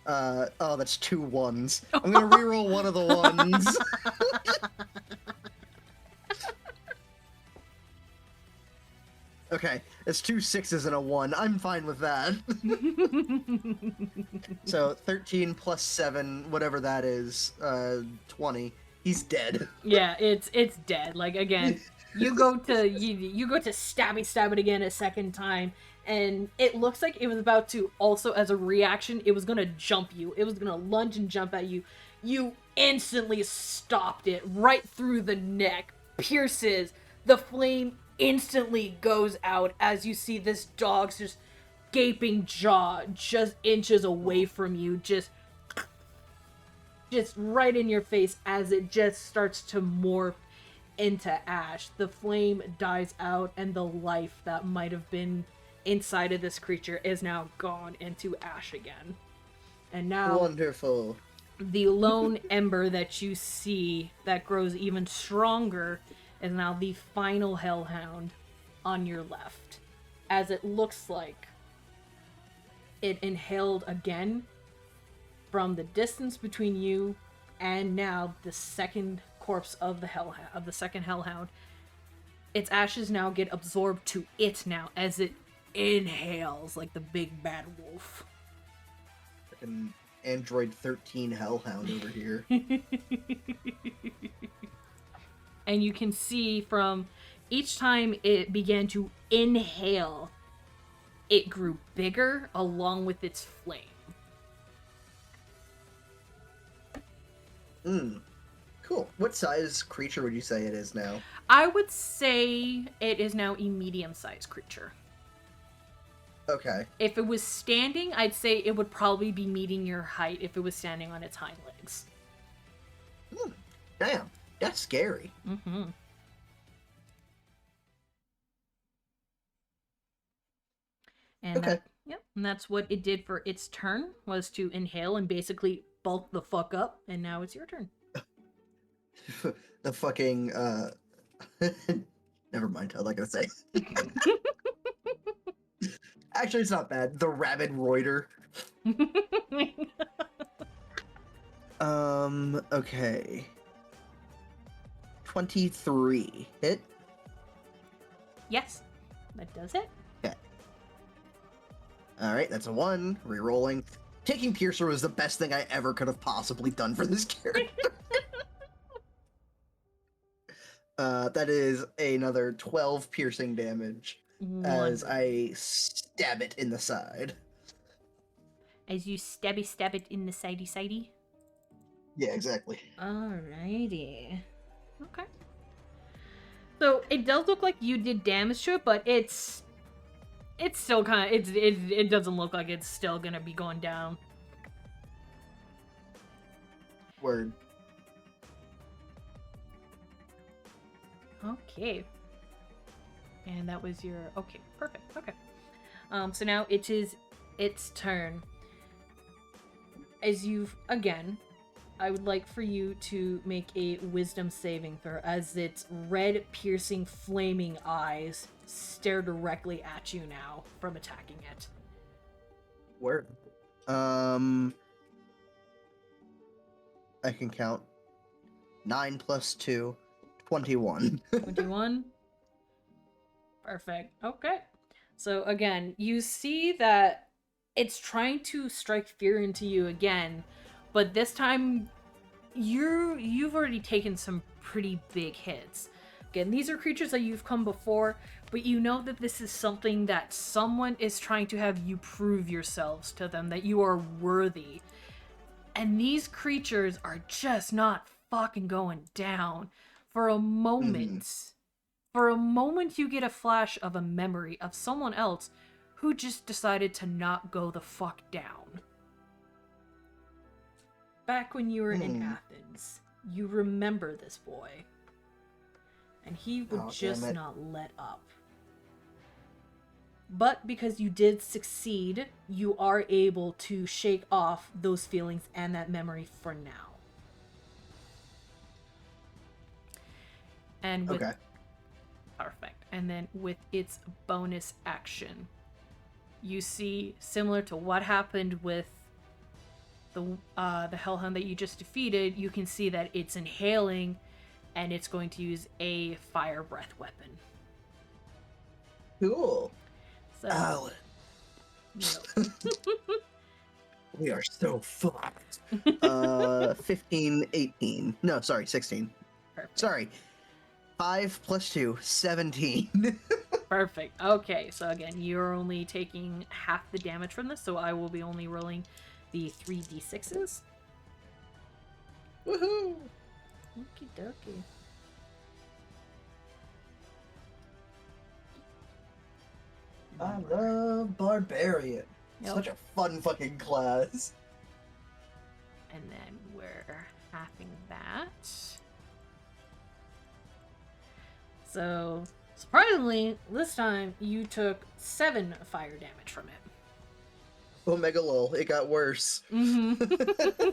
Oh, that's 2 1s. I'm gonna reroll one of the ones. Okay, it's 2 6s and a 1. I'm fine with that. So 13 plus 7, whatever that is, 20. He's dead. Yeah, it's dead. Like, again, you go to stab it again a second time, and it looks like it was about to also, as a reaction, it was gonna jump you. It was gonna lunge and jump at you. You instantly stopped it right through the neck, pierces the flame. Instantly goes out as you see this dog's just gaping jaw just inches away from you, just right in your face as it just starts to morph into ash. The flame dies out and the life that might have been inside of this creature is now gone into ash again. And now Wonderful. the lone ember that you see that grows even stronger is now the final hellhound on your left, as it looks like it inhaled again from the distance between you and now the second corpse of the second hellhound. Its ashes now get absorbed to it now as it inhales like the big bad wolf. Fucking Android 13 hellhound over here. And you can see from each time it began to inhale, it grew bigger along with its flame. Cool. What size creature would you say it is now? I would say it is now a medium-sized creature. Okay. If it was standing, I'd say it would probably be meeting your height if it was standing on its hind legs. Damn. That's scary. Mm-hmm. And Okay. and that's what it did for its turn, was to inhale and basically bulk the fuck up, and now it's your turn. The fucking, never mind, I was not gonna say. Actually, it's not bad. The rabid Reuter. Okay. 23. Hit? Yes, that does it. Okay. Alright, that's a 1. Rerolling. Taking Piercer was the best thing I ever could have possibly done for this character. That is another 12 piercing damage as I stab it in the side. As you stab it in the sidey. Yeah, exactly. Alrighty. Okay. So it does look like you did damage to it, but it's still kind of it doesn't look like it's still gonna be going down. Word. Okay. And that was your okay, perfect. Okay. So now it is its turn. As you've again, I would like for you to make a wisdom saving throw as its red, piercing, flaming eyes stare directly at you now from attacking it. Word. I can count. 9 plus 2, 21. 21. Perfect. Okay. So again, you see that it's trying to strike fear into you again, but this time you've already taken some pretty big hits. Again, these are creatures that you've come before, but you know that this is something that someone is trying to have you prove yourselves to them, that you are worthy. And these creatures are just not fucking going down. For a moment, you get a flash of a memory of someone else who just decided to not go the fuck down. Back when you were in Athens, you remember this boy. And he would just not let up. But because you did succeed, you are able to shake off those feelings and that memory for now. And with perfect. And then with its bonus action, you see, similar to what happened with the Hellhound that you just defeated, you can see that it's inhaling and it's going to use a fire breath weapon. Cool. So, Alan. Yep. We are so fucked. 15, 18. No, sorry, 16. Perfect. Sorry. 5 plus 2, 17. Perfect. Okay, so again, you're only taking half the damage from this, so I will be only rolling the 3d6s. Woohoo! Okie dokie. I love Barbarian. Yep. Such a fun fucking class. And then we're halving that. So, surprisingly, this time you took 7 fire damage from it. Omega lol, it got worse. Mm-hmm.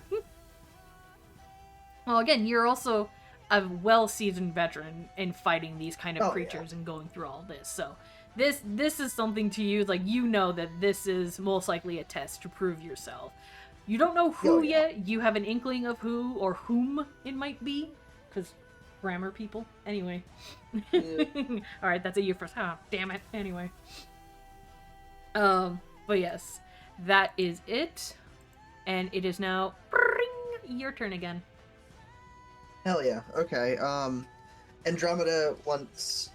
Well, again, you're also a well-seasoned veteran in fighting these kind of creatures and going through all this. So this is something to you, like, you know that this is most likely a test to prove yourself. You don't know who yet. You have an inkling of who or whom it might be, because grammar people. Anyway. Yeah. All right, that's a you first. Oh, damn it. Anyway. But yes, that is it, and it is now your turn again. Hell yeah. Okay. Andromeda, once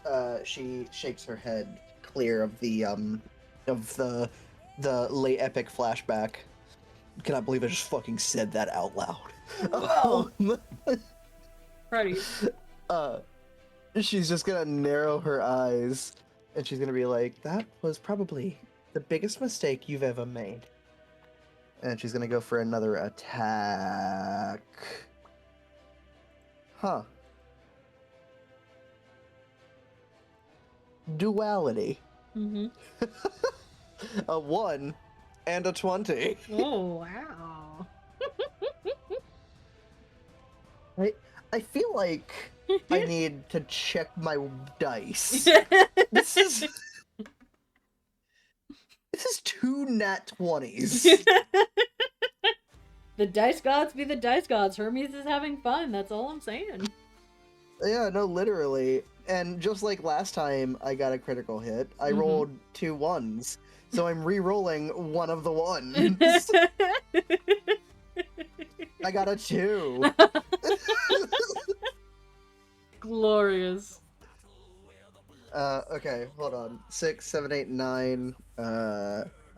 she shakes her head clear of the late epic flashback. Cannot believe I just fucking said that out loud. Ready. She's just gonna narrow her eyes and she's gonna be like, that was probably the biggest mistake you've ever made. And she's gonna go for another attack. Huh. Duality. Mm-hmm. A 1 and a 20. Oh, wow. I feel like I need to check my dice. This is 2 nat 20s. The dice gods be the dice gods. Hermes is having fun. That's all I'm saying. Yeah, no, literally. And just like last time I got a critical hit, I rolled 2 1s. So I'm re-rolling one of the 1s. I got a 2. Glorious. Okay, hold on. 6, 7, 8, 9,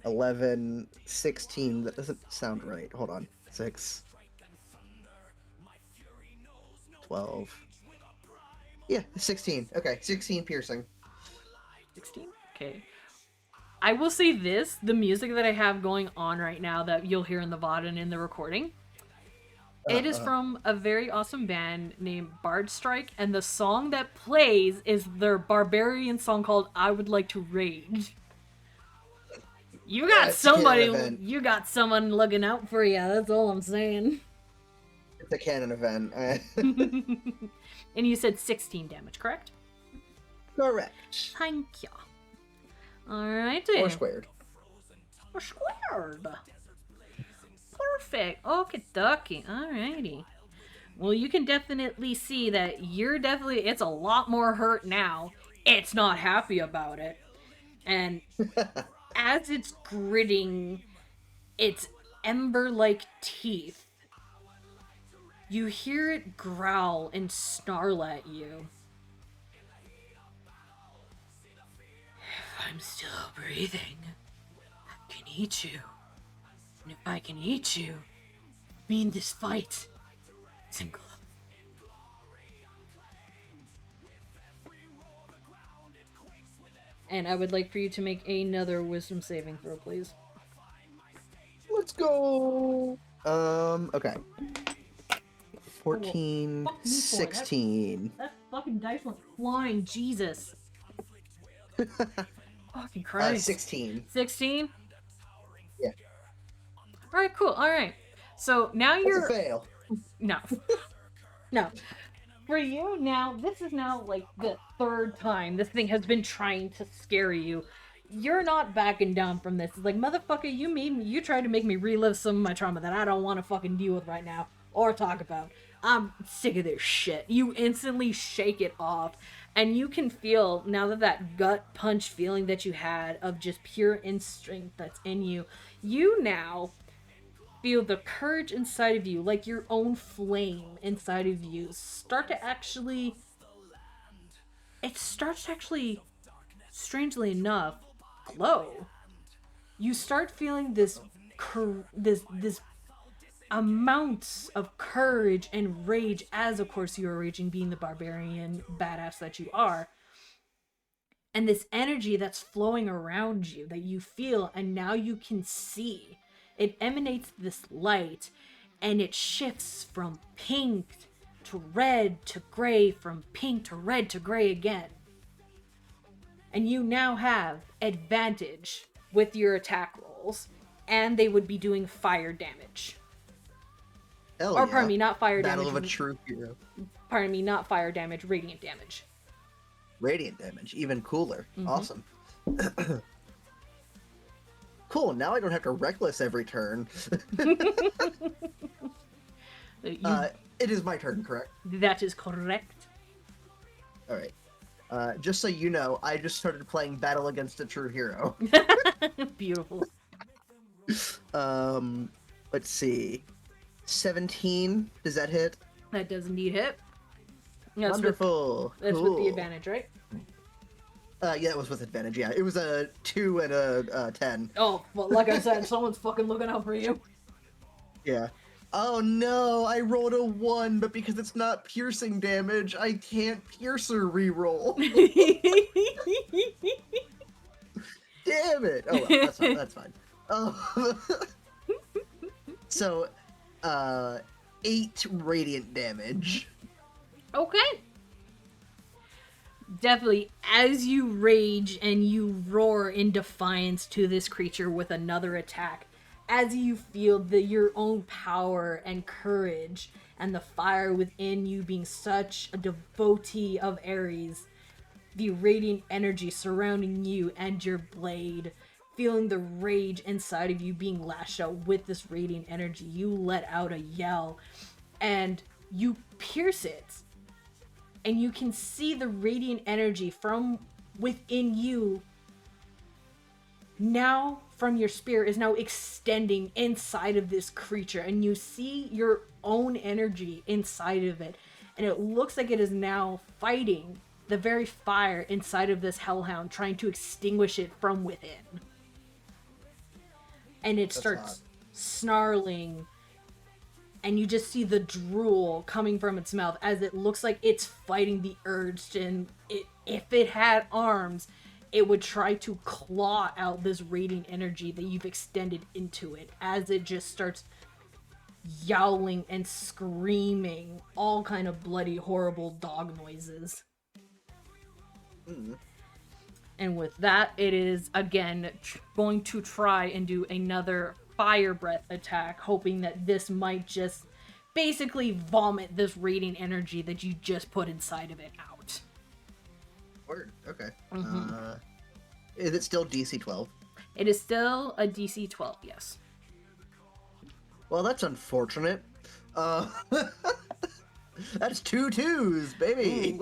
11, 16. That doesn't sound right. Hold on. 6, 12. Yeah, 16. Okay, 16 piercing. 16? Okay. I will say this, the music that I have going on right now that you'll hear in the VOD and in the recording, it is from a very awesome band named Bard Strike, and the song that plays is their barbarian song called I Would Like to Rage. You got you got someone looking out for you, that's all I'm saying. It's a canon event. And you said 16 damage, correct? Correct. Thank you. Alright. Or squared. Or squared. Perfect. Okie dokie. Alrighty. Well, you can definitely see that it's a lot more hurt now. It's not happy about it. And as it's gritting its ember-like teeth, you hear it growl and snarl at you. If I'm still breathing, I can eat you. And if I can eat you, mean this fight, Single, And I would like for you to make another wisdom saving throw, please. Let's go. Okay. 14, fuck me for it. 16. That fucking dice went flying, Jesus. Fucking Christ. 16. 16? Yeah. Alright, cool. Alright. So now That's you're... a fail. No. No. For you, now, this is now, like, the third time this thing has been trying to scare you. You're not backing down from this. It's like, motherfucker, you tried to make me relive some of my trauma that I don't want to fucking deal with right now. Or talk about. I'm sick of this shit. You instantly shake it off. And you can feel, now that gut punch feeling that you had of just pure instinct that's in you, you now feel the courage inside of you, like your own flame inside of you, start to actually... It starts to actually, strangely enough, glow. You start feeling this amounts of courage and rage, as of course you are raging, being the barbarian badass that you are, and this energy that's flowing around you that you feel, and now you can see it emanates this light, and it shifts from pink to red to gray, from pink to red to gray again, and you now have advantage with your attack rolls, and they would be doing fire damage. Hell Or, yeah. pardon me, not fire damage. Battle of a true hero. Pardon me, not fire damage, radiant damage. Radiant damage, even cooler. Mhm. Awesome. Cool, now I don't have to reckless every turn. It is my turn, correct? That is correct. Alright. Just so you know, I just started playing Battle Against a True Hero. Beautiful. Let's see. 17, does that hit? That does indeed hit. That's Wonderful. That's cool. with the advantage, right? Yeah, it was with advantage, yeah. It was a 2 and a 10. Oh, well, like I said, someone's fucking looking out for you. Yeah. Oh no, I rolled a 1, but because it's not piercing damage, I can't piercer reroll. Damn it! Oh well, that's fine. Oh. So, 8 radiant damage. Okay. Definitely, as you rage and you roar in defiance to this creature with another attack, as you feel your own power and courage and the fire within you being such a devotee of Ares, the radiant energy surrounding you and your blade, feeling the rage inside of you being lashed out with this radiant energy, you let out a yell and you pierce it. And you can see the radiant energy from within you now, from your spirit, is now extending inside of this creature. And you see your own energy inside of it. And it looks like it is now fighting the very fire inside of this hellhound, trying to extinguish it from within. And it starts snarling. And you just see the drool coming from its mouth as it looks like it's fighting the urge. And if it had arms, it would try to claw out this radiant energy that you've extended into it, as it just starts yowling and screaming all kind of bloody, horrible dog noises. And with that, it is again going to try and do another fire breath attack, hoping that this might just basically vomit this radiant energy that you just put inside of it out. Word. Okay. Is it still DC 12? It is still a DC 12, yes. Well, that's unfortunate. That's 2 2s, baby.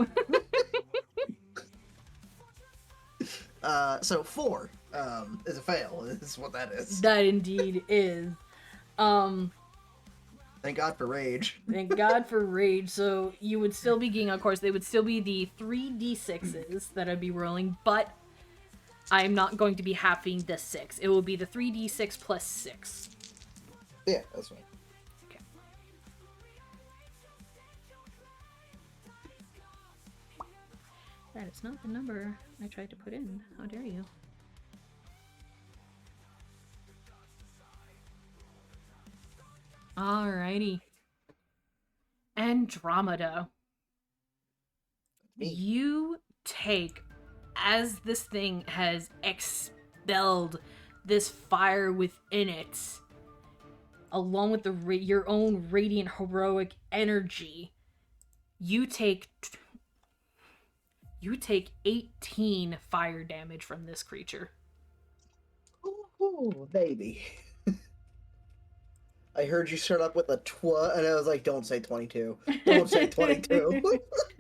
So 4 is a fail. Is what that is. That indeed is. Thank God for rage. Thank God for rage. So you would still be getting, of course, they would still be the 3d6s that I'd be rolling, but I'm not going to be halving the 6. It will be the 3d6 plus 6. Yeah, that's fine. Okay. That is not the number I tried to put in. How dare you? Alrighty. Andromeda. Me. You take, as this thing has expelled this fire within it, along with your own radiant heroic energy, you take 18 fire damage from this creature. Ooh, baby. I heard you start up with a and I was like, don't say 22. Don't say 22.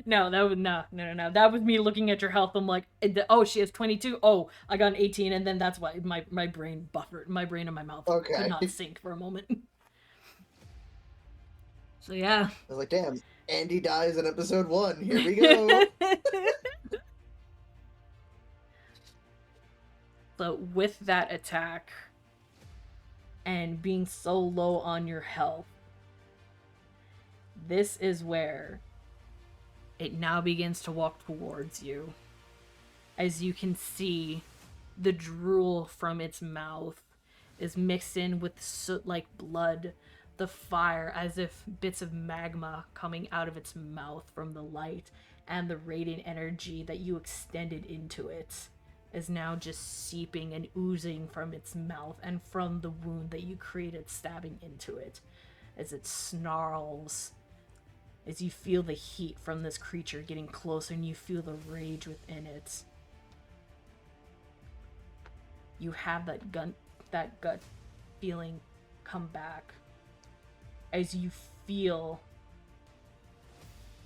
No, that was no. That was me looking at your health. I'm like, oh, she has 22. Oh, I got an 18, and then that's why my brain buffered. My brain and my mouth could not sync for a moment. So yeah. I was like, damn, Andy dies in episode 1. Here we go. So with that attack, and being so low on your health, this is where it now begins to walk towards you. As you can see, the drool from its mouth is mixed in with soot-like blood, the fire as if bits of magma coming out of its mouth from the light, and the radiant energy that you extended into it is now just seeping and oozing from its mouth and from the wound that you created stabbing into it, as it snarls, as you feel the heat from this creature getting closer and you feel the rage within it. You have that gut feeling come back as you feel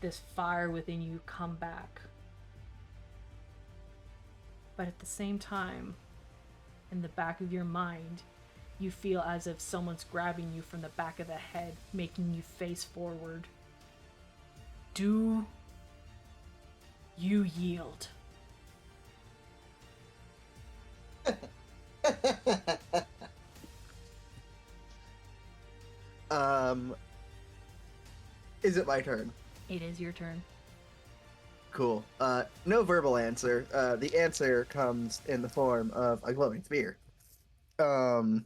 this fire within you come back. But at the same time, in the back of your mind, you feel as if someone's grabbing you from the back of the head, making you face forward. Do you yield? Is it my turn? It is your turn. Cool. No verbal answer. The answer comes in the form of a glowing spear. 18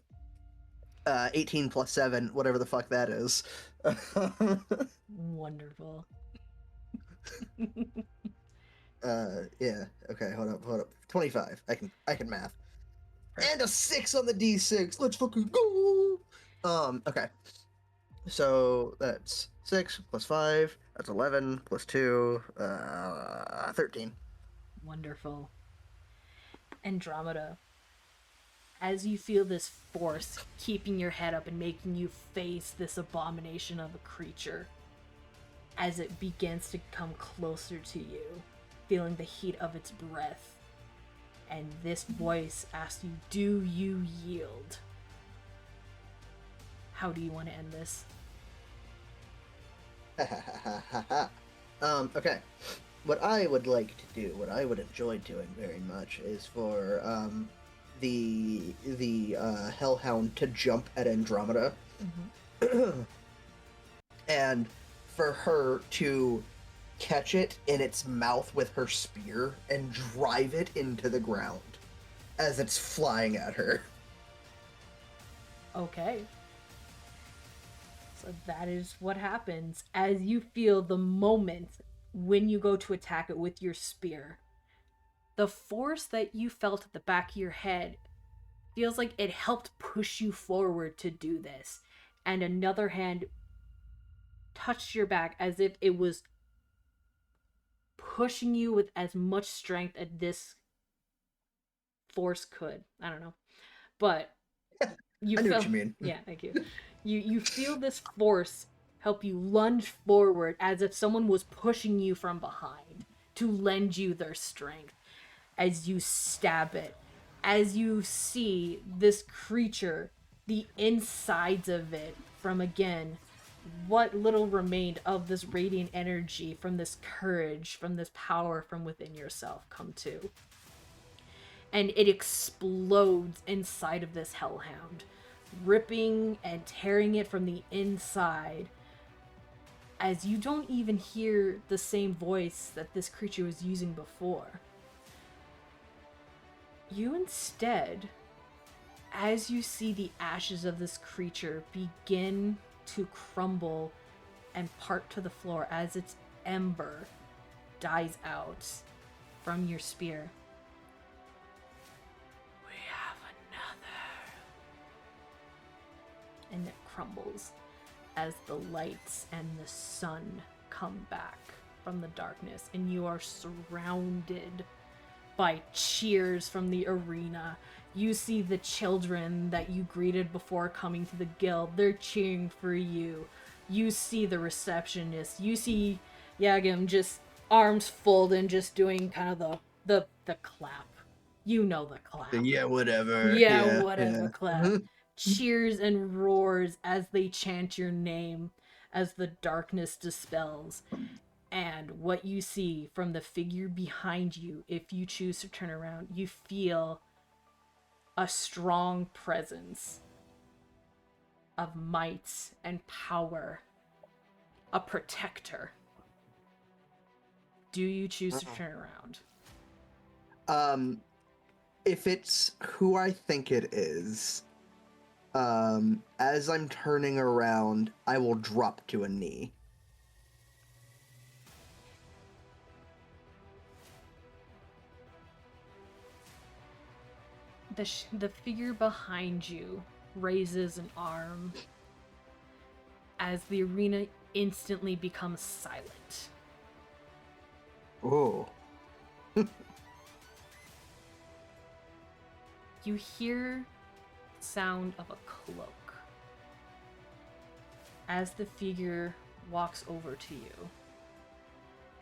plus 7, whatever the fuck that is. Wonderful. Yeah. Okay, hold up. 25. I can math. And a 6 on the D6. Let's fucking go. Okay. So that's 6 plus 5. That's 11 plus 2. 13. Wonderful. Andromeda, as you feel this force keeping your head up and making you face this abomination of a creature, as it begins to come closer to you, feeling the heat of its breath, and this voice asks you, do you yield? How do you want to end this? Okay. What I would like to do, what I would enjoy doing very much, is for the Hellhound to jump at Andromeda, and for her to catch it in its mouth with her spear and drive it into the ground as it's flying at her. Okay. So that is what happens as you feel the moment when you go to attack it with your spear. The force that you felt at the back of your head feels like it helped push you forward to do this. And another hand touched your back as if it was pushing you with as much strength as this force could. I don't know. But you I know what you mean. Yeah, thank you. You feel this force help you lunge forward as if someone was pushing you from behind to lend you their strength as you stab it. As you see this creature, the insides of it, from again, what little remained of this radiant energy, from this courage, from this power from within yourself come to. And it explodes inside of this hellhound, ripping and tearing it from the inside as you don't even hear the same voice that this creature was using before. You instead, as you see the ashes of this creature begin to crumble and part to the floor as its ember dies out from your spear. We have another. And it crumbles as the lights and the sun come back from the darkness, and you are surrounded by cheers from the arena. You see the children that you greeted before coming to the guild. They're cheering for you. You see the receptionist. You see Yagam just arms folded and just doing kind of the clap. You know the clap. Yeah, whatever. Yeah, whatever yeah. clap. Cheers and roars as they chant your name as the darkness dispels. And what you see from the figure behind you, if you choose to turn around, you feel a strong presence of might and power. A protector. Do you choose to turn around? If it's who I think it is, as I'm turning around, I will drop to a knee. The figure behind you raises an arm as the arena instantly becomes silent. Oh. You hear the sound of a cloak as the figure walks over to you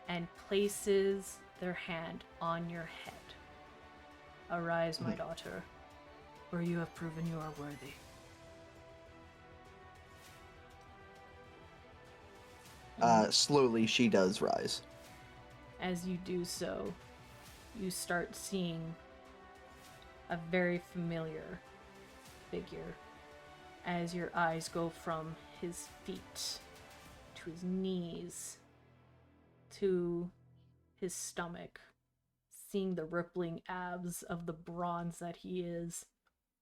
and places their hand on your head. Arise, my daughter, for you have proven you are worthy. Slowly she does rise. As you do so, you start seeing a very familiar figure as your eyes go from his feet to his knees to his stomach, seeing the rippling abs of the bronze that he is.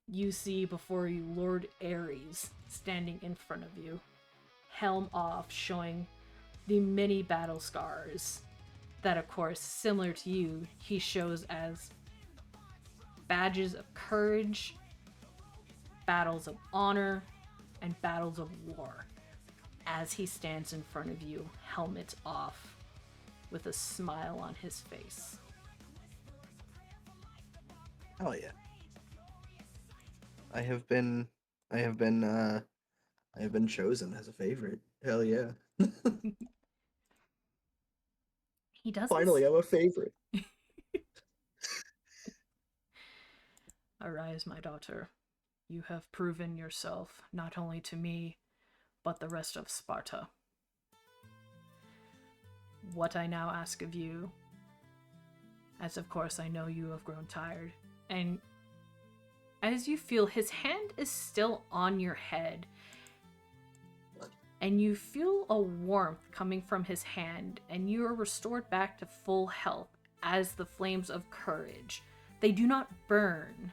You see before you Lord Ares standing in front of you, helm off, showing the many battle scars that, of course, similar to you, he shows as badges of courage, battles of honor, and battles of war, as he stands in front of you, helmet off, with a smile on his face. Oh yeah. I have been chosen as a favorite. Hell yeah. He doesn't. Finally, I'm a favorite. Arise, my daughter. You have proven yourself not only to me, but the rest of Sparta. What I now ask of you, as of course I know you have grown tired, and as you feel his hand is still on your head, and you feel a warmth coming from his hand, and you are restored back to full health as the flames of courage. They do not burn,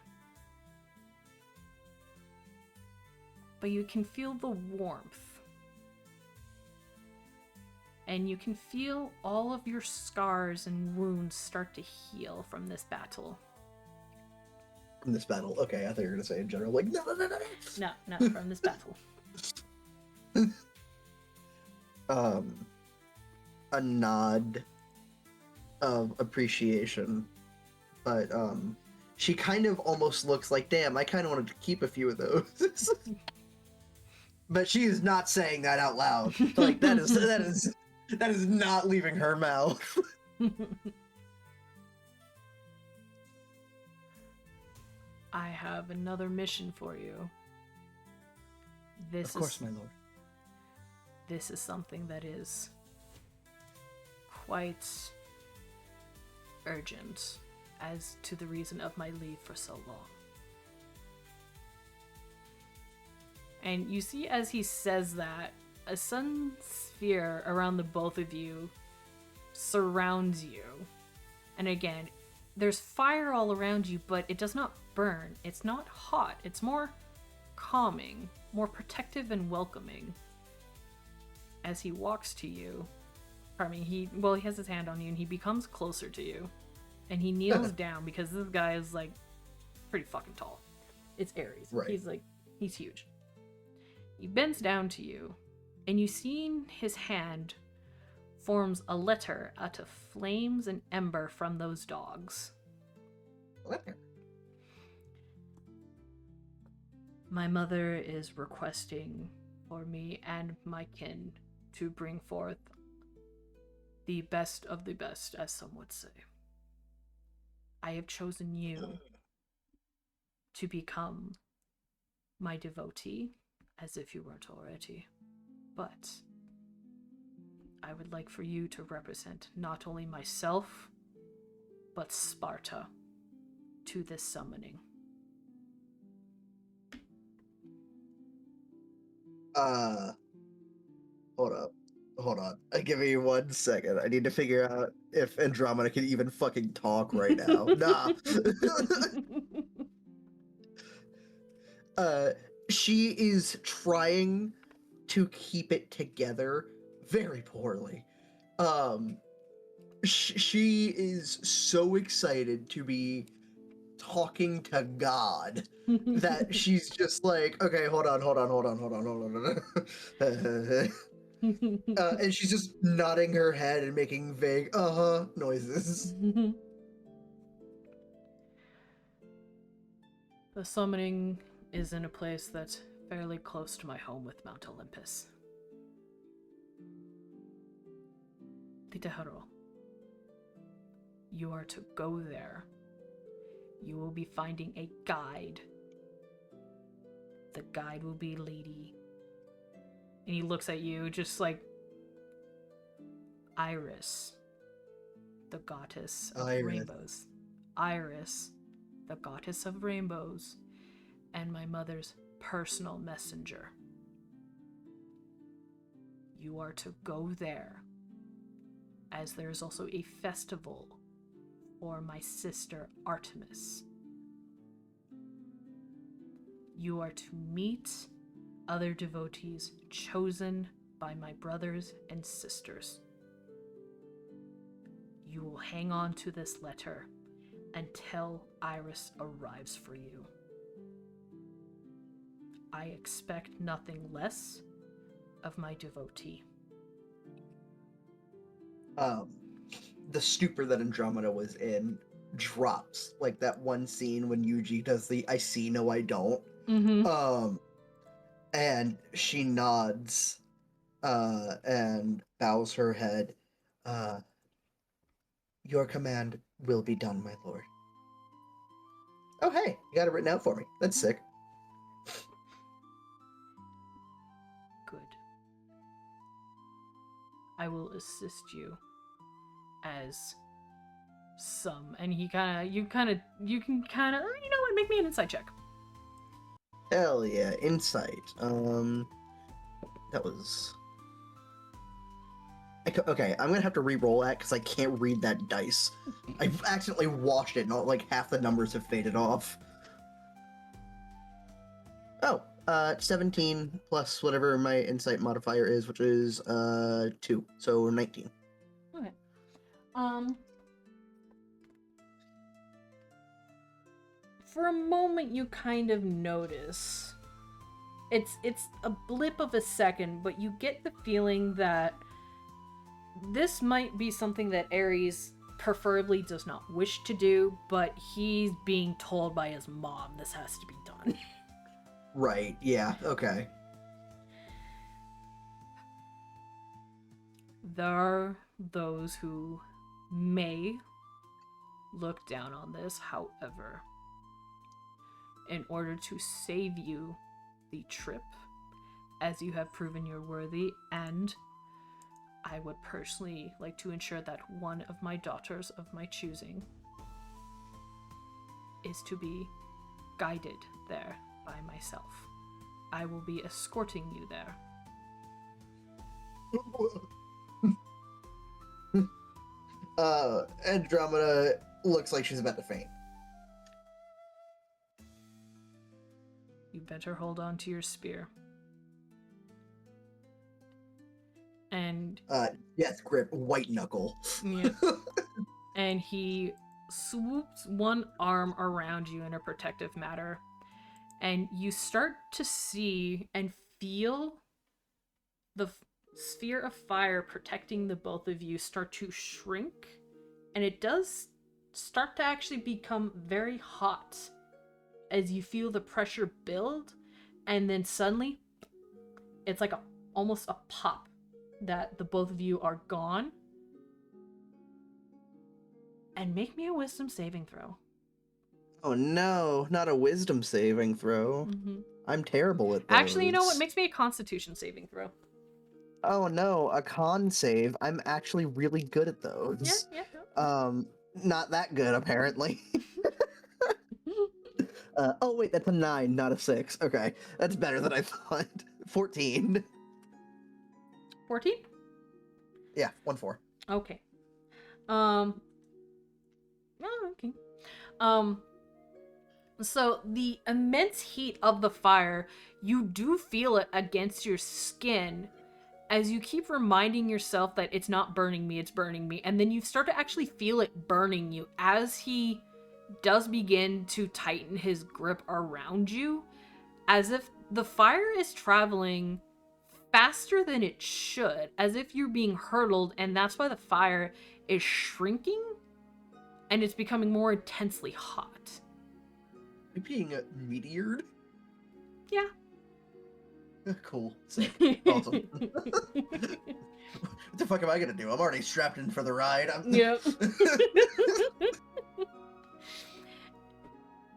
but you can feel the warmth. And you can feel all of your scars and wounds start to heal from this battle. From this battle? Okay, I thought you were going to say in general, like, no. No, from this battle. A nod of appreciation, but she kind of almost looks like, damn, I kind of wanted to keep a few of those. But she is not saying that out loud. Like, that is not leaving her mouth. I have another mission for you. Of course, my lord. This is something that is quite urgent as to the reason of my leave for so long. And you see as he says that, a sun sphere around the both of you surrounds you. And again, there's fire all around you, but it does not burn. It's not hot. It's more calming, more protective and welcoming. As he walks to you, he has his hand on you and he becomes closer to you. And he kneels down because this guy is like pretty fucking tall. It's Ares. Right. He's huge. He bends down to you, and you see his hand forms a letter out of flames and ember from those dogs. Letter? My mother is requesting for me and my kin to bring forth the best of the best, as some would say. I have chosen you to become my devotee, as if you weren't already. But I would like for you to represent not only myself, but Sparta to this summoning. Hold on. Give me 1 second. I need to figure out if Andromeda can even fucking talk right now. Nah. She is trying to keep it together very poorly. She is so excited to be talking to God that she's just like, okay, hold on. And she's just nodding her head and making vague noises. The summoning is in a place that's fairly close to my home with Mount Olympus. Titeharo, you are to go there. You will be finding a guide. The guide will be Lady. And he looks at you just like Iris, the goddess of rainbows. Iris, the goddess of rainbows, and my mother's personal messenger. You are to go there, as there is also a festival for my sister Artemis. You are to meet other devotees chosen by my brothers and sisters. You will hang on to this letter until Iris arrives for you. I expect nothing less of my devotee. The stupor that Andromeda was in drops, like that one scene when Yuji does the I see, no I don't. Mm-hmm. And she nods and bows her head. Your command will be done, my lord. Oh, hey, you got it written out for me. That's sick. Good. I will assist you as some. And you can make me an insight check. Hell yeah, insight. That was... Okay, I'm gonna have to re-roll that because I can't read that dice. I accidentally washed it and like half the numbers have faded off. Oh, 17 plus whatever my insight modifier is, which is 2, so 19. Okay. For a moment you kind of notice. It's a blip of a second, but you get the feeling that this might be something that Ares preferably does not wish to do, but he's being told by his mom this has to be done. Right, yeah, okay. There are those who may look down on this, however, in order to save you the trip, as you have proven you're worthy, and I would personally like to ensure that one of my daughters of my choosing is to be guided there by myself. I will be escorting you there. Andromeda looks like she's about to faint. You better hold on to your spear. And Death grip, white knuckle. yeah. And he swoops one arm around you in a protective manner. And you start to see and feel the sphere of fire protecting the both of you start to shrink. And it does start to actually become very hot as you feel the pressure build. And then suddenly, it's like almost a pop that the both of you are gone. And make me a wisdom saving throw. Oh no, not a wisdom saving throw. Mm-hmm. I'm terrible at those. Actually, you know what? Makes me a constitution saving throw. Oh no, a con save. I'm actually really good at those. Yeah. Not that good apparently. Oh wait, that's a 9, not a 6. Okay, that's better than I thought. 14. 14? Yeah, 1-4. Okay. Okay. So the immense heat of the fire, you do feel it against your skin as you keep reminding yourself that it's not burning me, it's burning me. And then you start to actually feel it burning you as he does begin to tighten his grip around you, as if the fire is traveling faster than it should, as if you're being hurtled, and that's why the fire is shrinking and it's becoming more intensely hot. You're being meteored? Yeah. Cool. Sick. Awesome. What the fuck am I gonna do? I'm already strapped in for the ride. Yep.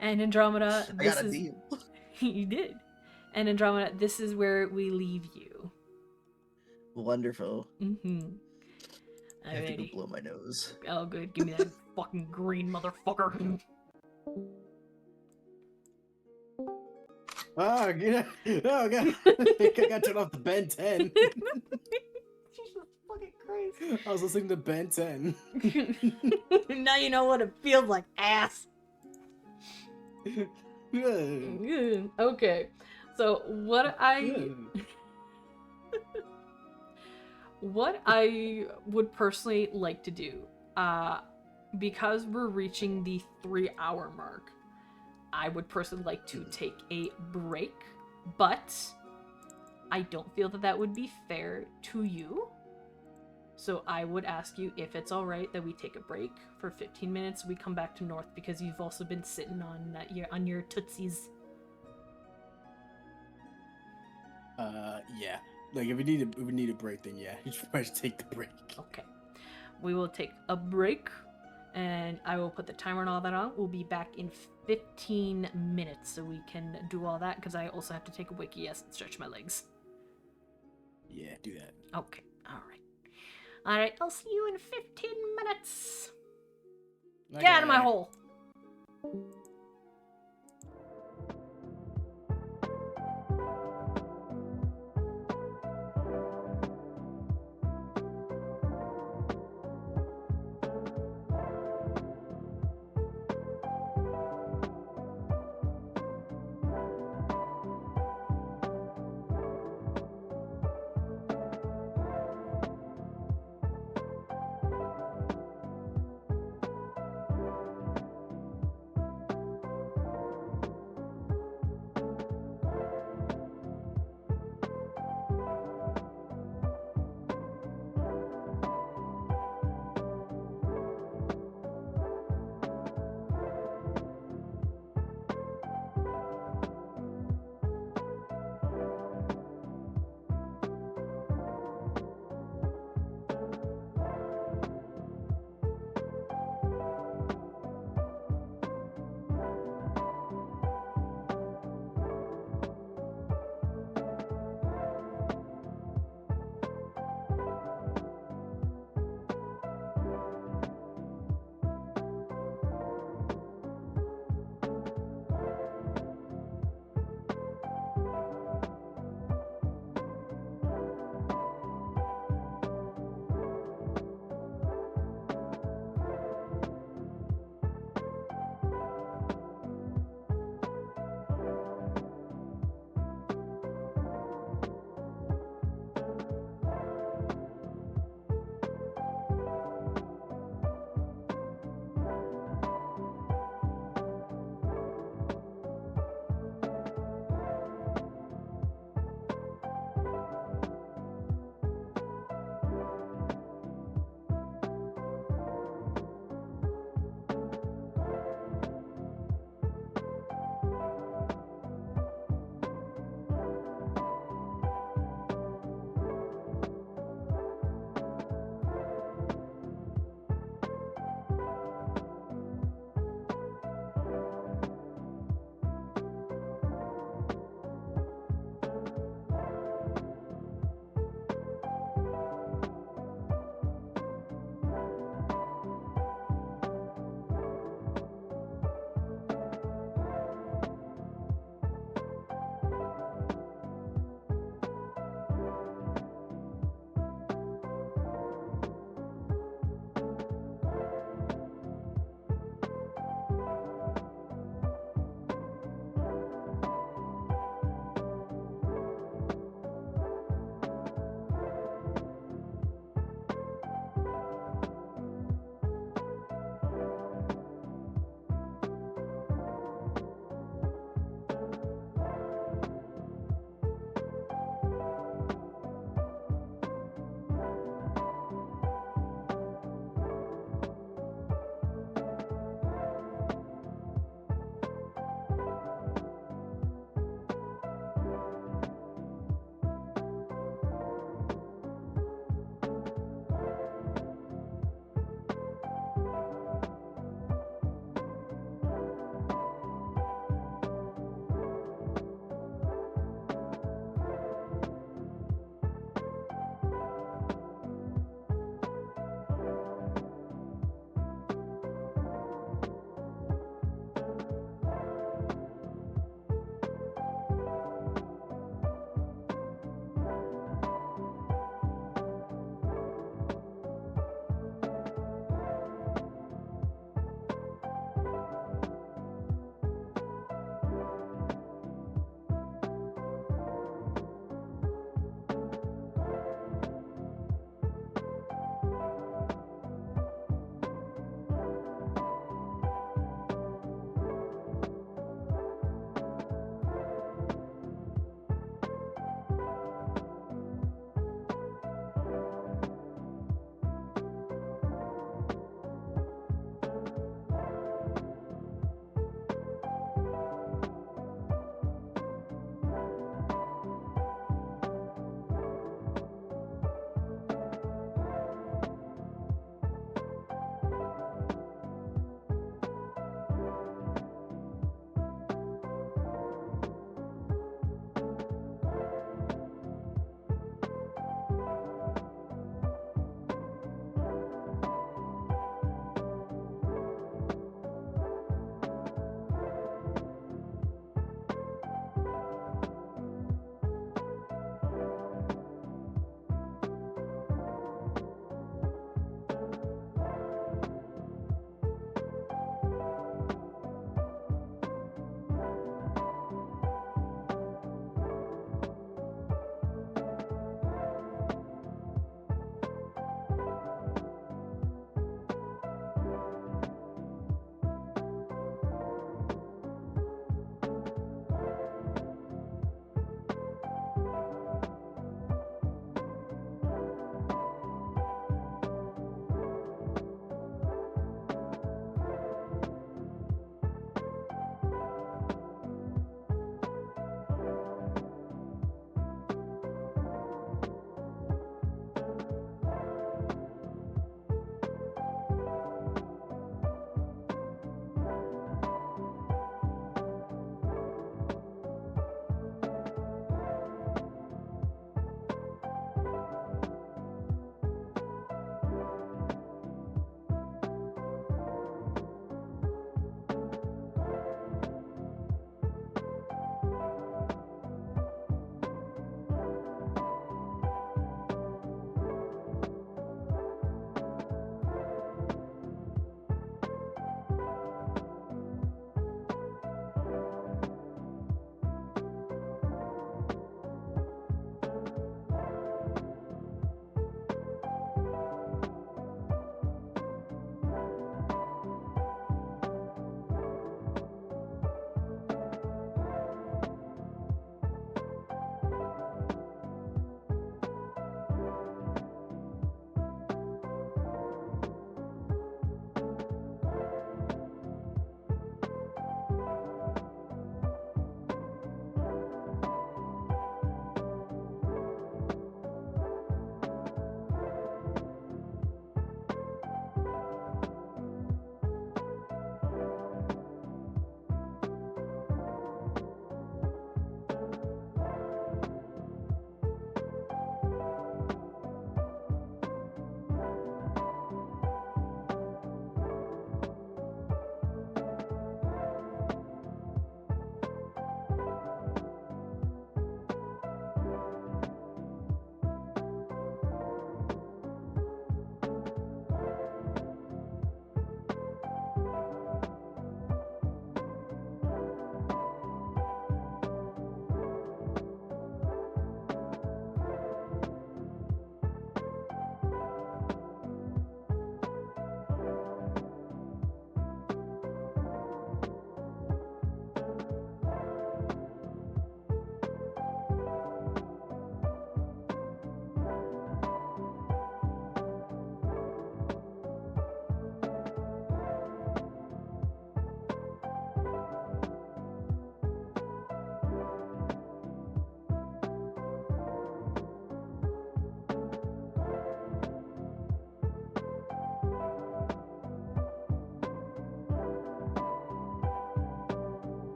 And Andromeda, I got a deal. You did. And Andromeda, this is where we leave you. Wonderful. Mm-hmm. I have to go Alrighty. blow my nose. Oh, good. Give me that fucking green motherfucker. Oh, yeah. Oh, God. I got turned off the Ben 10. Jesus fucking Christ. I was listening to Ben 10. Now you know what it feels like, ass. Yeah. Okay. So what I would personally like to do, because we're reaching the 3-hour mark, I would personally like to take a break, but I don't feel that that would be fair to you. So I would ask you if it's all right that we take a break for 15 minutes. We come back to North because you've also been sitting on your tootsies. Yeah. Like if we need a break, then yeah, you should probably take the break. Okay. We will take a break, and I will put the timer and all that on. We'll be back in 15 minutes so we can do all that, because I also have to take a wiki and stretch my legs. Yeah, do that. Okay. Alright, I'll see you in 15 minutes. Get out of my hole.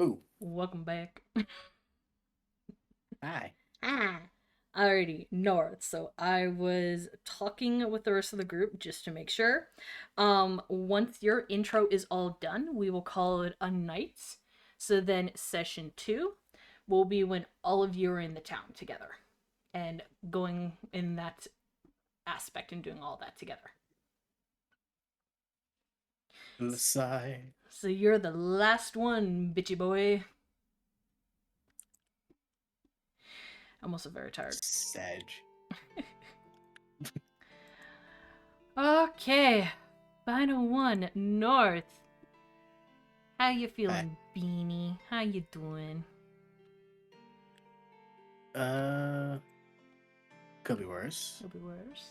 Ooh. Welcome back. Hi. Ah. Alrighty, North. So I was talking with the rest of the group just to make sure. Once your intro is all done, we will call it a night. So then session 2 will be when all of you are in the town together and going in that aspect and doing all that together. The sigh. So you're the last one, bitchy boy. I'm also very tired. Sag. Okay, final one, North. How you feeling, Beanie? How you doing? Could be worse. Could be worse.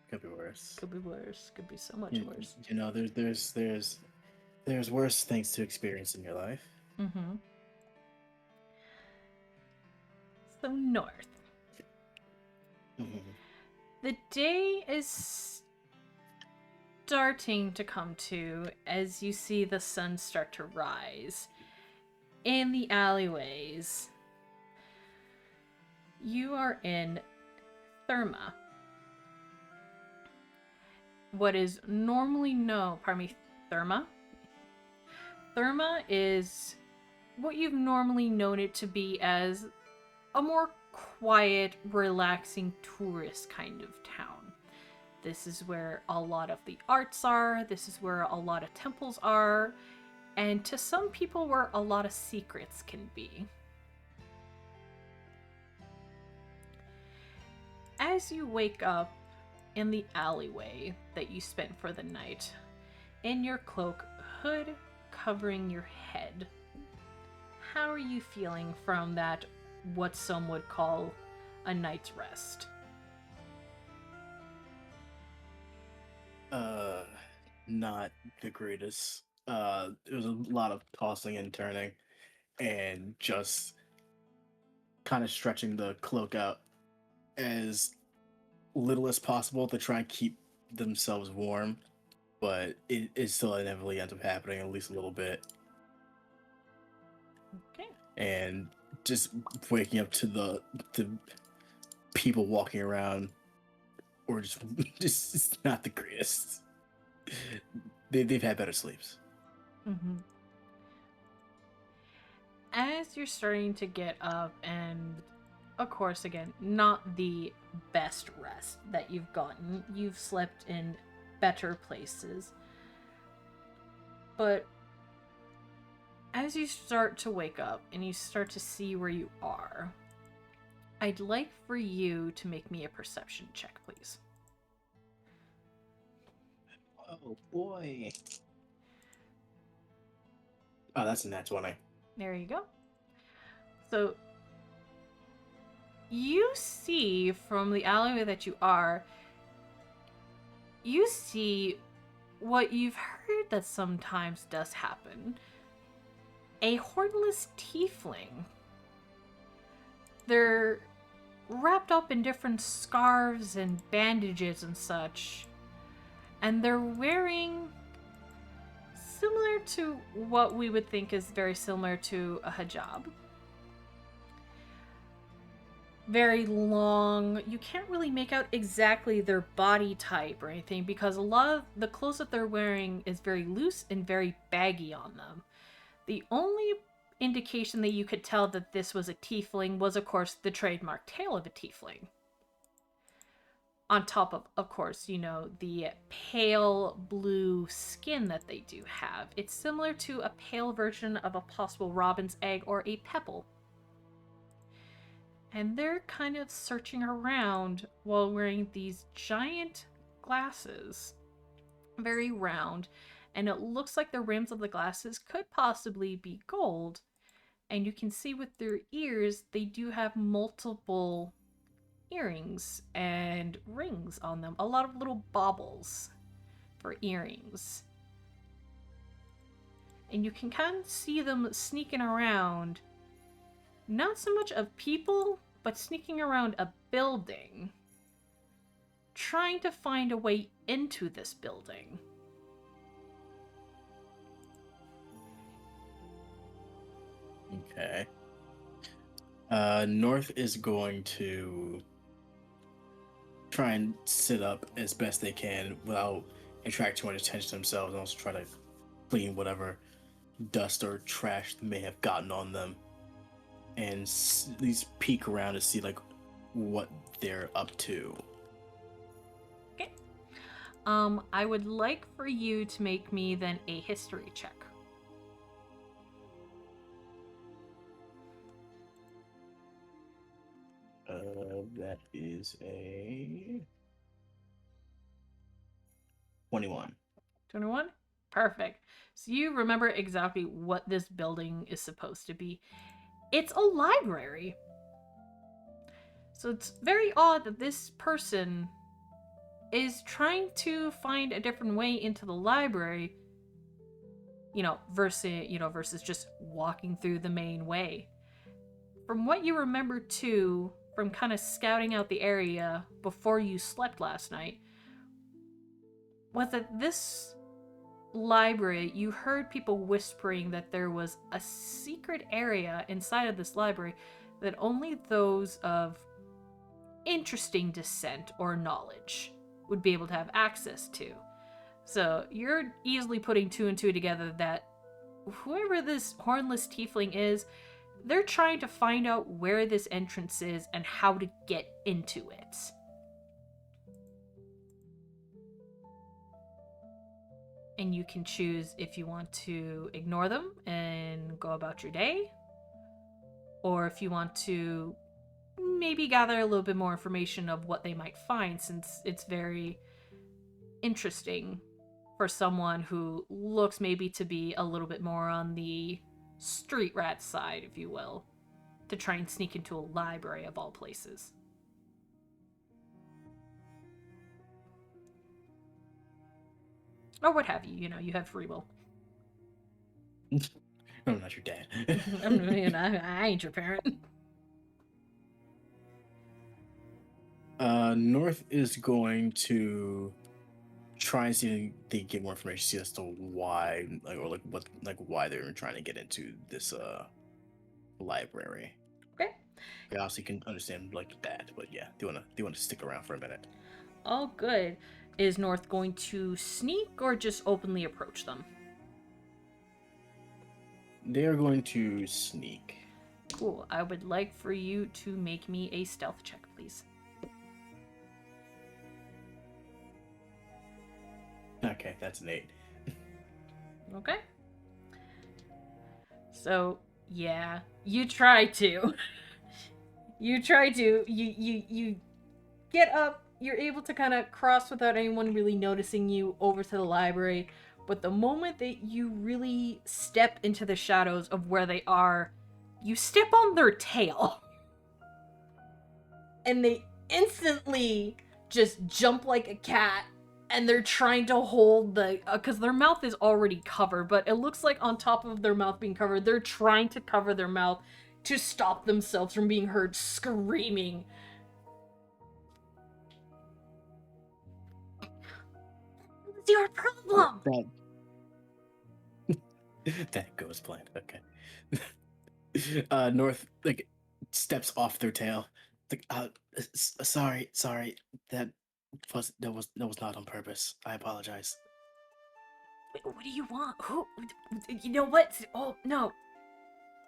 Could be worse. Could be worse. Could be so much worse. You know, there's worse things to experience in your life. Mm-hmm. So North. Mhm. The day is starting to come to as you see the sun start to rise. In the alleyways, you are in Therma. What is normally known, Therma? Therma is what you've normally known it to be as a more quiet, relaxing tourist kind of town. This is where a lot of the arts are, this is where a lot of temples are, and to some people where a lot of secrets can be. As you wake up in the alleyway that you spent for the night, in your cloak, hood covering your head, how are you feeling from that, what some would call a night's rest? Not the greatest. It was a lot of tossing and turning and just kind of stretching the cloak out as little as possible to try and keep themselves warm, but it still inevitably ends up happening at least a little bit. Okay. And just waking up to the people walking around, or just it's not the greatest. They've had better sleeps. Mm-hmm. As you're starting to get up, and of course, again, not the best rest that you've gotten. You've slept in better places. But as you start to wake up and you start to see where you are, I'd like for you to make me a perception check, please. Oh boy. Oh, that's a nat 20. There you go. So you see from the alleyway that you are, you see what you've heard that sometimes does happen. A hornless tiefling. They're wrapped up in different scarves and bandages and such. And they're wearing similar to what we would think is very similar to a hijab. Very long. You can't really make out exactly their body type or anything because a lot of the clothes that they're wearing is very loose and very baggy on them. The only indication that you could tell that this was a tiefling was, of course, the trademark tail of a tiefling. On top of course, you know, the pale blue skin that they do have. It's similar to a pale version of a possible robin's egg or a pebble. And they're kind of searching around while wearing these giant glasses. Very round. And it looks like the rims of the glasses could possibly be gold. And you can see with their ears, they do have multiple earrings and rings on them. A lot of little baubles for earrings. And you can kind of see them sneaking around. Not so much of people, but sneaking around a building. Trying to find a way into this building. Okay. North is going to try and sit up as best they can without attracting too much attention to themselves, and also try to clean whatever dust or trash may have gotten on them, and at least peek around to see like what they're up to. Okay. I would like for you to make me then a history check. That is a 21. 21? Perfect. So you remember exactly what this building is supposed to be. It's a library. So it's very odd that this person is trying to find a different way into the library, versus just walking through the main way. From what you remember too, from kind of scouting out the area before you slept last night, was that this library, you heard people whispering that there was a secret area inside of this library that only those of interesting descent or knowledge would be able to have access to. So you're easily putting two and two together that whoever this hornless tiefling is, they're trying to find out where this entrance is and how to get into it. And you can choose if you want to ignore them and go about your day, or if you want to maybe gather a little bit more information of what they might find, since it's very interesting for someone who looks maybe to be a little bit more on the street rat side, if you will, to try and sneak into a library of all places. Or what have you, you have free will. I'm not your dad. I ain't your parent. North is going to try and see if they get more information, see as to why, why they're trying to get into this library. Okay. I also can understand that, but yeah, they want to stick around for a minute. All good. Is North going to sneak or just openly approach them? They are going to sneak. Cool. I would like for you to make me a stealth check, please. Okay, that's an 8. Okay. So, yeah, you try to. You get up, you're able to kind of cross without anyone really noticing you over to the library, but the moment that you really step into the shadows of where they are, you step on their tail. And they instantly just jump like a cat, and they're trying to hold because their mouth is already covered, but it looks like on top of their mouth being covered, they're trying to cover their mouth to stop themselves from being heard screaming. What's your problem? That goes planned. Okay. North steps off their tail. Sorry. That was not on purpose. I apologize. What do you want? Who? You know what? Oh no,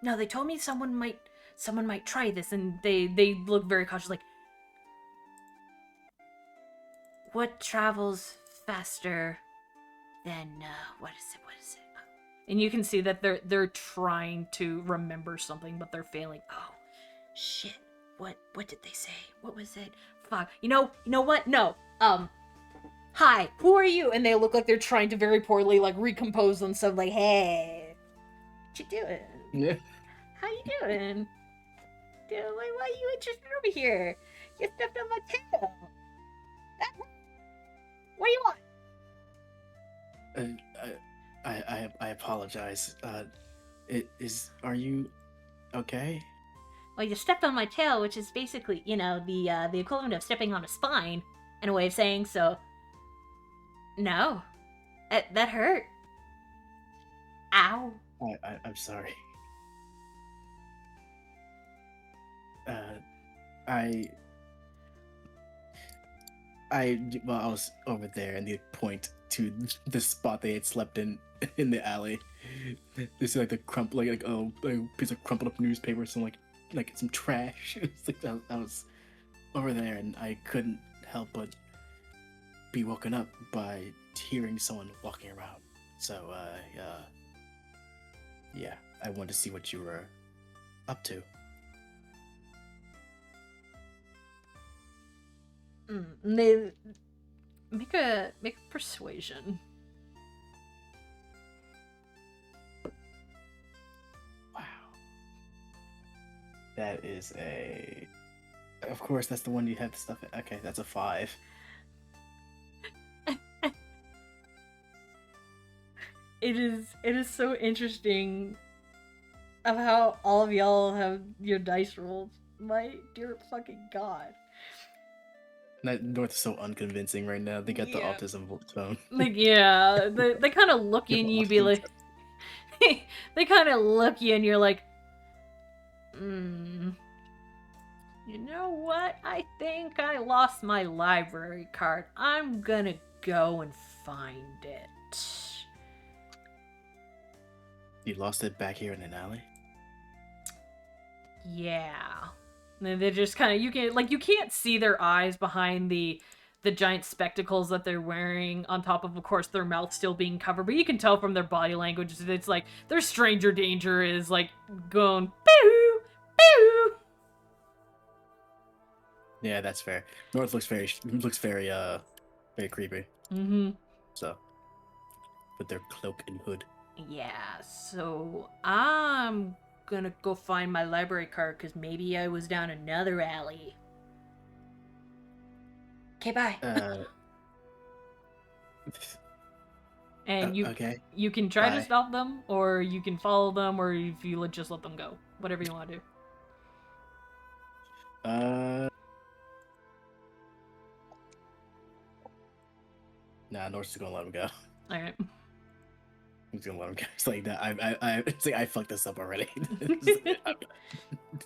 they told me someone might try this, and They look very cautious, like, what travels faster than what is it? and you can see that they're trying to remember something, but they're failing. Oh, shit! What did they say? What was it? Fuck! You know what? No. Hi, who are you? And they look like they're trying to very poorly recompose themselves. Like, hey, what you doing? Yeah. How you doing? Dude, why are you interested over here? You stepped on my tail. What do you want? I apologize. Are you okay? Well, you stepped on my tail, which is basically, the equivalent of stepping on a spine, in a way of saying so. No, that hurt. Ow. I'm sorry. I I was over there, and they point to the spot they had slept in the alley. They see like the like a piece of crumpled up newspaper, some like some trash. It's like I was over there, and I couldn't help but be woken up by hearing someone walking around. So yeah, I wanted to see what you were up to. They make a persuasion. Wow. That is of course, that's the one you have the stuff in. Okay, that's a 5. It is so interesting of how all of y'all have your dice rolls. My dear fucking god. North is so unconvincing right now. They got the Yeah. autism tone. Like, yeah, they kind of look you and you be like, they kind of look you and you're like, you know what? I think I lost my library card. I'm gonna go and find it. You lost it back here in an alley? Yeah. And they're just kind of, you can't see their eyes behind the giant spectacles that they're wearing, on top of course, their mouth still being covered, but you can tell from their body language that it's like, their stranger danger is, like, going, pew, pew. Yeah, that's fair. North looks very very creepy. Mm-hmm. So, with their cloak and hood. Yeah, so I'm gonna go find my library card, because maybe I was down another alley. Okay, bye. And you can try to Bye. stop them, or you can follow them, or if you just let them go. Whatever you want to do. Nah, North's gonna let him go. Alright. He's gonna let him go. It's like that. It's like I fucked this up already.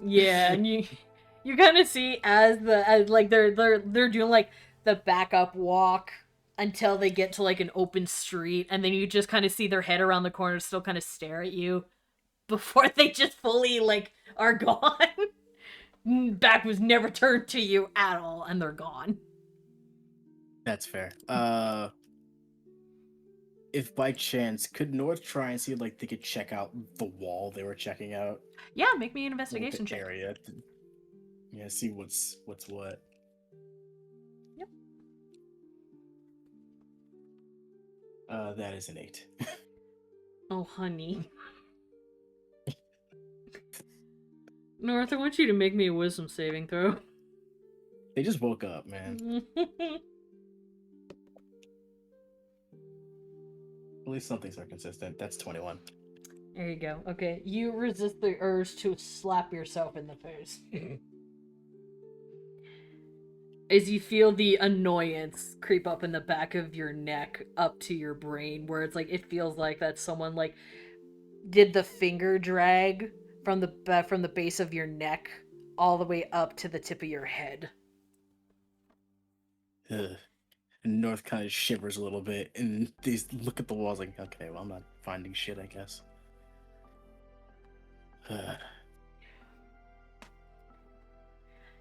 Yeah, and you kind of see as they're doing like the backup walk until they get to like an open street, and then you just kind of see their head around the corner still kind of stare at you before they just fully like are gone. Back was never turned to you at all, and they're gone. That's fair. If by chance, could North try and see if like they could check out the wall they were checking out? Yeah, make me an investigation check. Area. Yeah, see what's what. Yep. That is an 8. Oh, honey. North, I want you to make me a wisdom saving throw. They just woke up, man. At least some things are consistent. That's 21. There you go. Okay, you resist the urge to slap yourself in the face. As you feel the annoyance creep up in the back of your neck up to your brain, where it's like, it feels like that someone like did the finger drag from the base of your neck all the way up to the tip of your head. Ugh. And North kind of shivers a little bit, and they look at the walls like, okay, well, I'm not finding shit, I guess.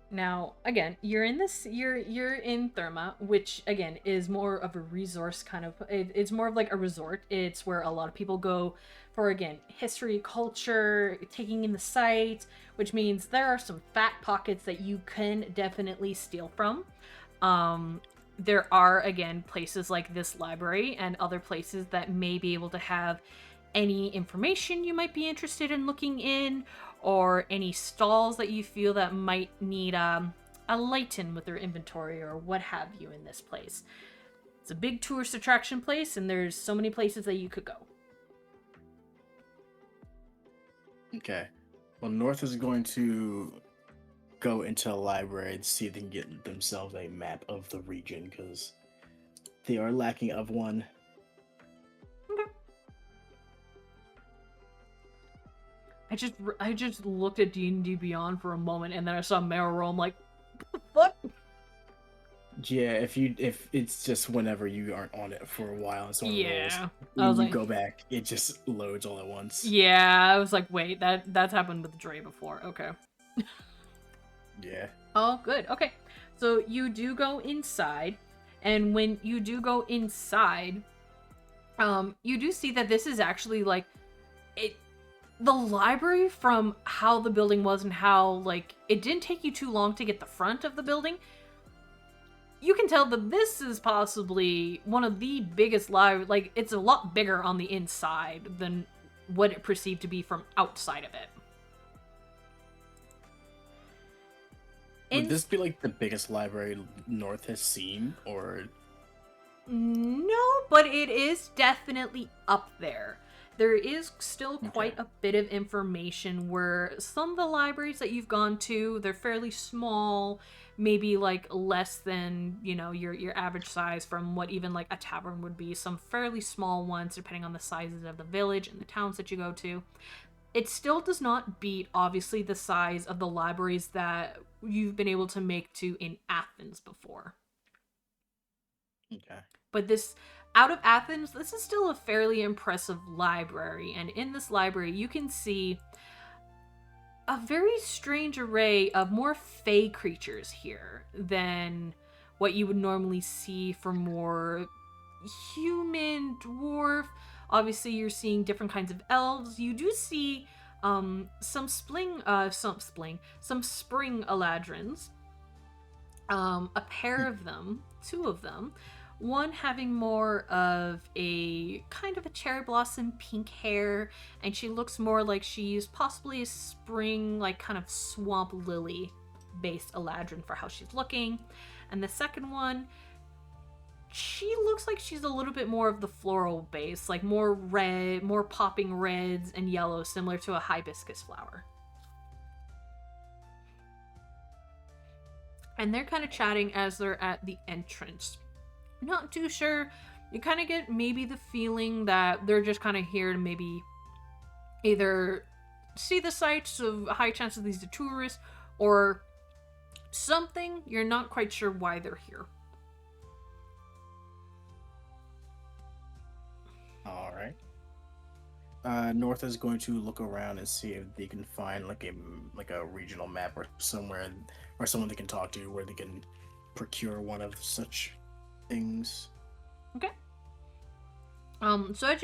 Now, again, you're in Therma, which again is more of a resource kind of. It's more of like a resort. It's where a lot of people go for, again, history, culture, taking in the sights, which means there are some fat pockets that you can definitely steal from. There are, again, places like this library and other places that may be able to have any information you might be interested in looking in, or any stalls that you feel that might need a lighten with their inventory or what have you in this place. It's a big tourist attraction place, and there's so many places that you could go. Okay. Well, North is going to go into a library and see if they can get themselves a map of the region, because they are lacking of one. Okay. I just looked at D&D Beyond for a moment, and then I saw Marrow. I'm like, what the fuck? Yeah, if it's just whenever you aren't on it for a while and someone rolls, I when was you like, go back, it just loads all at once. yeah, I was like, wait, that's happened with Dre before. Okay. Yeah. Oh, good. Okay. So you do go inside, and when you do go inside, you do see that this is actually like the library, from how the building was and how like it didn't take you too long to get the front of the building. You can tell that this is possibly one of the biggest libraries. Like, it's a lot bigger on the inside than what it perceived to be from outside of it. Would this be like the biggest library North has seen, or? No, but it is definitely up there. There is still quite a bit of information where some of the libraries that you've gone to, they're fairly small, maybe like less than, you know, your average size from what even like a tavern would be. Some fairly small ones depending on the sizes of the village and the towns that you go to. It still does not beat, obviously, the size of the libraries that you've been able to make to in Athens before. Okay. But this, out of Athens, this is still a fairly impressive library. And in this library, you can see a very strange array of more fey creatures here than what you would normally see for more human, dwarf. Obviously, you're seeing different kinds of elves. You do see some spring eladrins. A pair of them, two of them. One having more of a kind of a cherry blossom pink hair, and she looks more like she's possibly a spring, like kind of swamp lily based eladrin for how she's looking. And the second one, she looks like she's a little bit more of the floral base, like more red, more popping reds and yellows, similar to a hibiscus flower. And they're kind of chatting as they're at the entrance. Not too sure. You kind of get maybe the feeling that they're just kind of here to maybe either see the sights, of a high chance of these are tourists, or something. You're not quite sure why they're here. All right. North is going to look around and see if they can find like a regional map or somewhere, or someone they can talk to where they can procure one of such things. Okay. So as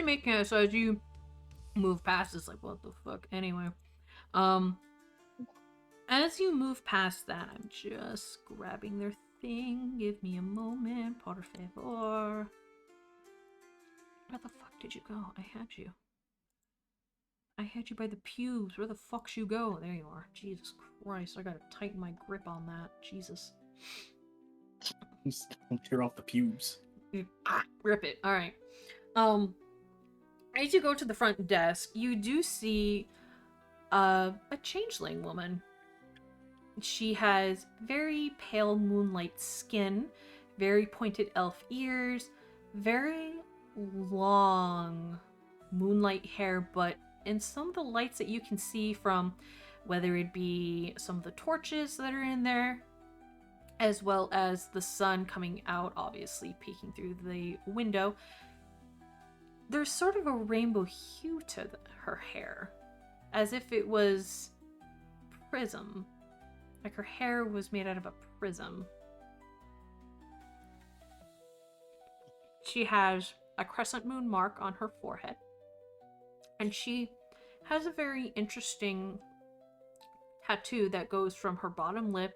you move past, it's like, what the fuck? Anyway, as you move past that, I'm just grabbing their thing. Give me a moment, por favor. Where the fuck did you go? I had you by the pubes. Where the fuck's you go? There you are. Jesus Christ, I gotta tighten my grip on that. Jesus. Don't tear off the pubes. Rip it. All right. As you go to the front desk, you do see a changeling woman. She has very pale moonlight skin, very pointed elf ears, very long moonlight hair, but in some of the lights that you can see from whether it be some of the torches that are in there, as well as the sun coming out, obviously peeking through the window, there's sort of a rainbow hue to her hair, as if it was prism. Like her hair was made out of a prism. She has a crescent moon mark on her forehead, and she has a very interesting tattoo that goes from her bottom lip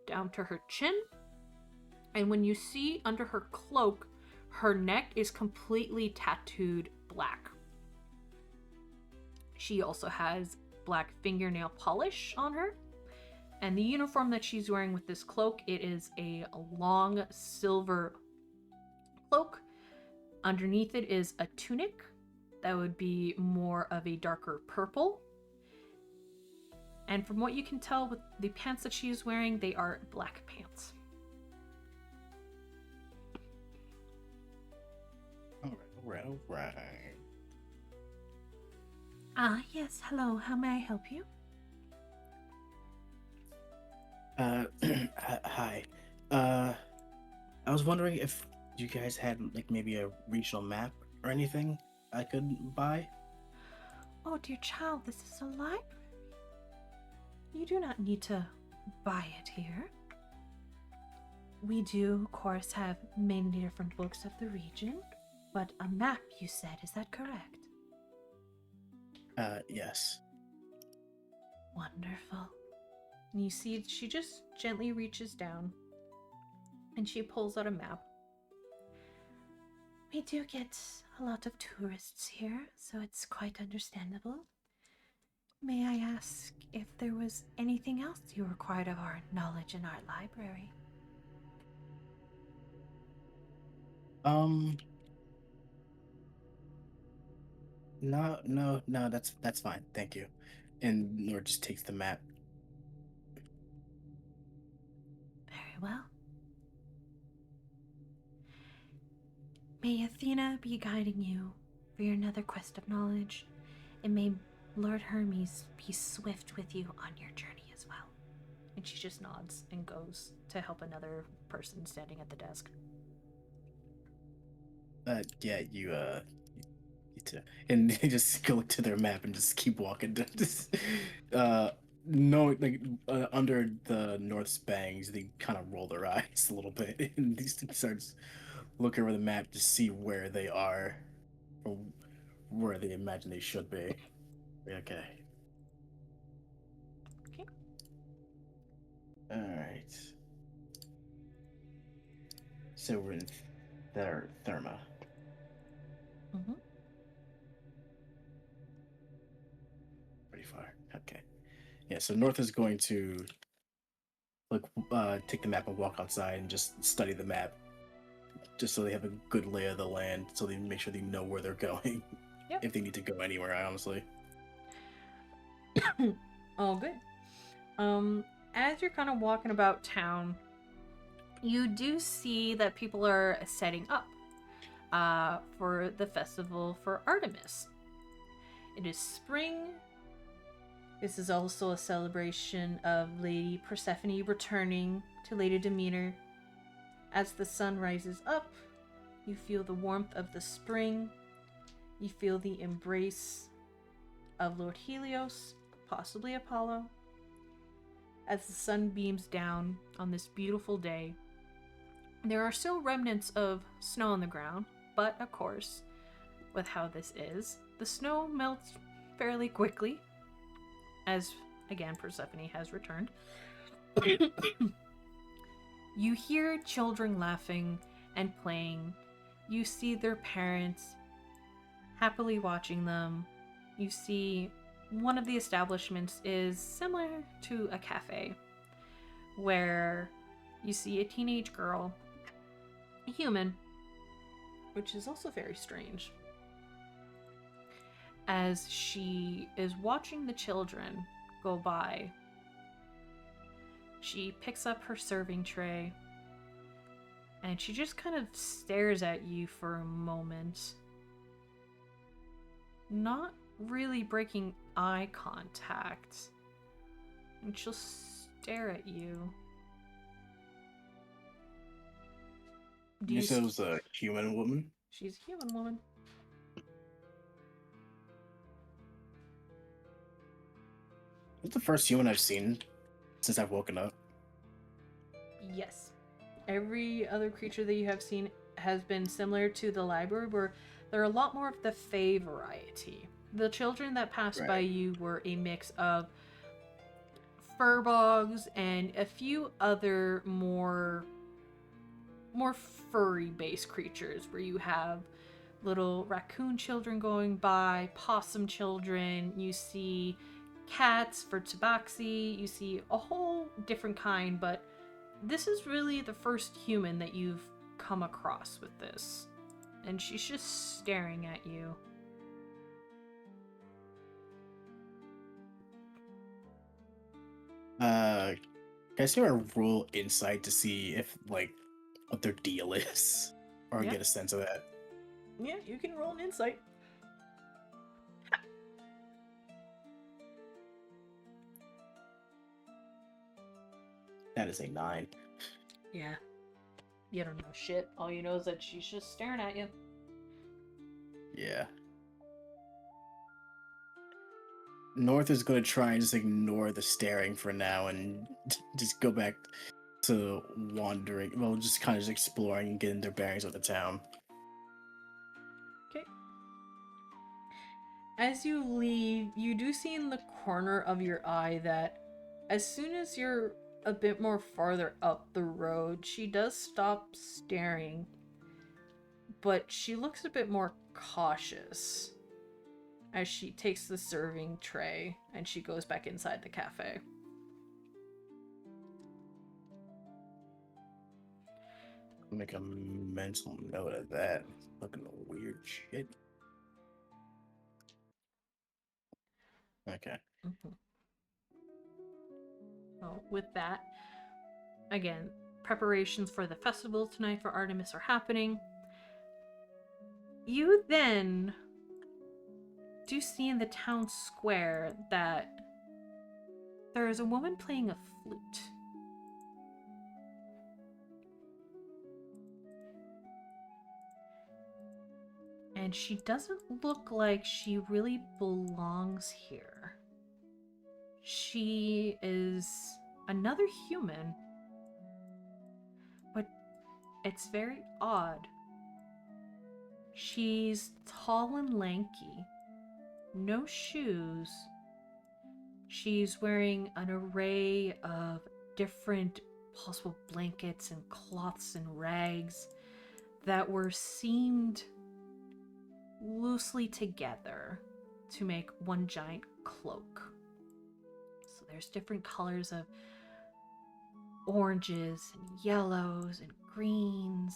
down to her chin. And when you see under her cloak, her neck is completely tattooed black. She also has black fingernail polish on her. And the uniform that she's wearing with this cloak, it is a long silver cloak. Underneath it is a tunic that would be more of a darker purple. And from what you can tell with the pants that she is wearing, they are black pants. All right. Yes, hello. How may I help you? Hi. I was wondering if you guys had like maybe a regional map or anything I could buy. Oh, dear child, this is a library. You do not need to buy it here. We do, of course, have many different books of the region, but a map, you said, is that correct? Yes. Wonderful. And you see, she just gently reaches down and she pulls out a map. We do get a lot of tourists here, so it's quite understandable. May I ask if there was anything else you required of our knowledge in our library? No, that's fine, thank you. And Nor just takes the map. Very well. May Athena be guiding you for your another quest of knowledge, and may Lord Hermes be swift with you on your journey as well. And she just nods and goes to help another person standing at the desk. Yeah, you too. And they just go to their map and just keep walking. Just, no, like under the North's bangs, they kind of roll their eyes a little bit, and these starts looking over the map to see where they are, or where they imagine they should be. Okay. Okay. All right. So we're in Therma. Mm-hmm. Pretty far. Okay. Yeah, so North is going to take the map and walk outside and just study the map, just so they have a good lay of the land, so they make sure they know where they're going. Yep. If they need to go anywhere, honestly. All good. As you're kind of walking about town, you do see that people are setting up for the festival for Artemis. It is spring. This is also a celebration of Lady Persephone returning to Lady Demeter. As the sun rises up, you feel the warmth of the spring. You feel the embrace of Lord Helios, possibly Apollo. As the sun beams down on this beautiful day, there are still remnants of snow on the ground, but of course, with how this is, the snow melts fairly quickly, as, again, Persephone has returned. You hear children laughing and playing. You see their parents happily watching them. You see one of the establishments is similar to a cafe, where you see a teenage girl, a human, which is also very strange, as she is watching the children go by. She picks up her serving tray and she just kind of stares at you for a moment, not really breaking eye contact, and she'll stare at you. You said it was a human woman? She's a human woman. It's the first human I've seen since I've woken up. Yes. Every other creature that you have seen has been similar to the library, where there are a lot more of the Fae variety. The children that passed by you were a mix of furbogs and a few other more furry-based creatures, where you have little raccoon children going by, possum children, you see cats for tabaxi, you see a whole different kind, but this is really the first human that you've come across with this. And she's just staring at you. Can I see a roll insight to see if, like, what their deal is? Or Yeah. get a sense of that? Yeah, you can roll an insight. That is a 9. Yeah. You don't know shit. All you know is that she's just staring at you. Yeah. North is going to try and just ignore the staring for now and just go back to wandering. Well, just kind of just exploring and getting their bearings of the town. Okay. As you leave, you do see in the corner of your eye that as soon as you're a bit more farther up the road, she does stop staring, but she looks a bit more cautious as she takes the serving tray and she goes back inside the cafe. I'll make a mental note of that. Looking at weird shit. Okay. Mm-hmm. So with that, again, preparations for the festival tonight for Artemis are happening. You then do see in the town square that there is a woman playing a flute. And she doesn't look like she really belongs here. She is another human, but it's very odd. She's tall and lanky, no shoes. She's wearing an array of different possible blankets and cloths and rags that were seamed loosely together to make one giant cloak. So there's different colors of oranges and yellows and greens,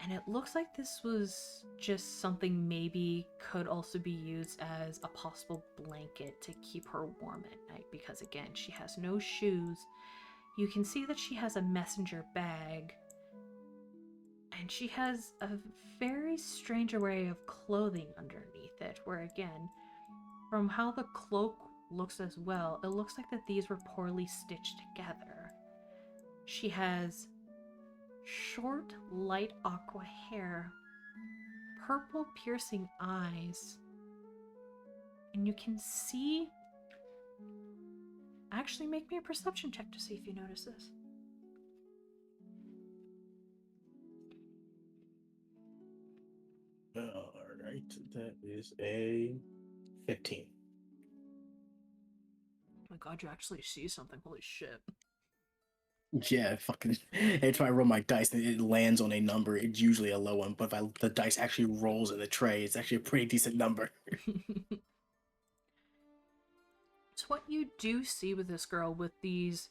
and it looks like this was just something maybe could also be used as a possible blanket to keep her warm at night, because again, she has no shoes. You can see that she has a messenger bag, and she has a very strange array of clothing underneath it, where again, from how the cloak looks as well, it looks like that these were poorly stitched together. She has short, light aqua hair, purple piercing eyes, and you can see... Actually, make me a perception check to see if you notice this. Alright, that is a 15. Oh my god, you actually see something. Holy shit. Yeah, fucking. Every time I roll my dice and it lands on a number, it's usually a low one. But if the dice actually rolls in the tray, it's actually a pretty decent number. So what you do see with this girl with these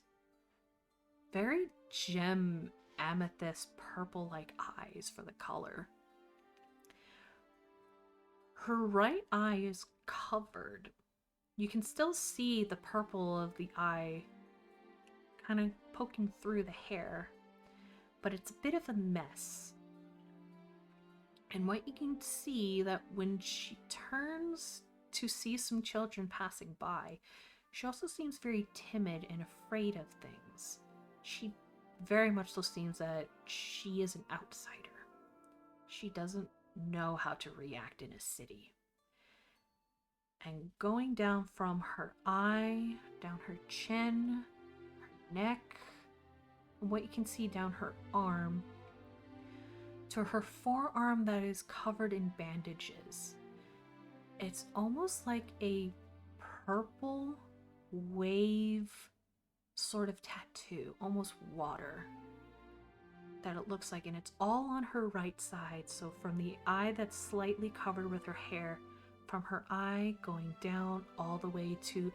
very gem amethyst purple-like eyes for the color. Her right eye is covered. You can still see the purple of the eye kind of poking through the hair, but it's a bit of a mess. And what you can see that when she turns to see some children passing by, she also seems very timid and afraid of things. She very much so seems that she is an outsider. She doesn't know how to react in a city. And going down from her eye, down her chin, her neck, and what you can see down her arm, to her forearm that is covered in bandages. It's almost like a purple wave sort of tattoo, almost water, that it looks like, and it's all on her right side. So from the eye that's slightly covered with her hair, from her eye going down all the way to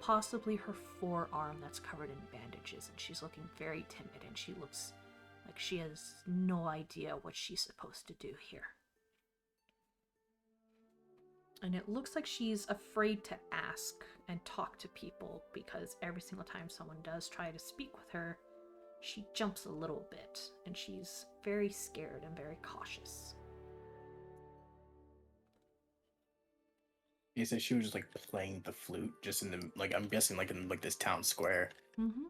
possibly her forearm that's covered in bandages, and she's looking very timid, and she looks like she has no idea what she's supposed to do here. And it looks like she's afraid to ask and talk to people, because every single time someone does try to speak with her, she jumps a little bit, and she's very scared and very cautious. You said she was just like playing the flute, just in the, like, I'm guessing like in like this town square. Mm-hmm.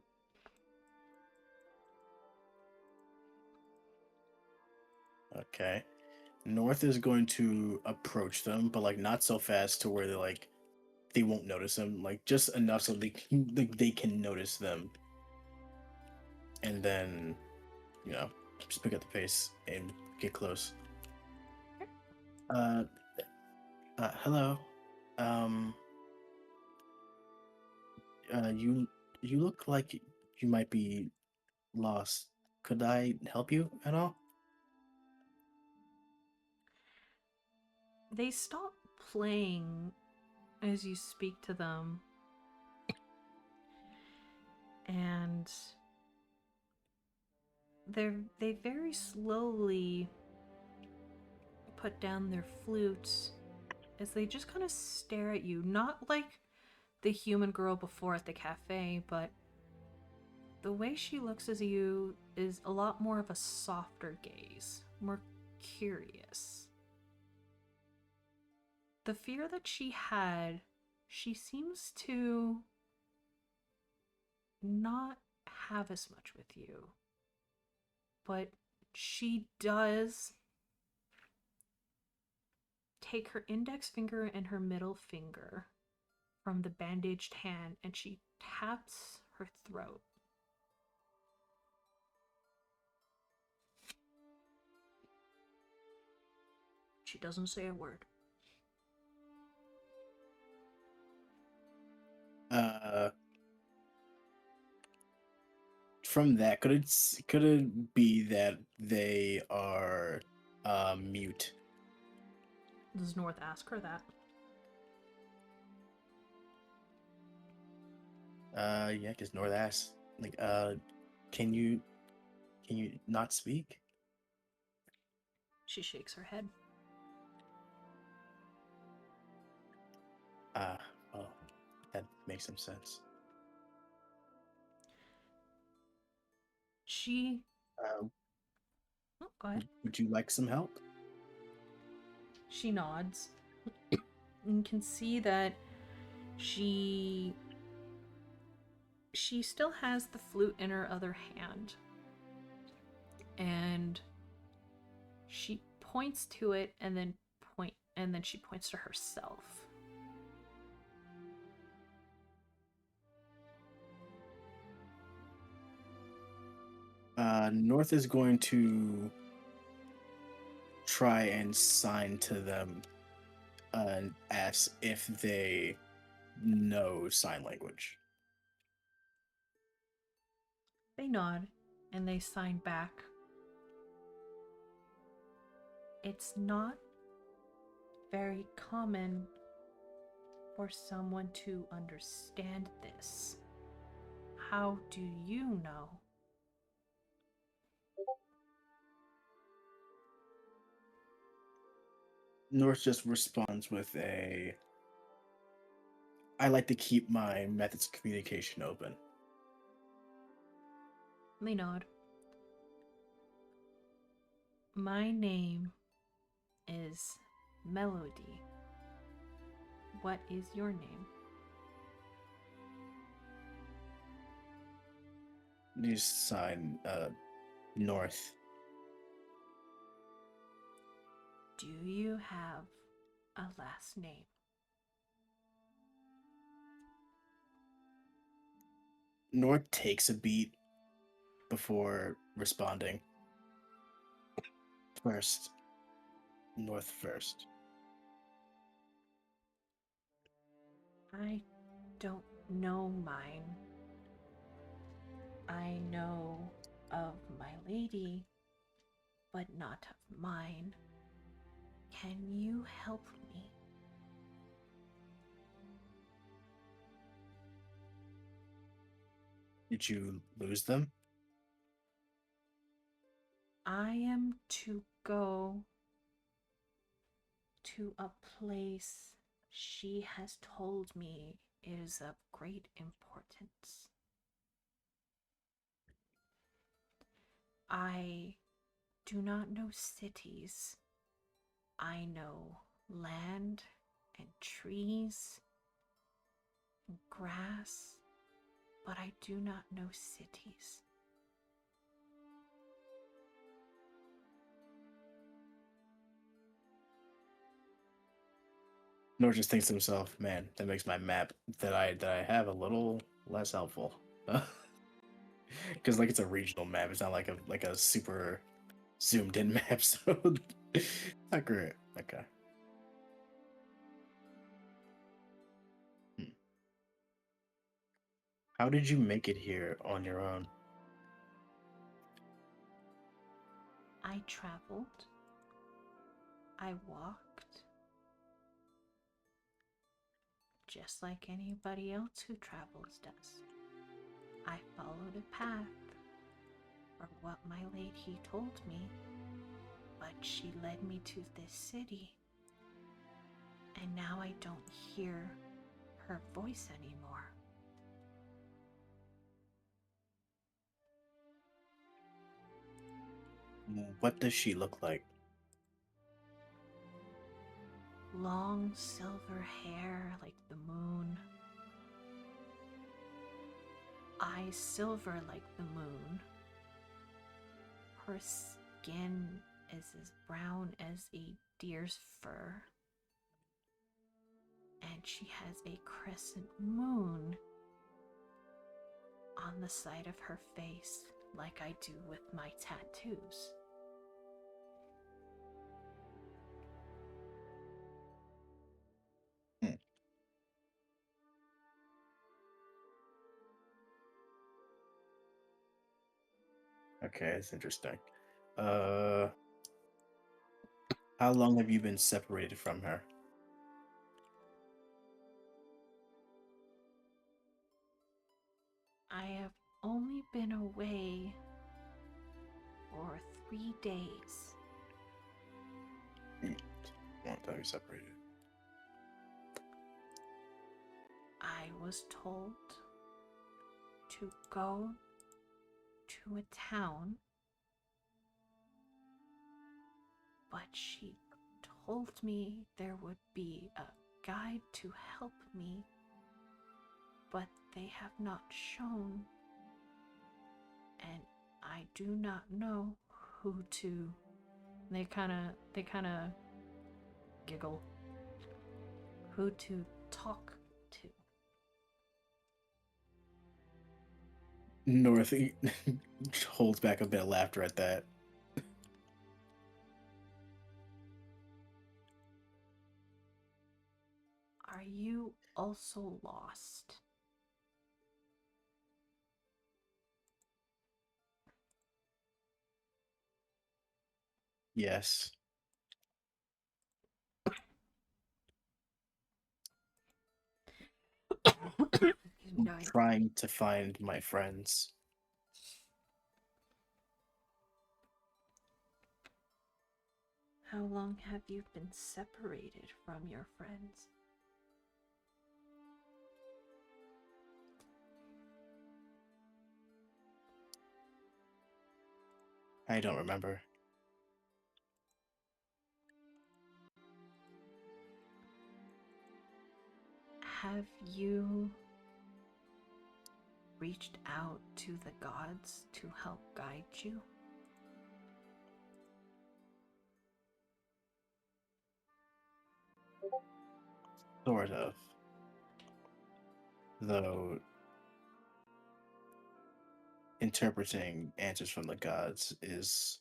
Okay. North is going to approach them, but like not so fast to where they won't notice them. Like just enough so they can notice them. And then, just pick up the pace and get close. Hello. You look like you might be lost. Could I help you at all? They stop playing as you speak to them. And they very slowly put down their flutes as they just kind of stare at you. Not like the human girl before at the cafe, but the way she looks at you is a lot more of a softer gaze, more curious. The fear that she had, she seems to not have as much with you. But she does take her index finger and her middle finger from the bandaged hand and she taps her throat. She doesn't say a word. From that, could it be that they are mute? Does North ask her that? Yeah, because North asks, can you not speak? She shakes her head. Well, that makes some sense. She... Oh, go ahead. Would you like some help? She nods. You can see that she still has the flute in her other hand. And she points to it and then she points to herself. North is going to try and sign to them and ask if they know sign language. They nod and they sign back. It's not very common for someone to understand this. How do you know? North just responds with I like to keep my methods of communication open. They nod. My name is Melody. What is your name? You sign North. Do you have a last name? North takes a beat before responding. North first. I don't know mine. I know of my lady, but not of mine. Can you help me? Did you lose them? I am to go to a place she has told me is of great importance. I do not know cities. I know land and trees and grass, but I do not know cities. Nor just thinks to himself, man, that makes my map that I have a little less helpful. Because like it's a regional map, it's not like a super zoomed in map, so not great. Okay. How did you make it here on your own? I traveled. I walked. Just like anybody else who travels does. I followed a path, or what my lady told me, but she led me to this city, and now I don't hear her voice anymore. What does she look like? Long silver hair like the moon. Eyes silver like the moon. Her skin is as brown as a deer's fur. And she has a crescent moon on the side of her face, like I do with my tattoos. Okay, it's interesting. How long have you been separated from her? I have only been away for 3 days. Long time you separated. I was told to go to a town, but she told me there would be a guide to help me, but they have not shown, and I do not know who to. They kind of giggle. Who to talk to. North holds back a bit of laughter at that. Are you also lost? Yes. I'm trying to find my friends. How long have you been separated from your friends? I don't remember. Have you reached out to the gods to help guide you? Sort of. Though interpreting answers from the gods is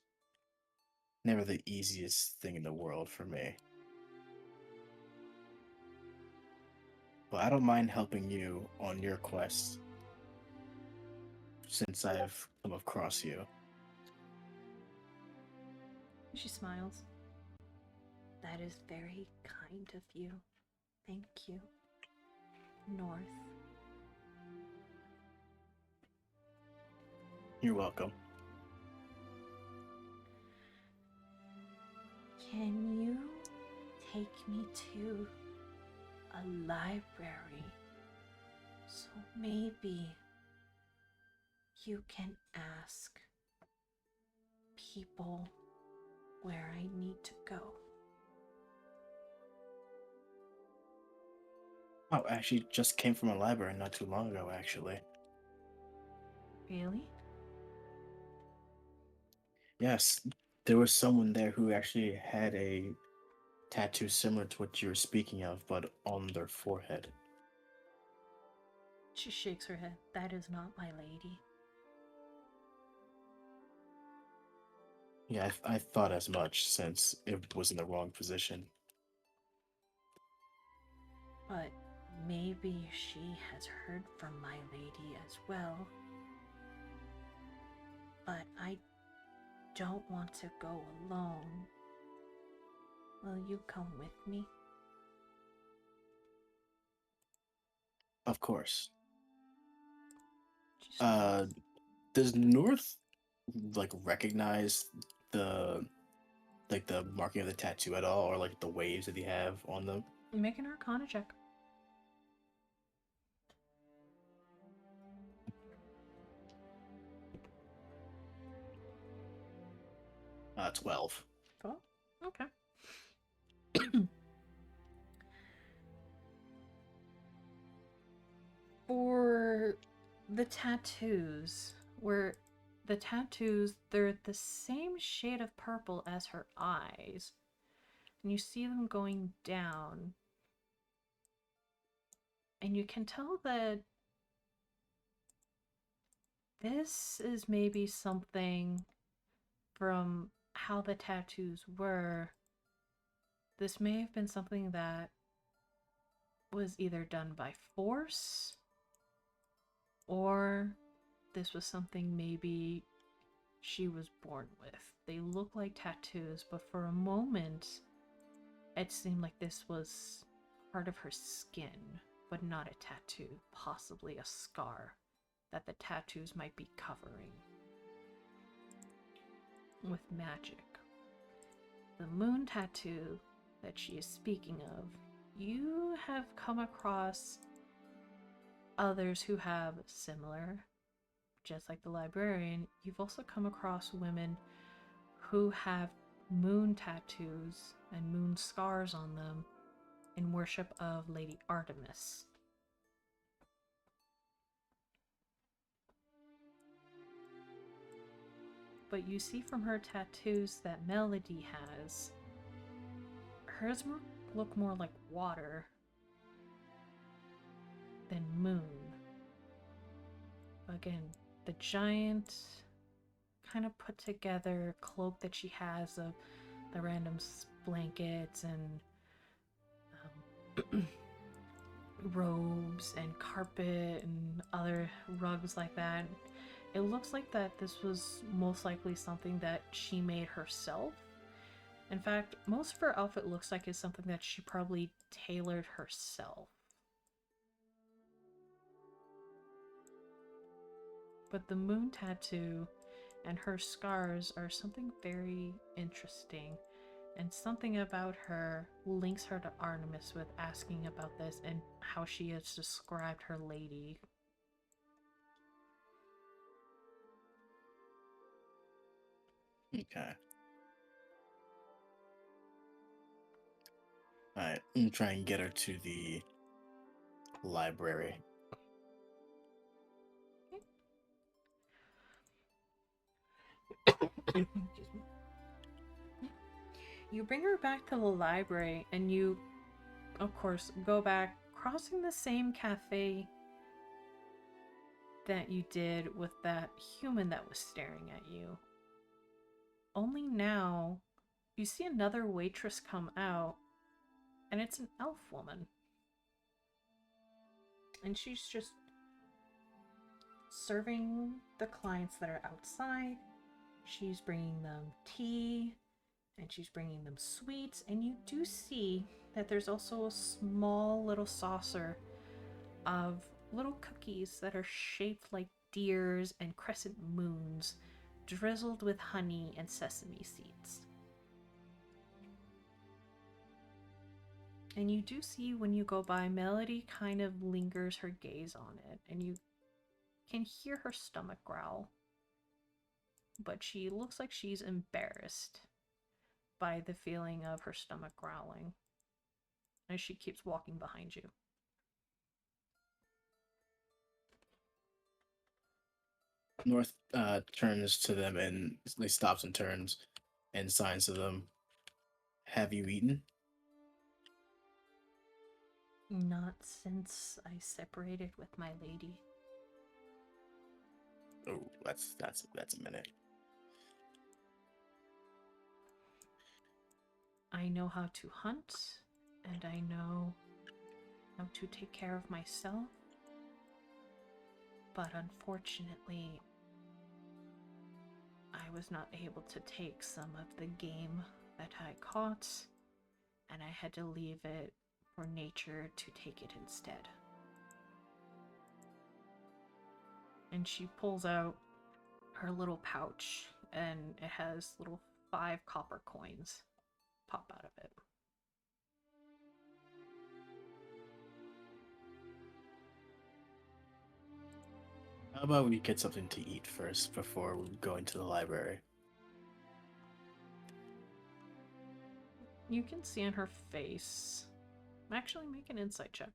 never the easiest thing in the world for me. But I don't mind helping you on your quest since I've come across you. She smiles. That is very kind of you. Thank you. North. You're welcome. Can you take me to a library so maybe you can ask people where I need to go? Oh, I actually just came from a library not too long ago, actually. Really? Yes, there was someone there who actually had a tattoo similar to what you were speaking of, but on their forehead. She shakes her head. That is not my lady. Yeah, I thought as much, since it was in the wrong position. But maybe she has heard from my lady as well. But I don't want to go alone. Will you come with me? Of course. She smiles. Does North recognize the the marking of the tattoo at all, or the waves that they have on them? Make an Arcana check. 12. Oh, okay. For the tattoos, they're the same shade of purple as her eyes. And you see them going down. And you can tell that this is maybe something from how the tattoos were. This may have been something that was either done by force, or this was something maybe she was born with. They look like tattoos, but for a moment, it seemed like this was part of her skin, but not a tattoo, possibly a scar that the tattoos might be covering with magic. The moon tattoo that she is speaking of, you have come across others who have similar, just like the librarian. You've also come across women who have moon tattoos and moon scars on them in worship of Lady Artemis. But you see from her tattoos that Melody has, hers look more like water than moon. Again, the giant kind of put together cloak that she has of the random blankets and robes and carpet and other rugs like that. It looks like that this was most likely something that she made herself. In fact, most of her outfit looks like it's something that she probably tailored herself. But the moon tattoo and her scars are something very interesting, and something about her links her to Artemis with asking about this and how she has described her lady. Okay. Alright, I'm gonna try and get her to the library. You bring her back to the library, and you, of course, go back, crossing the same cafe that you did with that human that was staring at you. Only now, you see another waitress come out, and it's an elf woman. And she's just serving the clients that are outside. She's bringing them tea, and she's bringing them sweets, and you do see that there's also a small little saucer of little cookies that are shaped like deers and crescent moons, drizzled with honey and sesame seeds. And you do see when you go by, Melody kind of lingers her gaze on it, and you can hear her stomach growl. But she looks like she's embarrassed by the feeling of her stomach growling as she keeps walking behind you. North turns to them and stops and turns and signs to them, "Have you eaten?" Not since I separated with my lady. Oh, that's a minute. I know how to hunt, and I know how to take care of myself. But unfortunately, I was not able to take some of the game that I caught, and I had to leave it for nature to take it instead. And she pulls out her little pouch, and it has little 5 copper coins pop out of it. How about we get something to eat first before we go into the library? You can see on her face. Actually, make an insight check.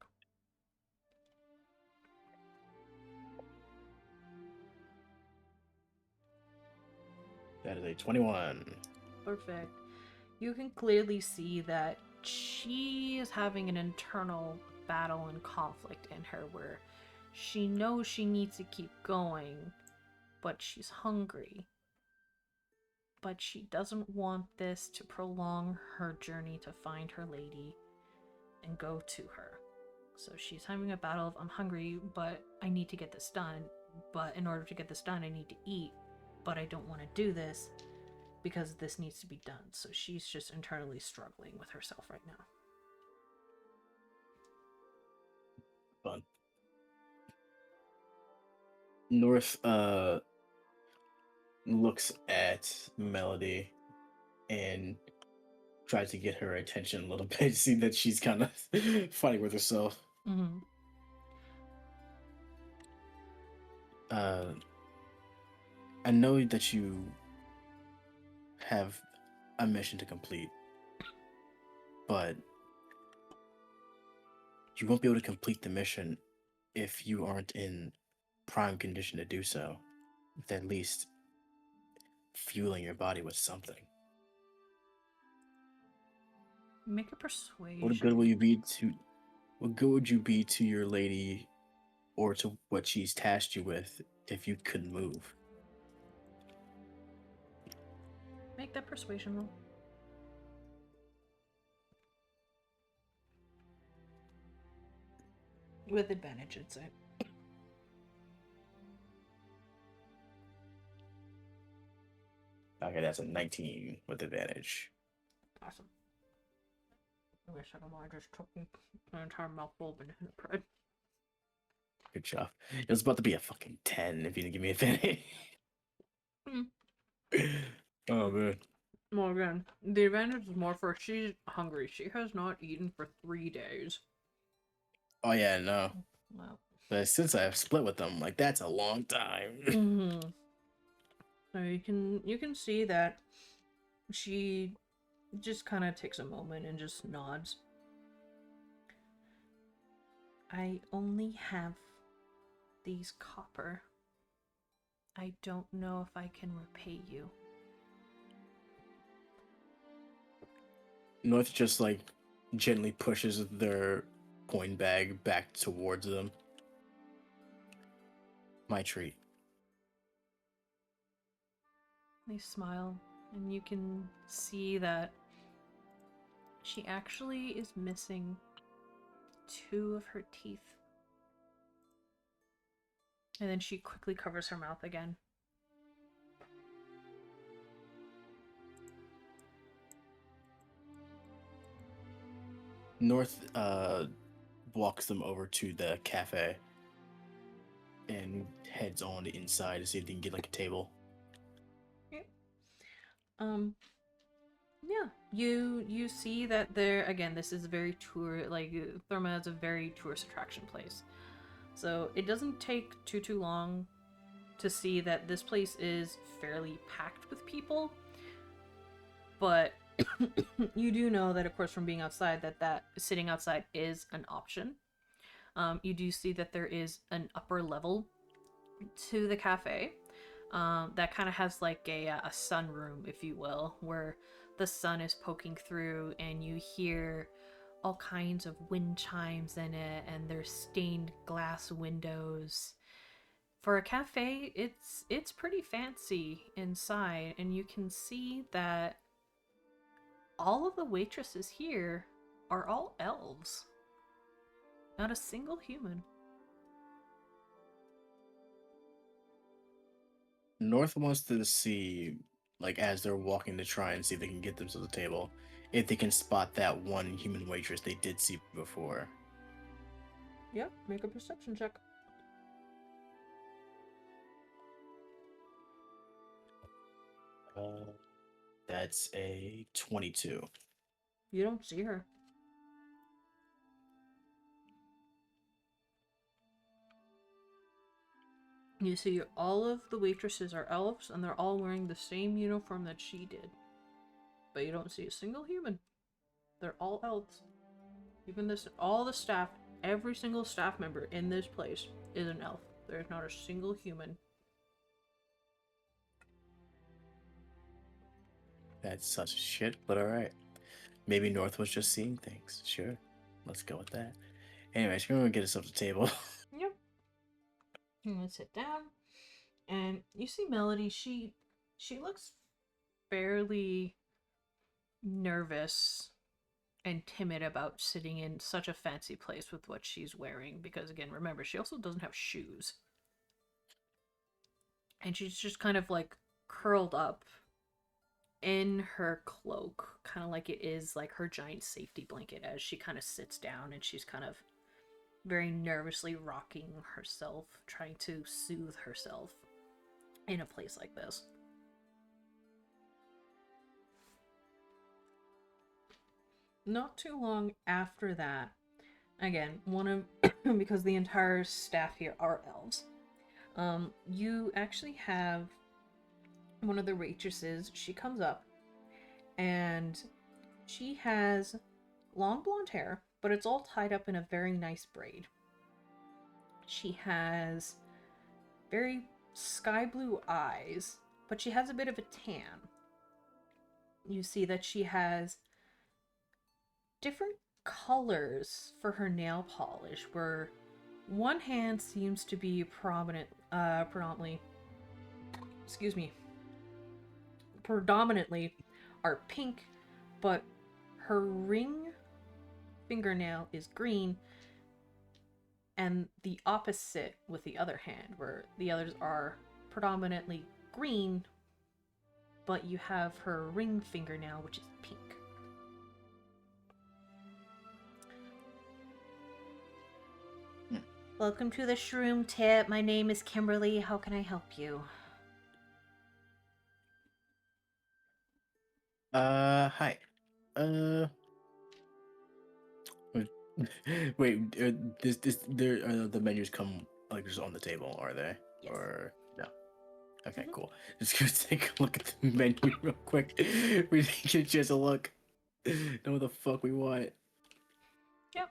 That is a 21. Perfect. You can clearly see that she is having an internal battle and conflict in her where she knows she needs to keep going, but she's hungry. But she doesn't want this to prolong her journey to find her lady and go to her. So she's having a battle of, I'm hungry, but I need to get this done. But in order to get this done, I need to eat. But I don't want to do this because this needs to be done. So she's just internally struggling with herself right now. Fun. North looks at Melody and tries to get her attention a little bit, see that she's kind of fighting with herself. Mm-hmm. I know that you have a mission to complete, but you won't be able to complete the mission if you aren't in prime condition to do so, with at least fueling your body with something. Make a persuasion. What good will you be to? What good would you be to your lady, or to what she's tasked you with, if you couldn't move? Make that persuasion roll. With advantage, I'd say. Okay, that's a 19 with advantage. Awesome. Wait a second while I just took an entire mouthful of banana bread. Good job. It was about to be a fucking 10 if you didn't give me advantage. Oh, man. Well, again, the advantage is more for she's hungry. She has not eaten for 3 days. Oh, yeah, no. Wow. But since I've split with them, like, that's a long time. Mm-hmm. So you can see that she just kind of takes a moment and just nods. I only have these copper. I don't know if I can repay you. North just, like, gently pushes their coin bag back towards them. My treat. They smile, and you can see that she actually is missing 2 of her teeth. And then she quickly covers her mouth again. North walks them over to the cafe and heads on the inside to see if they can get, like, a table. Yep. Yeah, you see that there, again, this is a very Therma is a very tourist attraction place. So it doesn't take too long to see that this place is fairly packed with people. But you do know that, of course, from being outside, that sitting outside is an option. You do see that there is an upper level to the cafe that kind of has like a sunroom, if you will, where the sun is poking through and you hear all kinds of wind chimes in it, and there's stained glass windows. For a cafe, it's pretty fancy inside, and you can see that all of the waitresses here are all elves. Not a single human. North wants to see, like, as they're walking to try and see if they can get them to the table, if they can spot that one human waitress they did see before. Yep, make a perception check. That's a 22. You don't see her. You see all of the waitresses are elves, and they're all wearing the same uniform that she did. But you don't see a single human. They're all elves. Even this, all the staff, every single staff member in this place is an elf. There's not a single human. That's such shit, but alright. Maybe North was just seeing things. Sure. Let's go with that. Anyways, we're gonna get us up to the table. Yep. I'm gonna sit down, and you see Melody. She looks fairly nervous and timid about sitting in such a fancy place with what she's wearing, because again, remember, she also doesn't have shoes. And she's just kind of like curled up in her cloak, kind of like it is like her giant safety blanket, as she kind of sits down, and she's kind of very nervously rocking herself, trying to soothe herself in a place like this. Not too long after that, again, because the entire staff here are elves, you actually have one of the waitresses. She comes up, and she has long blonde hair, but it's all tied up in a very nice braid. She has very sky blue eyes, but she has a bit of a tan. You see that she has different colors for her nail polish, where one hand seems to be predominantly are pink, but her ring fingernail is green, and the opposite with the other hand, where the others are predominantly green, but you have her ring fingernail, which is pink. Welcome to the Shroom Tip. My name is Kimberly. How can I help you? Hi. Wait, the menus come, like, just on the table, are they? Yes. Or no? Okay, cool. Just gonna take a look at the menu real quick. We didn't get just a look. Know what the fuck we want. Yep.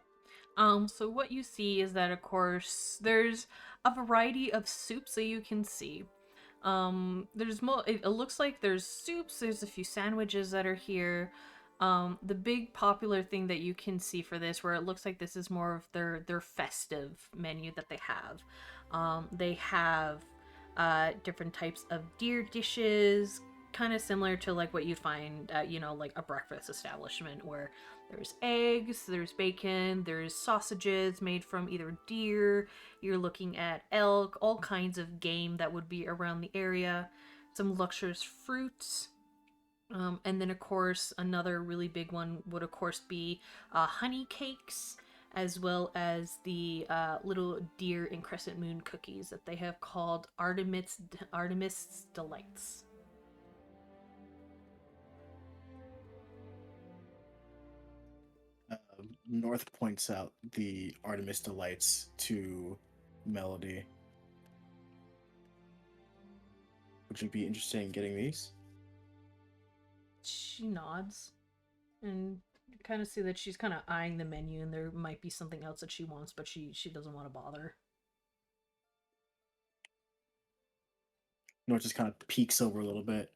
So what you see is that, of course, there's a variety of soups that you can see. It looks like there's soups, there's a few sandwiches that are here. The big popular thing that you can see for this, where it looks like this is more of their festive menu that they have. They have different types of deer dishes, kind of similar to like what you'd find at, like a breakfast establishment, where there's eggs, there's bacon, there's sausages made from either deer, you're looking at elk, all kinds of game that would be around the area, some luxurious fruits, and then of course another really big one would of course be honey cakes, as well as the little deer and crescent moon cookies that they have called Artemis Delights. North points out the Artemis Delights to Melody. Would you be interested in getting these? She nods, and you kind of see that she's kind of eyeing the menu, and there might be something else that she wants, but she doesn't want to bother. North just kind of peeks over a little bit.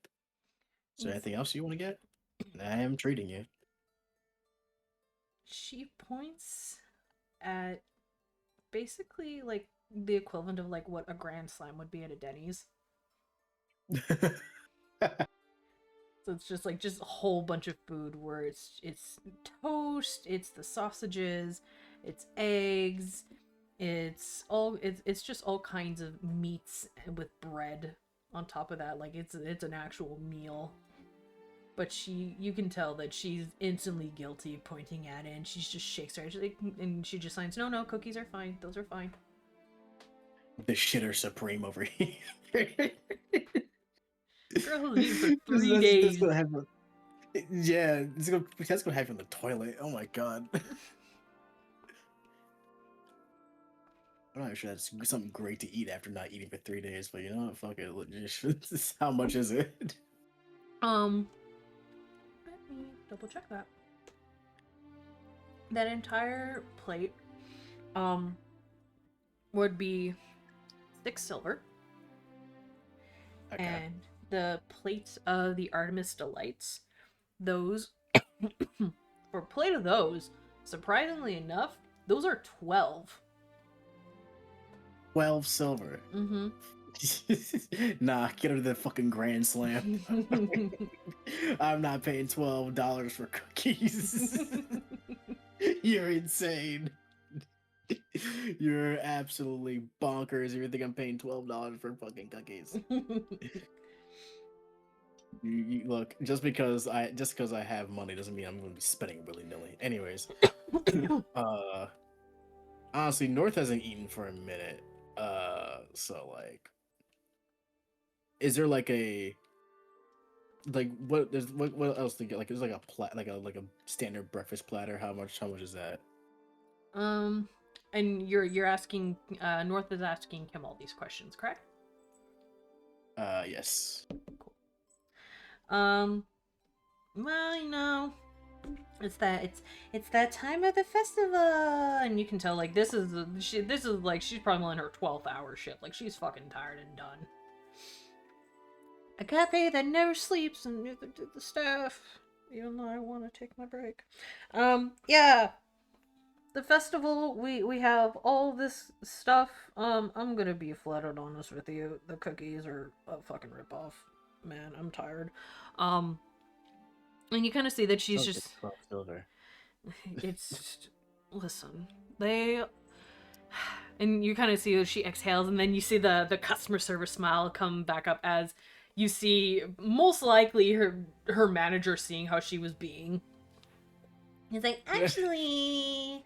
Is there anything else you want to get? I am treating you. she points at basically like the equivalent of like what a Grand Slam would be at a Denny's. So it's just like just a whole bunch of food where it's toast, it's the sausages, it's eggs, it's just all kinds of meats with bread on top of that. Like it's an actual meal. But you can tell that she's instantly guilty pointing at it, and she just shakes her head, and she just signs, no, cookies are fine. Those are fine. The shitter supreme over here. Girl has eaten for 3 days. That's gonna happen. Yeah, that's gonna happen in the toilet. Oh my god. I'm not sure that's something great to eat after not eating for 3 days, but you know what? Fuck it. How much is it? Let me double check that. That entire plate, would be 6 silver. Okay. And the plates of the Artemis Delights, those, for a plate of those, surprisingly enough, those are 12. 12 silver. Mm-hmm. Nah, get her to the fucking Grand Slam. I'm not paying $12 for cookies. You're insane. You're absolutely bonkers if you think I'm paying $12 for fucking cookies. You look, just because I have money doesn't mean I'm gonna be spending willy-nilly. Anyways, honestly, North hasn't eaten for a minute. So like, is there like a what else to get? Like, there's like a standard breakfast platter. How much is that? And you're asking, North is asking Kim all these questions, correct? Yes. Cool. Well, you know, it's that time of the festival, and you can tell like this is like she's probably in her 12th hour shift. Like she's fucking tired and done. A cafe that never sleeps, and neither did the staff. Even though I want to take my break. Yeah. The festival, we have all this stuff. I'm gonna be flat out honest with you. The cookies are a fucking ripoff. Man, I'm tired. And you kind of see that she's just... Silver. It's... Listen. They... And you kind of see that she exhales, and then you see the customer service smile come back up as you see, most likely, her manager seeing how she was being. He's like, actually,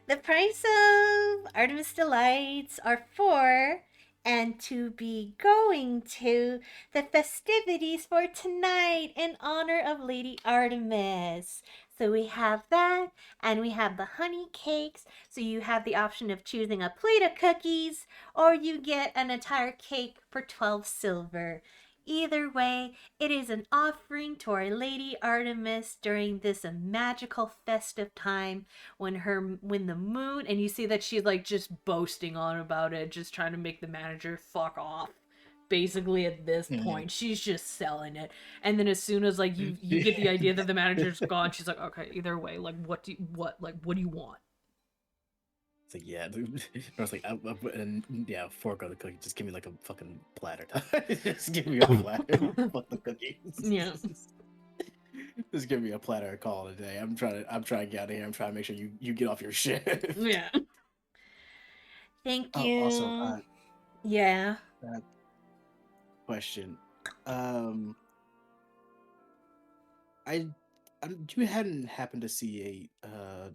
the price of Artemis Delights are 4, and to be going to the festivities for tonight in honor of Lady Artemis. So we have that, and we have the honey cakes. So you have the option of choosing a plate of cookies, or you get an entire cake for 12 silver. Either way, it is an offering to our Lady Artemis during this magical festive time when the moon, and you see that she's like just boasting on about it, just trying to make the manager fuck off. Basically at this point, she's just selling it. And then as soon as like you get the idea that the manager's gone, she's like, okay, either way, like what do you want? It's like, yeah, dude. I was like, yeah, fork on the cookie. Just give me like a fucking platter. Just give me a platter. Fuck the cookies. Yeah. Just give me a platter. Call it a day. I'm trying to get out of here. I'm trying to make sure you get off your shit. Yeah. Thank you. Also, yeah. Question. You hadn't happened to see a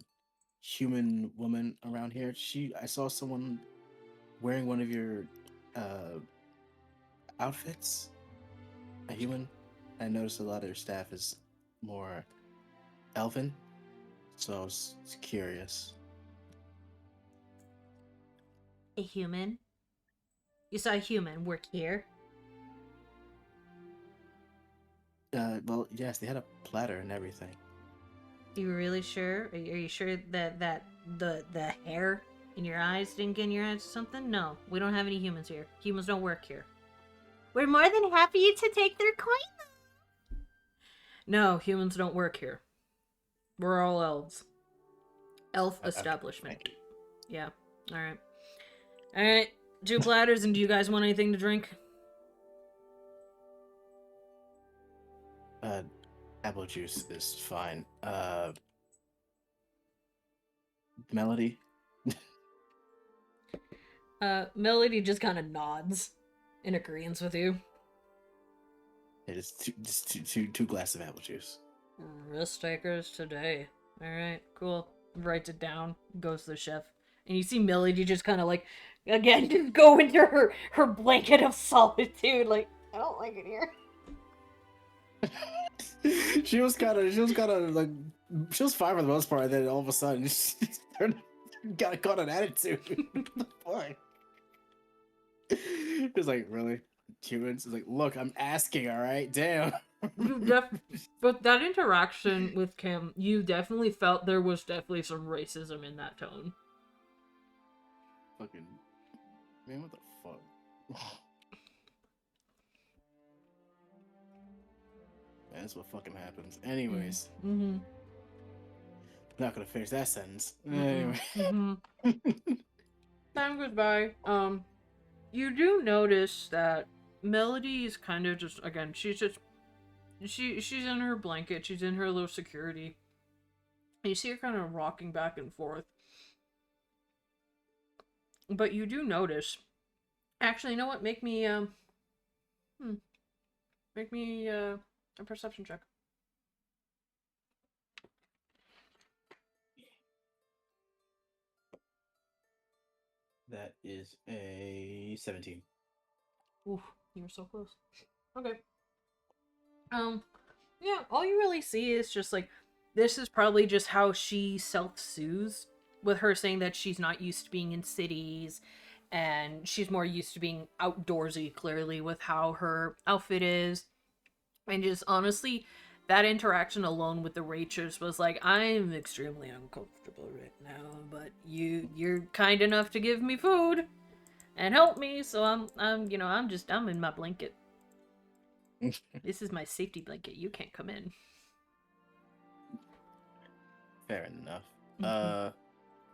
human woman around here? I saw someone wearing one of your outfits. A human. I noticed a lot of your staff is more elven, so I was curious. A human? You saw a human work here? Well, yes, they had a platter and everything. You really sure? Are you sure that the hair in your eyes didn't get in your eyes or something? No, we don't have any humans here. Humans don't work here. We're more than happy to take their coin. No, humans don't work here. We're all elves. Elf Okay, establishment. thank you. Yeah. All right. All right. 2 platters, and do you guys want anything to drink? Apple juice is fine. Melody? Melody just kind of nods in agreement with you. It is two glasses of apple juice. Risk takers today. All right, cool. Writes it down. Goes to the chef, and you see Melody just kind of like, again, just go into her blanket of solitude. Like, I don't like it here. she was kind of like, she was fine for the most part, and then all of a sudden, she got caught an attitude. What the fuck? It was like, really? Humans? It's like, look, I'm asking, all right? Damn. But that interaction with Kim, you definitely felt there was definitely some racism in that tone. Fucking man, what the fuck? Man, that's what fucking happens. Anyways, not gonna finish that sentence. Anyway, Time goes by. You do notice that Melody is kind of just, again, she's in her blanket, she's in her little security. And you see her kind of rocking back and forth. But you do notice, actually, you know what? Make me a perception check. that is a 17. Oof, you were so close. Okay. Yeah, all you really see is just like, this is probably just how she self-soothes, with her saying that she's not used to being in cities, and she's more used to being outdoorsy, clearly, with how her outfit is. And just honestly, that interaction alone with the Rachers was like, I'm extremely uncomfortable right now, but you're kind enough to give me food and help me, so I'm in my blanket. This is my safety blanket. You can't come in. Fair enough.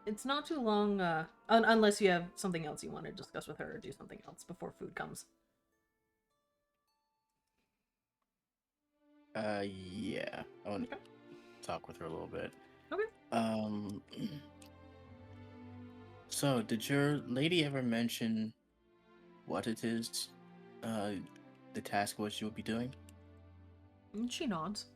It's not too long, unless you have something else you want to discuss with her or do something else before food comes. Yeah. I want to talk with her a little bit. Okay. So, did your lady ever mention what it is, the task what you'll be doing? And she nods.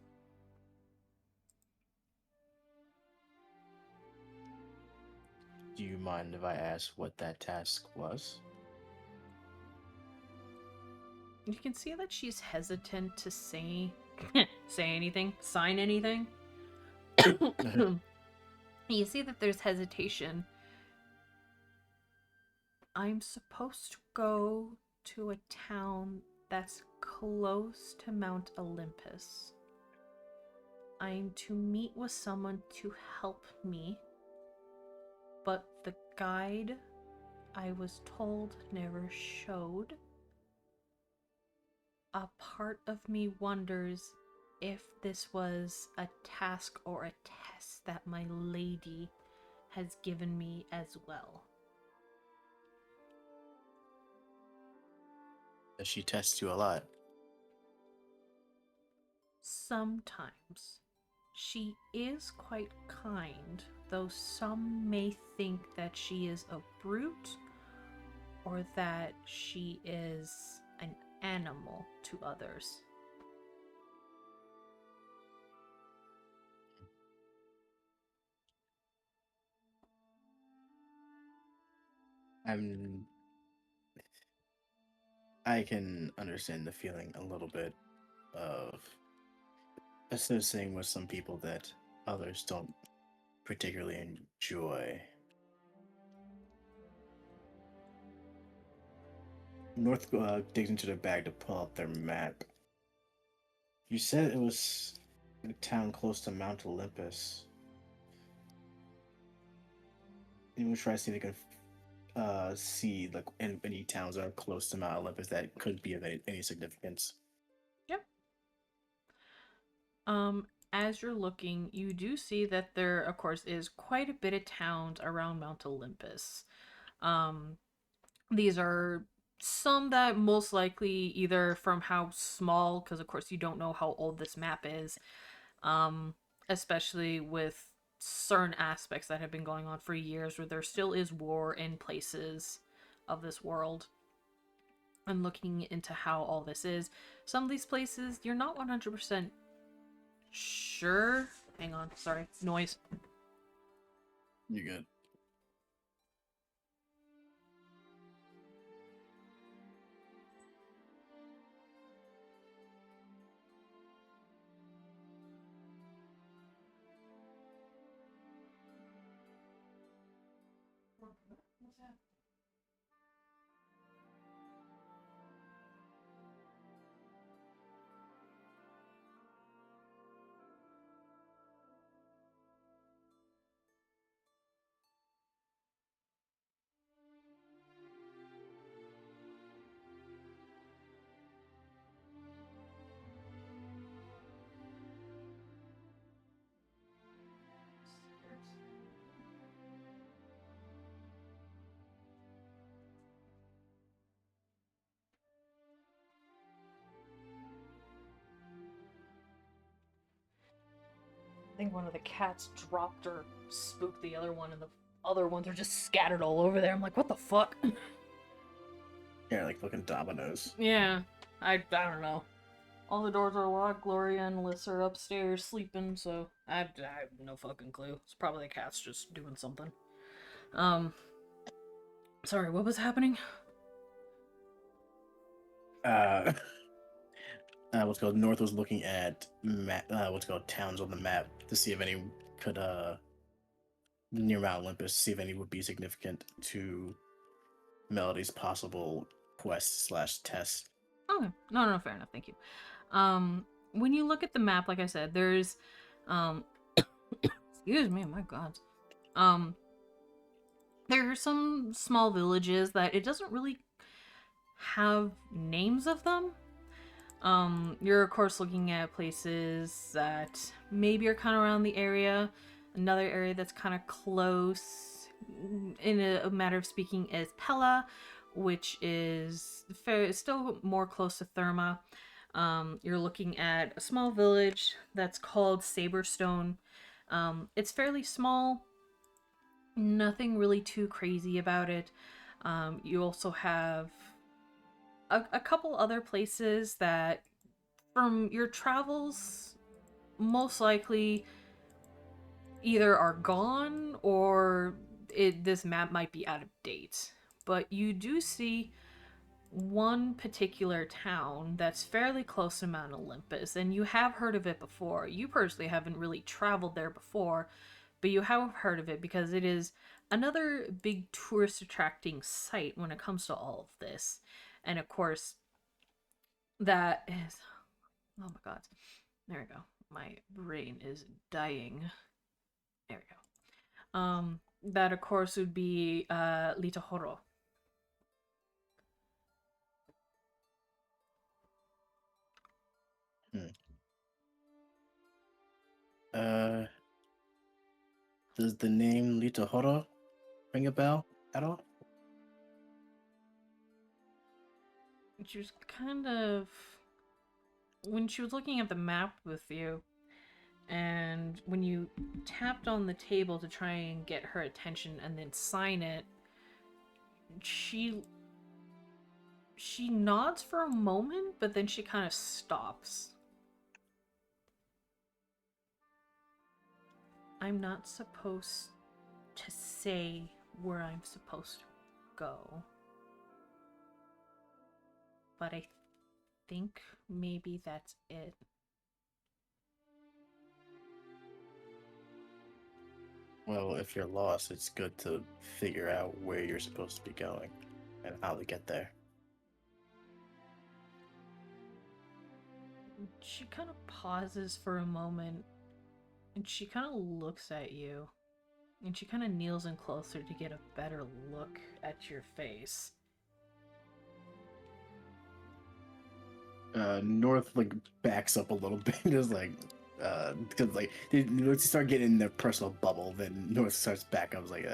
Do you mind if I ask what that task was? You can see that she's hesitant to say anything, sign anything. You see that there's hesitation. I'm supposed to go to a town that's close to Mount Olympus. I'm to meet with someone to help me, but the guide, I was told, never showed. A part of me wonders if this was a task or a test that my lady has given me as well. Does she test you a lot? Sometimes. She is quite kind, though some may think that she is a brute or that she is an animal to others. I can understand the feeling a little bit of associating with some people that others don't particularly enjoy. North digs into their bag to pull out their map. You said it was a town close to Mount Olympus. And we'll try to see if they can see like any towns that are close to Mount Olympus that could be of any significance. Yep. as you're looking, you do see that there, of course, is quite a bit of towns around Mount Olympus. These are some that most likely either from how small, because of course you don't know how old this map is, especially with certain aspects that have been going on for years where there still is war in places of this world. And looking into how all this is, some of these places you're not 100% sure. Hang on, sorry, noise. You're good. I think one of the cats dropped or spooked the other one, and the other ones are just scattered all over there. I'm like, what the fuck? Yeah, like fucking dominoes. Yeah, I don't know. All the doors are locked. Gloria and Alyssa are upstairs sleeping, so I have no fucking clue. It's probably the cat's just doing something. Sorry, what was happening? What's called North was looking at what's called towns on the map to see if any could near Mount Olympus, see if any would be significant to Melody's possible quest / test. Okay, no, fair enough, thank you. When you look at the map, like I said, there's excuse me, my god. There are some small villages that it doesn't really have names of them. You're of course looking at places that maybe are kind of around the area. Another area that's kind of close, in a matter of speaking, is Pella, which is still more close to Therma. You're looking at a small village that's called Saberstone. It's fairly small. Nothing really too crazy about it. You also have a couple other places that, from your travels, most likely either are gone or this map might be out of date. But you do see one particular town that's fairly close to Mount Olympus, and you have heard of it before. You personally haven't really traveled there before, but you have heard of it because it is another big tourist attracting site when it comes to all of this. And of course, that is... Oh my god. There we go. My brain is dying. There we go. That of course would be Litahoro. Does the name Litahoro ring a bell at all? She was kind of... When she was looking at the map with you, and when you tapped on the table to try and get her attention and then sign it, she nods for a moment, but then she kind of stops. I'm not supposed to say where I'm supposed to go, but I think maybe that's it. Well, if you're lost, it's good to figure out where you're supposed to be going and how to get there. She kind of pauses for a moment, and she kind of looks at you, and she kind of kneels in closer to get a better look at your face. North backs up a little bit, just like, because like once you start getting in their personal bubble, then North starts back. I was like,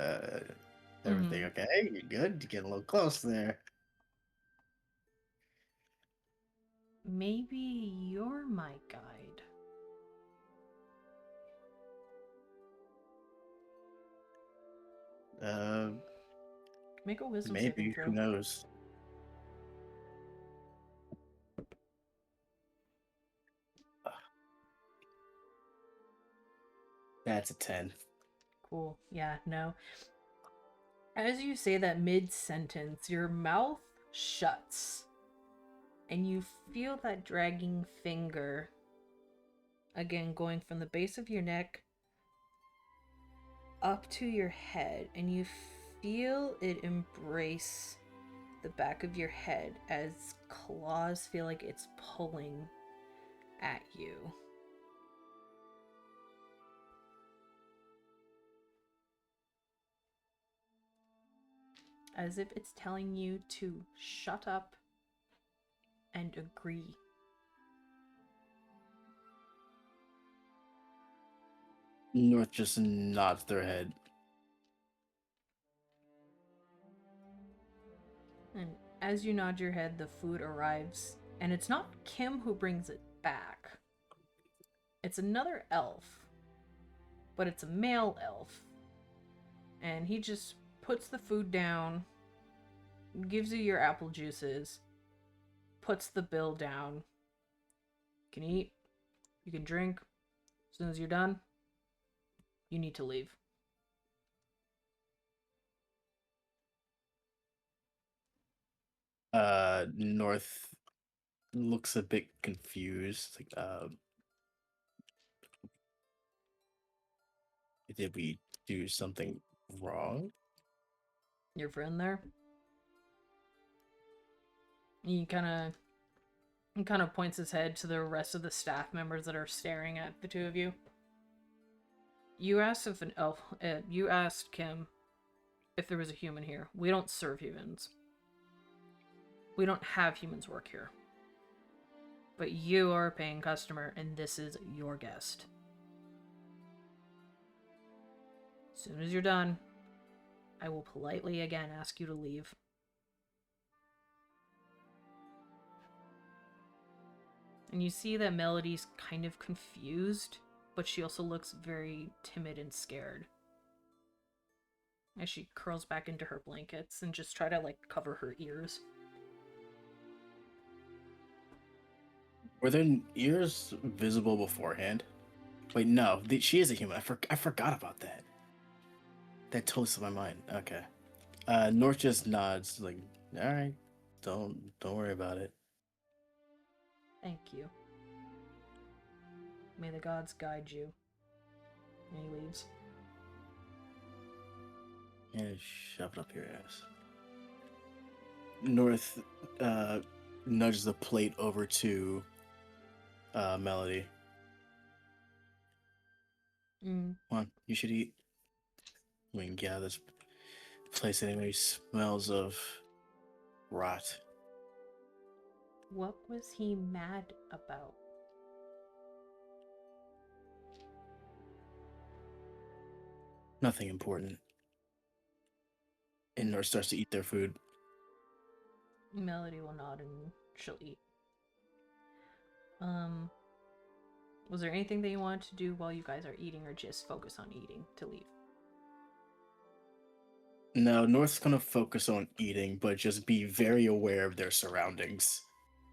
everything okay? You good? You getting a little close there. Maybe you're my guide. Make a wisdom saving Maybe. throw. Who knows? That's a 10. Cool. Yeah, no. As you say that mid-sentence, your mouth shuts. And you feel that dragging finger, again, going from the base of your neck up to your head. And you feel it embrace the back of your head as claws feel like it's pulling at you. As if it's telling you to shut up and agree. North just nods their head. And as you nod your head, the food arrives. And it's not Kim who brings it back. It's another elf. But it's a male elf. And he just puts the food down, gives you your apple juices, puts the bill down. You can eat, you can drink. As soon as you're done, you need to leave. North looks a bit confused. Like, did we do something wrong? Your friend there? He kind of points his head to the rest of the staff members that are staring at the two of you. You asked if an elf. You asked Kim if there was a human here. We don't serve humans. We don't have humans work here. But you are a paying customer, and this is your guest. As soon as you're done, I will politely again ask you to leave. And you see that Melody's kind of confused, but she also looks very timid and scared. As she curls back into her blankets and just try to, like, cover her ears. Were their ears visible beforehand? Wait, no. She is a human. I forgot about that. That totally slipped my mind. Okay. North just nods, like, all right, don't worry about it. Thank you. May the gods guide you. And he leaves. Yeah, shove it up your ass. North nudges the plate over to Melody. Come on, you should eat. We can get out of this place anyway. Smells of rot. What was he mad about? Nothing important. And North starts to eat their food. Melody will nod and she'll eat. Was there anything that you wanted to do while you guys are eating, or just focus on eating to leave? No, North's gonna focus on eating, but just be very aware of their surroundings.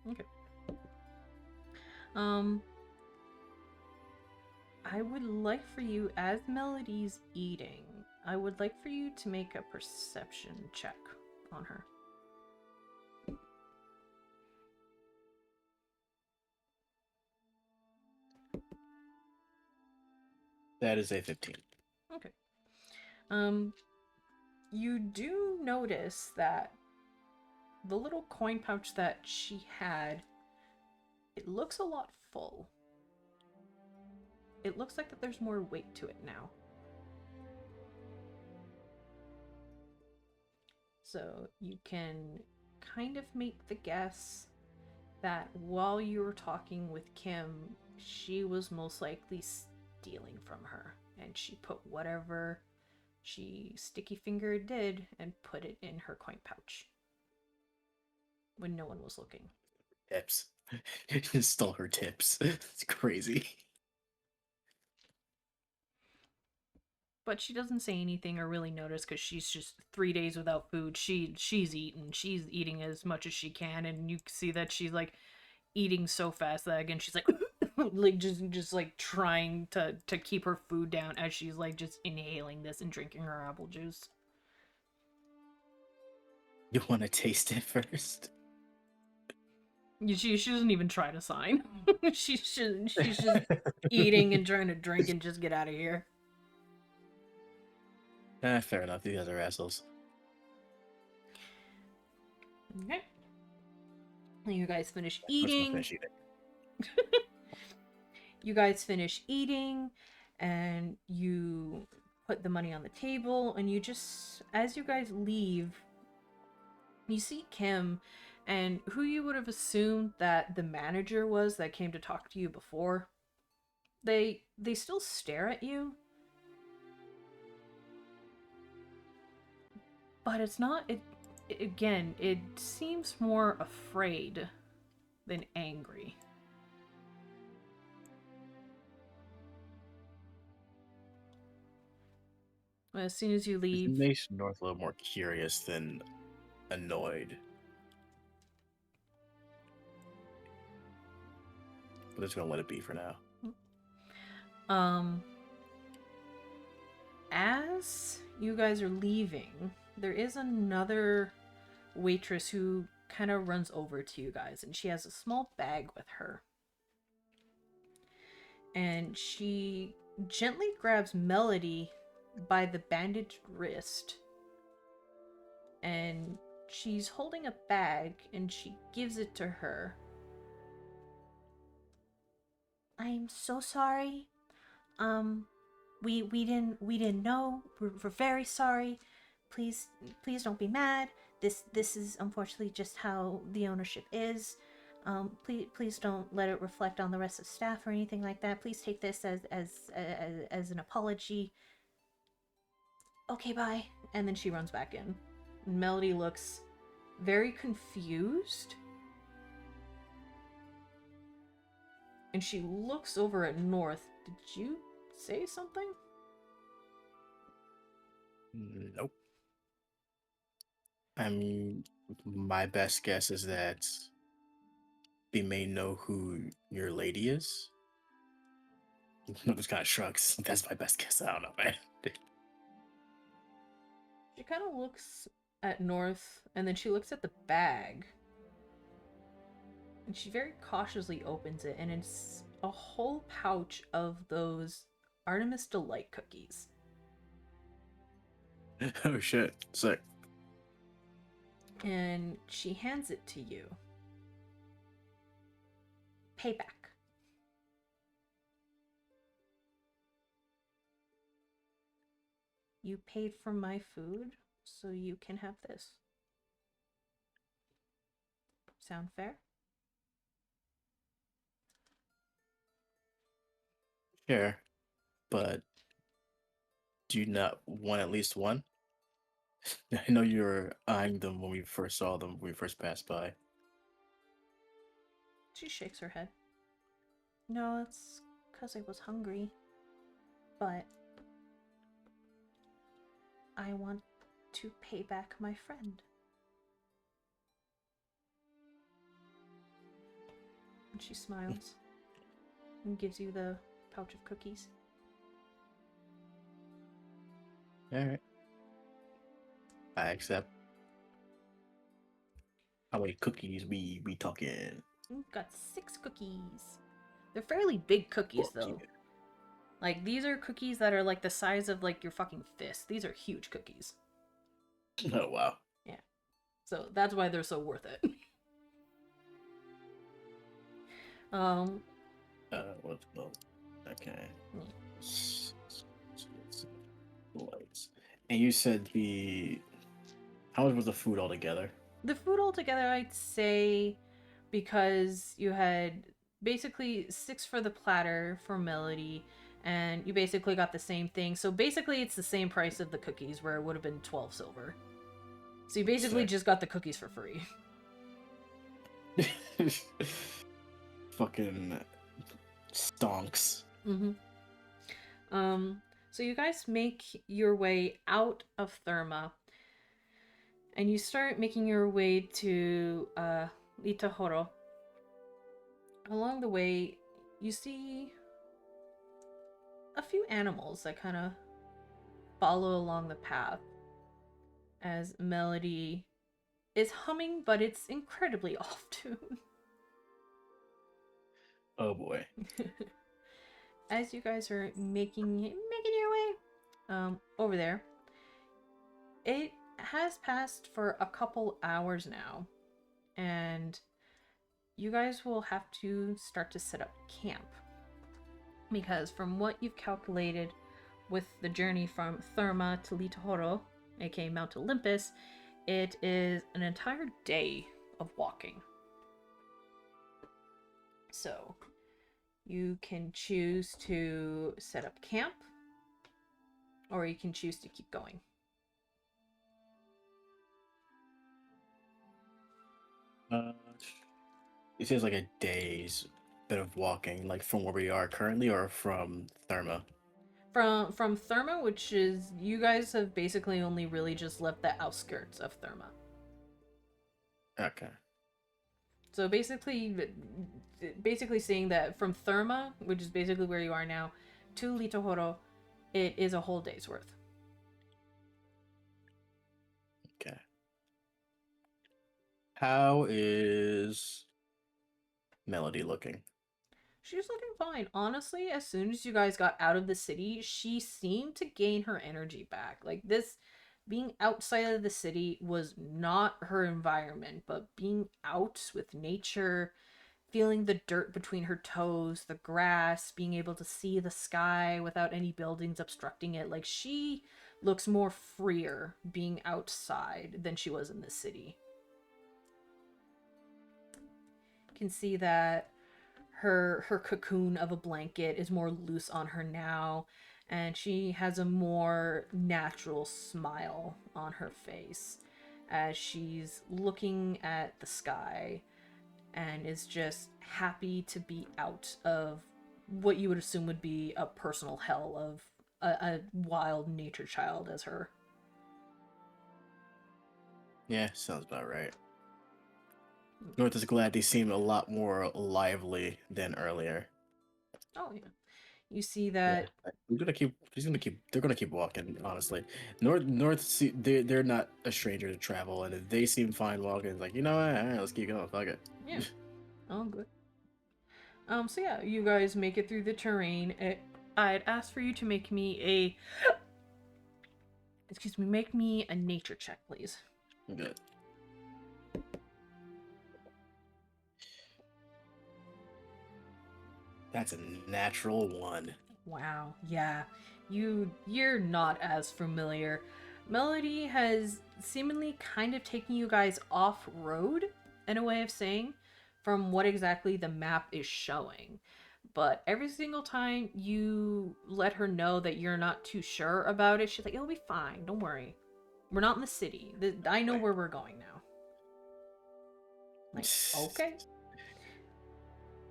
Okay. I would like for you, as Melody's eating, I would like for you to make a perception check on her. That is a 15. Okay. You do notice that the little coin pouch that she had, it looks a lot full. It looks like that there's more weight to it now. So you can kind of make the guess that while you were talking with Kim, she was most likely stealing from her, and she put whatever she sticky fingered did and put it in her coin pouch when no one was looking. Tips. Stole her tips. It's crazy. But she doesn't say anything or really notice because she's just 3 days without food. She's eating as much as she can, and you see that she's like eating so fast that again she's like like just like trying to keep her food down as she's like just inhaling this and drinking her apple juice. You want to taste it first? She doesn't even try to sign. she's just eating and trying to drink and just get out of here. Fair enough. These guys are assholes. Okay. You guys finish Let's not eating. finish eating. You guys finish eating, and you put the money on the table, and you just, as you guys leave, you see Kim, and who you would have assumed that the manager was that came to talk to you before. They still stare at you. But it's not, again, it seems more afraid than angry. As soon as you It leave, makes North a little more curious than annoyed. But it's gonna let it be for now. as you guys are leaving, there is another waitress who kind of runs over to you guys, and she has a small bag with her. And she gently grabs Melody by the bandaged wrist. And she's holding a bag, and she gives it to her. I'm so sorry. We didn't know. We're very sorry. Please don't be mad. This is unfortunately just how the ownership is. Please don't let it reflect on the rest of staff or anything like that. Please take this as an apology. Okay, bye. And then she runs back in. Melody looks very confused. And she looks over at North. Did you say something? Nope. My best guess is that they may know who your lady is. Just kind of shrugs. That's my best guess. I don't know, man. She kind of looks at North, and then she looks at the bag. And she very cautiously opens it, and it's a whole pouch of those Artemis Delight cookies. Oh shit. Sick. And she hands it to you. Payback. You paid for my food, so you can have this. Sound fair? Sure. But do you not want at least one? I know you were eyeing them when we first saw them, when we first passed by. She shakes her head. No, it's because I was hungry. But I want to pay back my friend. And she smiles and gives you the pouch of cookies. Alright. I accept. How many cookies we talking? We've got 6 cookies. They're fairly big cookies, though. Yeah. Like, these are cookies that are, like, the size of, like, your fucking fist. These are huge cookies. Oh, wow. Yeah. So, that's why they're so worth it. Let's go. Okay. Lights. And you said how much was the food altogether? The food altogether, I'd say, because you had basically 6 for the platter for Melody, and you basically got the same thing. So basically it's the same price of the cookies, where it would have been 12 silver. So you basically Sick. just got the cookies for free. Fucking stonks. Mm-hmm. So you guys make your way out of Therma, and you start making your way to Litahoro. Along the way, you see a few animals that kind of follow along the path as Melody is humming, but it's incredibly off tune. Oh boy. As you guys are making your way over there, it has passed for a couple hours now, and you guys will have to start to set up camp, because from what you've calculated with the journey from Therma to Litahoro, aka Mount Olympus, it is an entire day of walking. So you can choose to set up camp, or you can choose to keep going. It seems like a day's bit of walking, like from where we are currently, or from Therma. From Therma, which is, you guys have basically only really just left the outskirts of Therma. Okay. So basically seeing that from Therma, which is basically where you are now, to Litahoro, it is a whole day's worth. Okay. How is Melody looking? She's looking fine. Honestly, as soon as you guys got out of the city, she seemed to gain her energy back. Like, this, being outside of the city was not her environment, but being out with nature, feeling the dirt between her toes, the grass, being able to see the sky without any buildings obstructing it. Like, she looks more freer being outside than she was in the city. You can see that her cocoon of a blanket is more loose on her now, and she has a more natural smile on her face as she's looking at the sky and is just happy to be out of what you would assume would be a personal hell of a wild nature child as her. Yeah, sounds about right. North is glad they seem a lot more lively than earlier. Oh yeah. You see that. Yeah, they're gonna keep walking, honestly. North, they're not a stranger to travel, and if they seem fine walking, it's like, you know what, all right, let's keep going, fuck it. Yeah. Oh, good. So yeah, you guys make it through the terrain. I'd ask for you to make me a nature check, please. Good. That's a natural 1. Wow. Yeah. You're not as familiar. Melody has seemingly kind of taken you guys off-road, in a way of saying, from what exactly the map is showing. But every single time you let her know that you're not too sure about it, she's like, it'll be fine, don't worry. We're not in the city. I know where we're going now. Like, okay.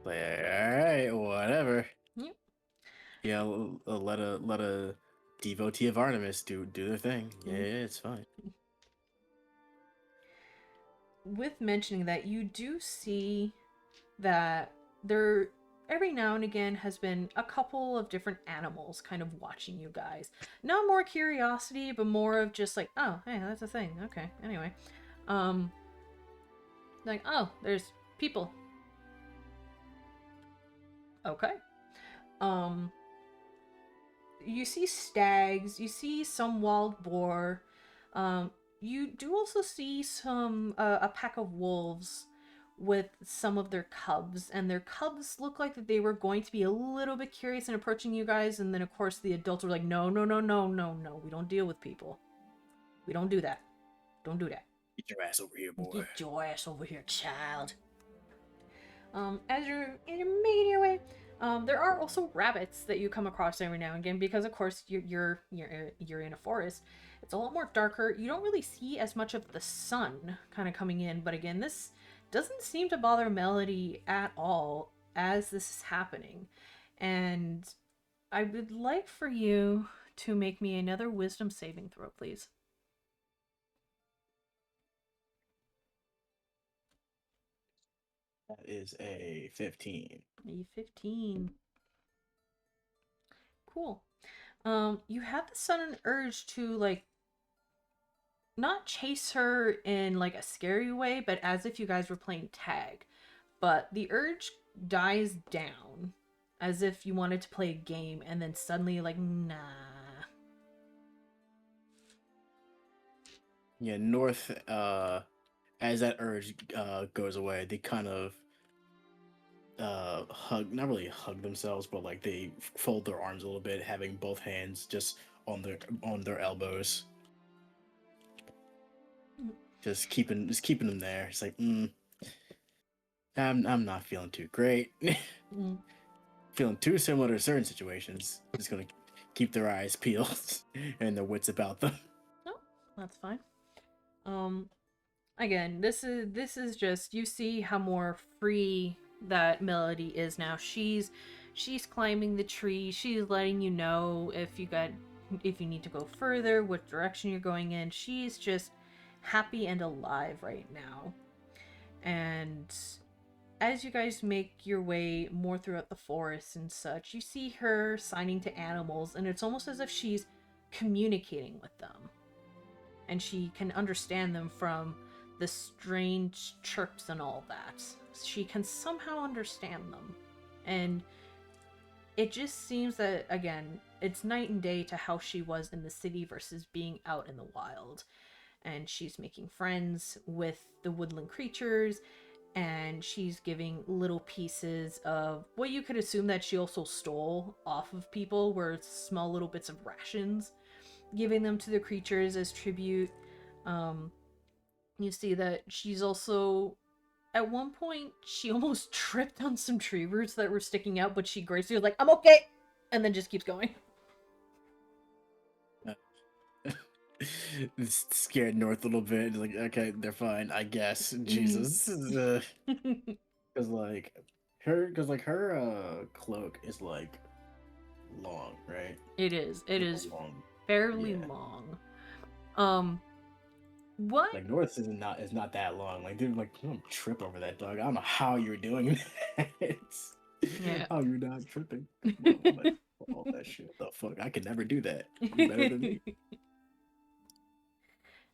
Like, alright, whatever. Yep. Yeah, let a devotee of Artemis do their thing. Yeah, it's fine. With mentioning that, you do see that there every now and again has been a couple of different animals kind of watching you guys. Not more curiosity, but more of just like, oh, hey, that's a thing. Okay, anyway. Like, oh, there's people. Okay. You see stags, you see some wild boar. You do also see some a pack of wolves with some of their cubs, and their cubs look like that they were going to be a little bit curious and approaching you guys, and then of course the adults were like, no, we don't deal with people. We don't do that. Don't do that. Get your ass over here, boy. Get your ass over here, child. As you're making your way, there are also rabbits that you come across every now and again because, of course, you're in a forest. It's a lot more darker. You don't really see as much of the sun kind of coming in, but again, this doesn't seem to bother Melody at all as this is happening. And I would like for you to make me another wisdom saving throw, please. That is a 15. A 15. Cool. You have the sudden urge to, like, not chase her in, like, a scary way, but as if you guys were playing tag. But the urge dies down, as if you wanted to play a game, and then suddenly, like, nah. Yeah, North, as that urge goes away, they kind of not really hug themselves, but like they fold their arms a little bit, having both hands just on their elbows. Just keeping them there. It's like, I'm not feeling too great. Feeling too similar to certain situations. Just gonna keep their eyes peeled and their wits about them. No, that's fine. Again, this is just, you see how more free that Melody is now. She's climbing the tree. She's letting you know if you need to go further, what direction you're going in. She's just happy and alive right now. And as you guys make your way more throughout the forest and such, you see her signing to animals, and it's almost as if she's communicating with them. And she can understand them from the strange chirps and all that. She can somehow understand them. And it just seems that, again, it's night and day to how she was in the city versus being out in the wild. And she's making friends with the woodland creatures, and she's giving little pieces of what you could assume that she also stole off of people, were small little bits of rations, giving them to the creatures as tribute. You see that she's also, at one point, she almost tripped on some tree roots that were sticking out, but she gracefully was like, I'm okay! And then just keeps going. Scared North a little bit. Like, okay, they're fine, I guess. Jesus. Because her cloak is like long, right? It is long. fairly Yeah. long. What? Like North is not that long. Like, dude, like, you don't trip over that, dog. I don't know how you're doing that. Yeah. How you're not tripping. Like, all that shit. The fuck? I could never do that. You're better than me.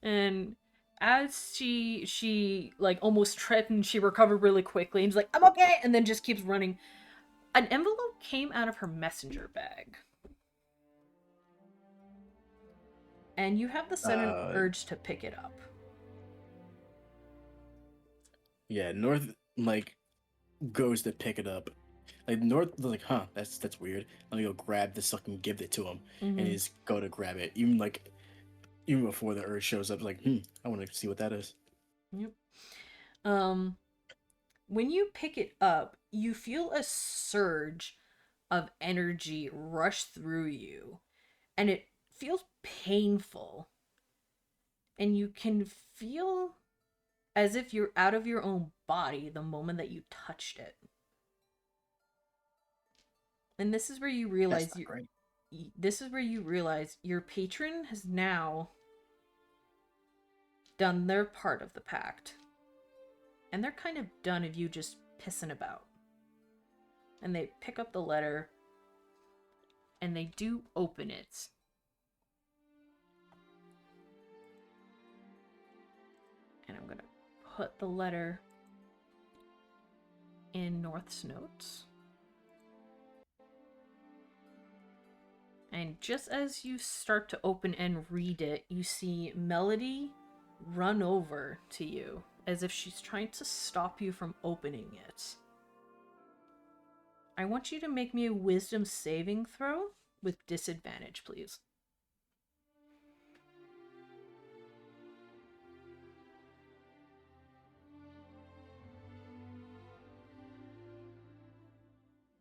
And as she like almost tripped, and she recovered really quickly, and she's like, I'm okay, and then just keeps running. An envelope came out of her messenger bag. And you have the sudden urge to pick it up. Yeah, North, like, goes to pick it up. Like, North is like, huh, that's weird. Let me go grab this fucking, give it to him. And he's go to grab it. Even before the urge shows up, like, I want to see what that is. Yep. When you pick it up, you feel a surge of energy rush through you. And it feels painful. And you can feel as if you're out of your own body the moment that you touched it. And this is where you realize your patron has now done their part of the pact. And they're kind of done of you just pissing about. And they pick up the letter, and they do open it. And I'm gonna put the letter in North's notes. And just as you start to open and read it, you see Melody run over to you, as if she's trying to stop you from opening it. I want you to make me a wisdom saving throw with disadvantage, please.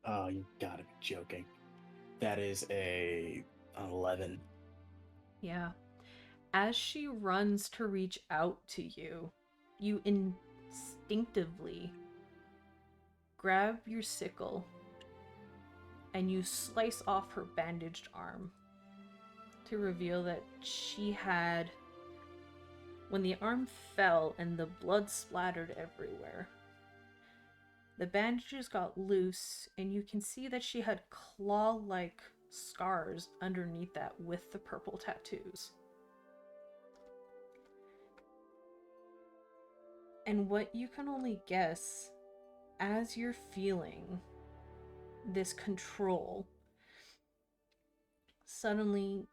Oh, you gotta be joking. That is an 11. Yeah. As she runs to reach out to you, you instinctively grab your sickle and you slice off her bandaged arm to reveal that she had, when the arm fell and the blood splattered everywhere, the bandages got loose and you can see that she had claw-like scars underneath that with the purple tattoos. And what you can only guess, as you're feeling this control, suddenly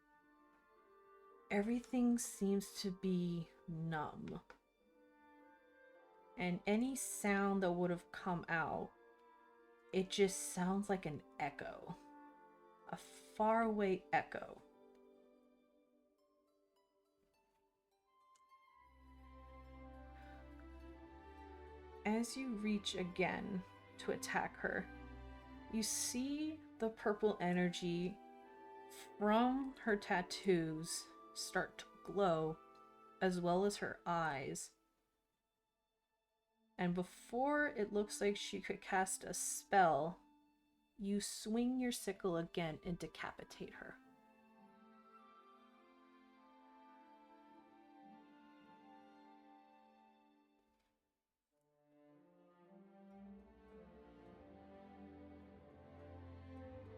everything seems to be numb. And any sound that would have come out, it just sounds like an echo. A faraway echo. As you reach again to attack her, you see the purple energy from her tattoos start to glow, as well as her eyes. And before it looks like she could cast a spell, you swing your sickle again and decapitate her.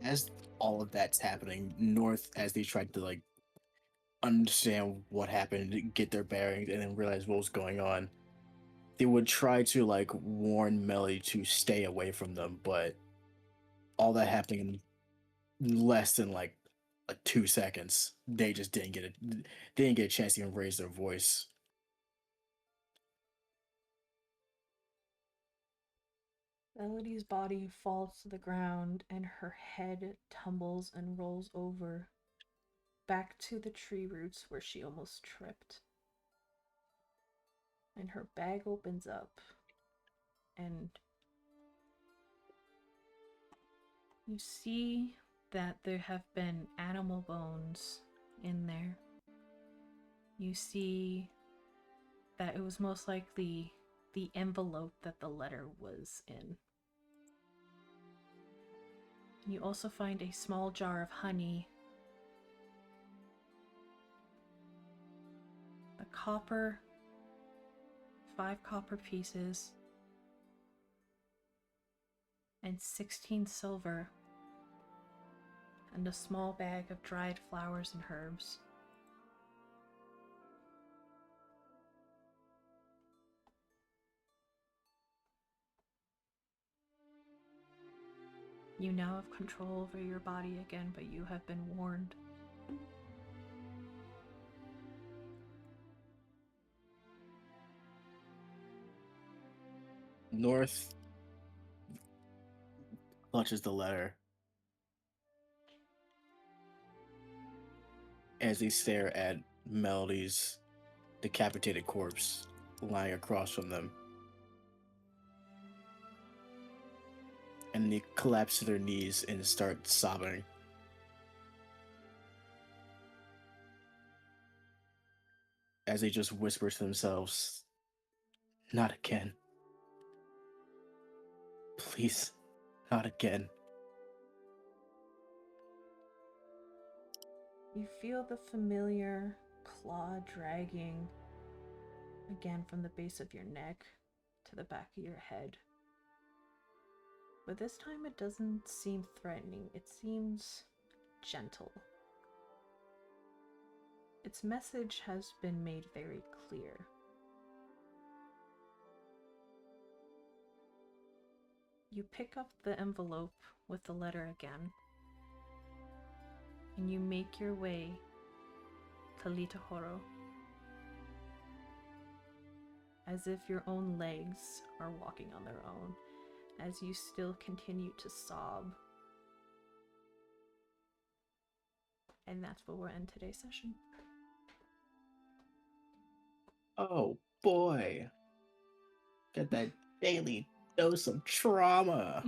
As all of that's happening, North, as they tried to like understand what happened, get their bearings, and then realize what was going on, they would try to like warn Melly to stay away from them, but all that happening in less than like 2 seconds, they just didn't get it. They didn't get a chance to even raise their voice. Melody's body falls to the ground and her head tumbles and rolls over, back to the tree roots where she almost tripped. And her bag opens up, and you see that there have been animal bones in there. You see that it was most likely the envelope that the letter was in. You also find a small jar of honey, the copper, 5 copper pieces, and 16 silver, and a small bag of dried flowers and herbs. You now have control over your body again, but you have been warned. North clutches the letter as they stare at Melody's decapitated corpse lying across from them. And they collapse to their knees and start sobbing. As they just whisper to themselves, "Not again. Please, not again." You feel the familiar claw dragging again from the base of your neck to the back of your head. But this time it doesn't seem threatening, it seems gentle. Its message has been made very clear. You pick up the envelope with the letter again, and you make your way to Litahoro, as if your own legs are walking on their own, as you still continue to sob. And that's where we'll end today's session. Oh boy. Get that daily dose of trauma.